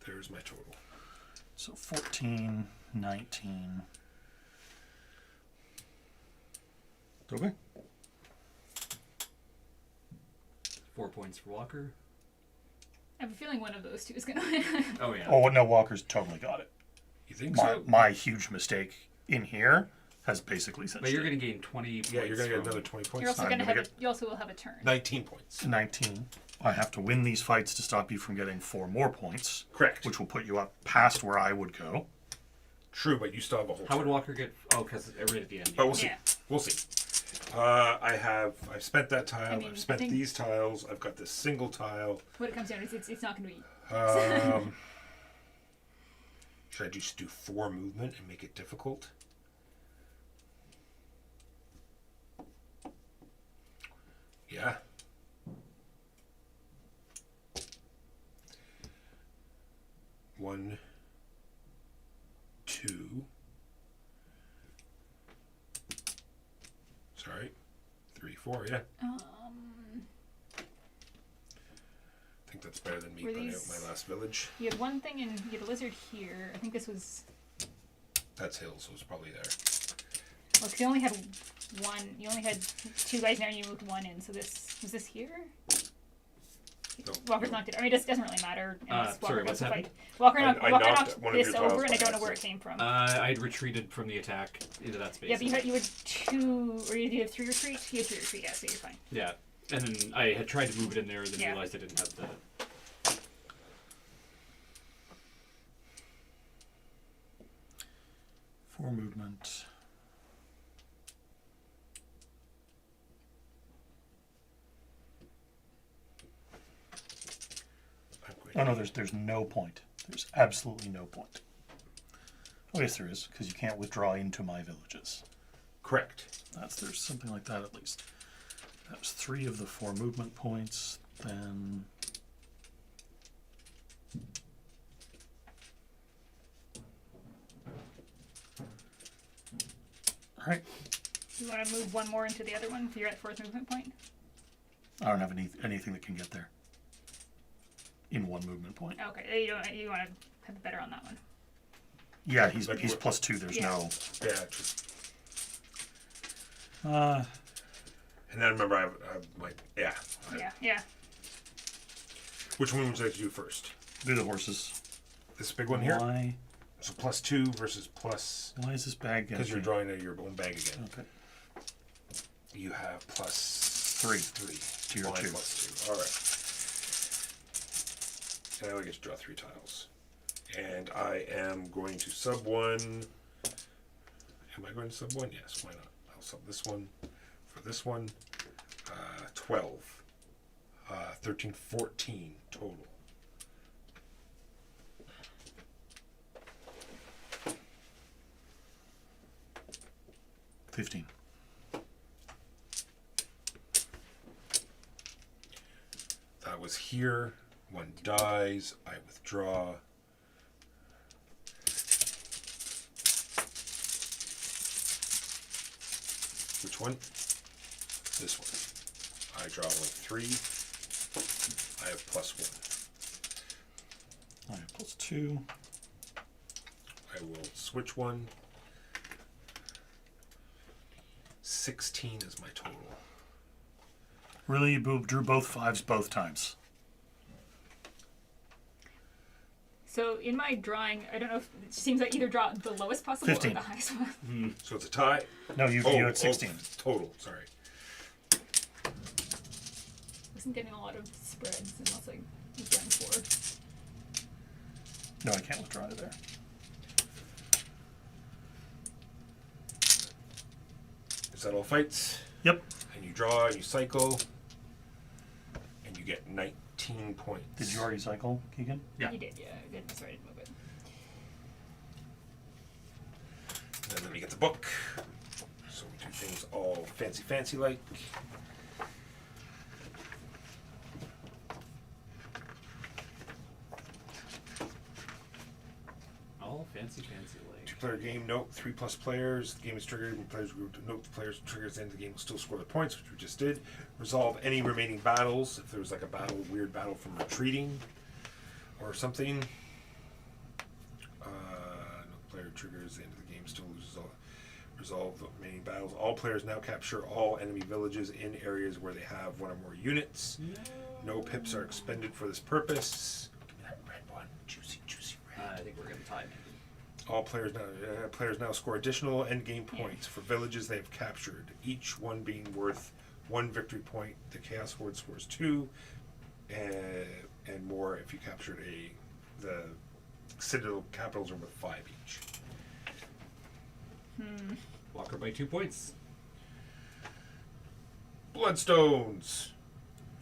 There's my total. So 14, 19. Okay. 4 points for Walker. I have a feeling one of those two is going to win. Oh yeah. Oh, no, Walker's totally got it. You think My, so? my huge mistake in here has basically cinched But you're it. going to gain 20 points. Yeah, you're going to get from- another 20 points. You're also I'm going to gonna have. You also will have a turn. 19 points. 19. I have to win these fights to stop you from getting 4 more points, Correct. which will put you up past where I would go. True, but you still have a whole How would turn. Walker get? Oh, because right at the end. But we'll see. Yeah. We'll see. I've spent that tile. I mean, I've spent I think- these tiles. I've got this single tile. What it comes down to is it's not going to be. Should I just do 4 movement and make it difficult? Yeah. One, 2, 4, yeah. I think that's better than me Were putting out these- my last village. You had one thing, and you had a lizard here. I think this was. That's hills, so it's probably there. Well, 'cause you only had one. You only had 2 guys there, and you moved 1 in. So this was this here. No, Walker's no. knocked it. I mean, it doesn't really matter. Unless Walker sorry, got what's to happened? fight. Walker I knocked knocked one of this your tiles over, and I by don't know where it accident. came from. I'd retreated from the attack into that space. Yeah, but you had 2, or you have 3 retreat. You had 3 retreat. Yeah, so you're fine. Yeah, and then I had tried to move it in there, and then Yeah. realized I didn't have the. 4 movement. I'm going Oh no, there's no point. There's absolutely no point. Oh yes, there is, because you can't withdraw into my villages. Correct. There's something like that at least. That was 3 of the 4 movement points. Then all right. You want to move 1 more into the other one if you're at 4th movement point? I don't have anything that can get there in 1 movement point. Okay, you want to have better on that one. Yeah, he's Like what- +2. There's Yeah. no. Yeah. Just, Uh, and then remember, I have my yeah. Yeah. Which one would you like to do first? do the horses. This big one here. Why? So +2 versus plus. Why is this bag? Because you're drawing out your own bag again. Okay. You have Three. +3 To your Mine 2. +2. All right. And I only get to draw 3 tiles. And I am going to sub 1. Am I going to sub 1? Yes. Why not? I'll sub this one for this one. 12. 13, 14 total. $15. That was here. 1 dies. I withdraw. Which one? This one. I draw only 3. I have +1. I have +2. I will switch 1. 16 is my total. Really, you drew both 5s both times. So in my drawing, I don't know if it seems like either draw the lowest possible 15. or the highest one. So it's a tie. No, you had 16. Total. Sorry. Wasn't getting a lot of spreads unless I was drawing 4. No, I can't withdraw to there. Is that all fights? Yep. And you draw, you cycle, and you get 19 points. Did you already cycle, Keegan? Yeah. You did, yeah. I did. Sorry, I didn't move it. And then you get the book. So we do things all fancy like. All fancy like. 2-player game, note, 3+ players. The game is triggered when players group to note the players triggers at the end of the game will still score the points, which we just did. Resolve any remaining battles. If there was like a battle, weird battle from retreating or something. No player triggers at the end of the game still loses all. Resolve the remaining battles. All players now capture all enemy villages in areas where they have 1 or more units. No pips are expended for this purpose. Give me that red one. Juicy red. I think we're gonna tie maybe. All players now score additional endgame points for villages they have captured, each one being worth 1 victory point. The Chaos Horde scores 2, and more if you captured the Citadel capitals are worth 5 each. Walker by 2 points. Bloodstones.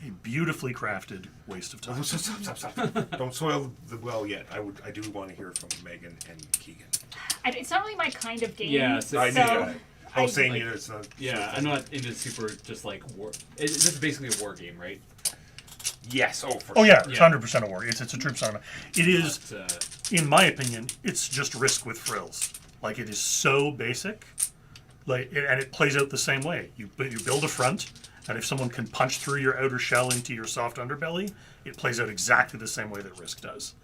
A beautifully crafted waste of time. Stop. Don't soil the well yet. I do want to hear from Megan and Keegan. It's not really my kind of game. Yeah, so- I so was saying like- it's not. Yeah, I'm not into super just like war. This is basically a war game, right? Yes. Oh, for Oh yeah, sure. it's Yeah. 100% a war. It's a troops army. It is, But, in my opinion, it's just Risk with frills. Like it is so basic, and it plays out the same way. You build a front, And if someone can punch through your outer shell into your soft underbelly, it plays out exactly the same way that Risk does.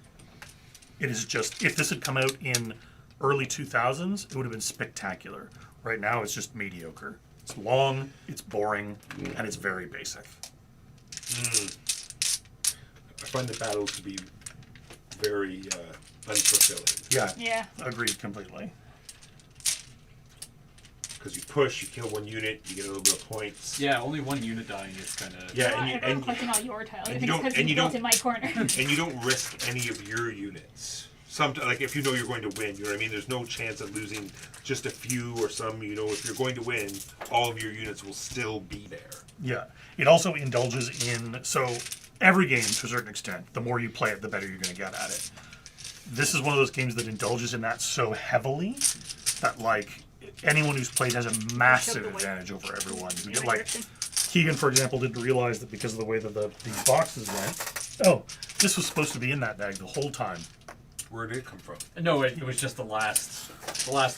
It is just, if this had come out in early 2000s, it would have been spectacular. Right now, it's just mediocre. It's long, it's boring, and it's very basic. I find the battles to be very unfulfilling. Yeah. Agreed completely. Because you push, you kill one unit, you get a little bit of points. Yeah, only one unit dying is kind of... Yeah, I thought I'm collecting all your tiles. I and think you it's don't- because and you you built don't- in my corner. And you don't risk any of your units. Like if you know you're going to win, you know what I mean? There's no chance of losing just a few or some, you know, if you're going to win, all of your units will still be there. Yeah. It also indulges in, so every game to a certain extent, the more you play it, the better you're going to get at it. This is one of those games that indulges in that so heavily that, like, anyone who's played has a massive advantage over everyone. You get, like, Keegan, for example, didn't realize that because of the way that these boxes went. Oh, this was supposed to be in that bag the whole time. Where did it come from? No, it was just the last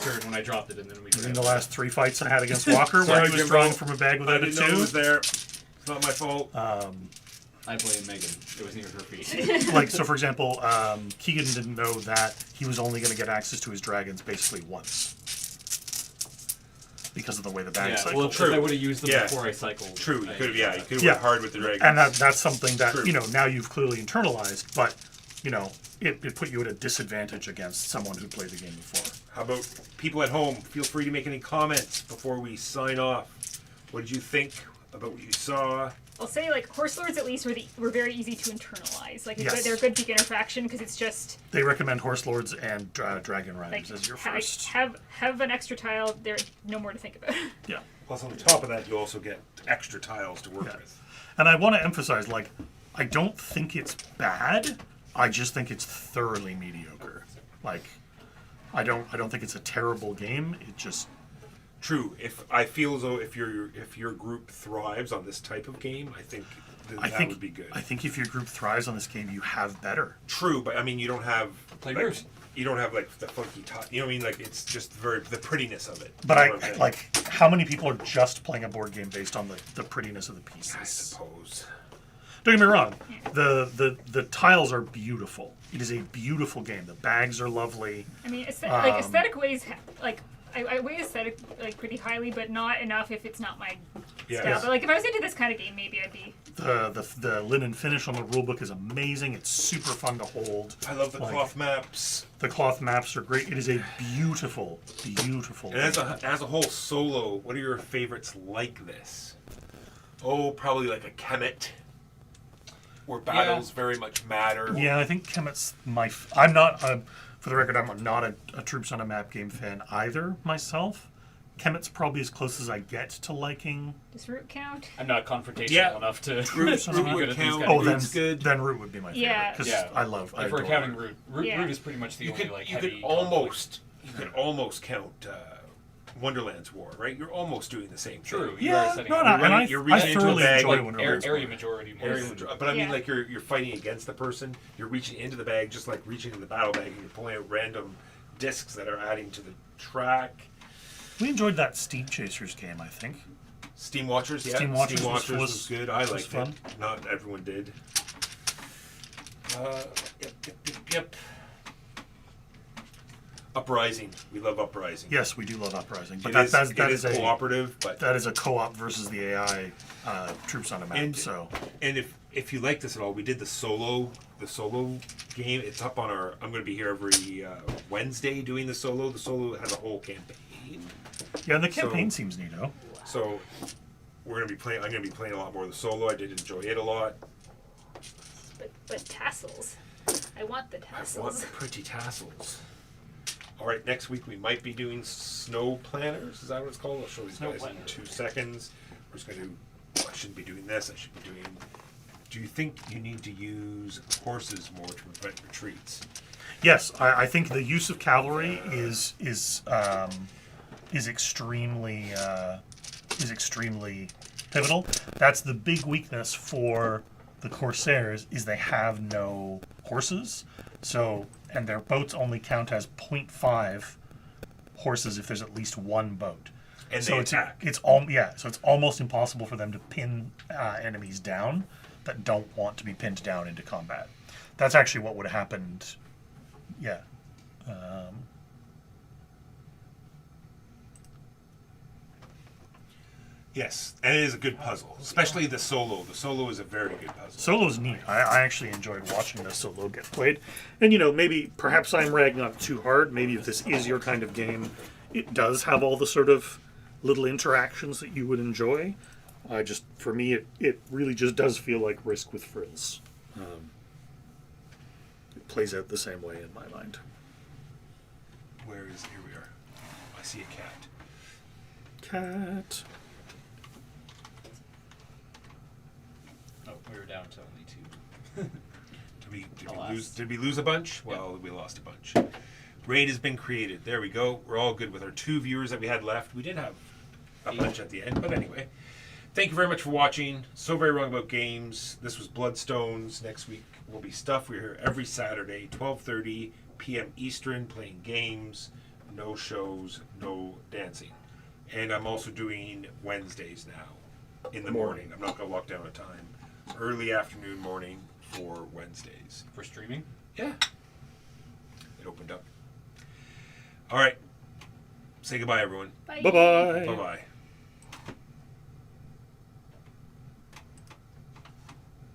turn when I dropped it, and then we... In the last 3 fights I had against Walker, Sorry, where he was Jimbo. drawing from a bag I without a didn't know it 2. was there. It's not my fault. I blame Megan. It wasn't even her feet. Like, so for example, Keegan didn't know that he was only going to get access to his dragons basically once. Because of the way the bag Yeah, cycled. well, True. I would have used them Yeah. before I cycled. True, you could have, yeah, you could have Yeah. went hard with the dragons. And that's something that, True. you know, now you've clearly internalized, but, you know, it put you at a disadvantage against someone who played the game before. How about people at home? Feel free to make any comments before we sign off. What did you think about what you saw? I'll say, like, Horse Lords at least were very easy to internalize. Like, Yes. they're a good beginner faction because it's just They recommend Horse Lords and Dragon Riders like as your first. have an extra tile. There's no more to think about. Yeah. Plus, on top of that, you also get extra tiles to work Yeah. with. And I want to emphasize, like, I don't think it's bad. I just think it's thoroughly mediocre. Like, I don't think it's a terrible game. It just True. If I feel as though if your group thrives on this type of game, I think that would be good. I think if your group thrives on this game, you have better. True, but I mean, you don't have Play like, yours. you don't have like the funky top. You know what I mean? Like it's just the prettiness of it. But You know what I'm saying? like, how many people are just playing a board game based on the prettiness of the I pieces? suppose. Don't get me wrong. The tiles are beautiful. It is a beautiful game. The bags are lovely. I mean, aesthetic ways, like, I weigh aesthetic like pretty highly, but not enough if it's not my Yeah. style. Yes. But like, if I was into this kind of game, maybe I'd be. The linen finish on the rulebook is amazing. It's super fun to hold. I love the Like, cloth maps. The cloth maps are great. It is a beautiful, beautiful. And as a whole solo, what are your favorites like this? Oh, probably like a Kemet, where battles very much matter. Yeah, I think Kemet's my. I'm not. For the record, I'm not a Troops on a Map game fan either myself. Kemet's probably as close as I get to liking. Does root count? I'm not confrontational Yeah. enough to Root to be would good at these count. kind Oh, of then games. good. then Root would be my favorite Yeah. because Yeah. I If we're adore counting Root. Root, Yeah. Root is pretty much the You only could like you heavy could almost count Wonderland's War, right? You're almost doing the same True. thing. You are Yeah, setting no, up no, You're and running- you're I reaching into a thoroughly bag, enjoy like, Wonderland's area War. majority more. Area so- major- But I mean, Yeah. like you're fighting against the person. You're reaching into the bag, just like reaching in the battle bag, and you're pulling out random discs that are adding to the track. We enjoyed that Steam Chasers game, I think. Steam Watchers, yeah. Steam Watchers was good. I was liked fun. it. Not everyone did. Yep. Uprising. We love Uprising. Yes, we do love Uprising, but It that is is a cooperative, but that is a co-op versus the AI Troops on a Map. And- So and if you like this at all, we did the solo game. It's up on our. I'm going to be here every Wednesday doing the solo. The solo has a whole campaign, yeah, and the campaign seems neato. so we're going to be playing. I'm going to be playing a lot more of the solo. I did enjoy it a lot. But tassels. I want the I want tassels. the pretty tassels. All right, next week we might be doing snow planners. Is that what it's called? I'll show these Snow guys in planners. 2 seconds. We're just going to do. I shouldn't be doing this. I should be doing. Do you think you need to use horses more to prevent retreats? Yes, I think the use of cavalry is extremely pivotal. That's the big weakness for the Corsairs is they have no horses. So and their boats only count as 0.5 horses if there's at least one boat. And So they it's attack. so it's almost impossible for them to pin enemies down that don't want to be pinned down into combat. That's actually what would have happened. Yeah. Yes, and it is a good puzzle, especially the solo. The solo is a very good puzzle. Solo's neat. I actually enjoyed watching the solo get played. And, maybe, perhaps I'm ragging on it too hard. Maybe if this is your kind of game, it does have all the sort of little interactions that you would enjoy. For me, it really just does feel like Risk with frills. It plays out the same way in my mind. Here we are. I see a cat. Cat. Oh, we were down to only 2. Did we lose a bunch? Well, we lost a bunch. Raid has been created. There we go. We're all good with our 2 viewers that we had left. We did have a bunch at the end, but anyway. Thank you very much for watching. So Very Wrong About Games. This was Bloodstones. Next week will be Stuff. We're here every Saturday, 12:30 p.m. Eastern, playing games. No shows, no dancing. And I'm also doing Wednesdays now in the morning. I'm not going to lock down a time. It's early afternoon, morning for Wednesdays. For streaming? Yeah. It opened up. All right. Say goodbye, everyone. Bye. Bye-bye. Bye-bye.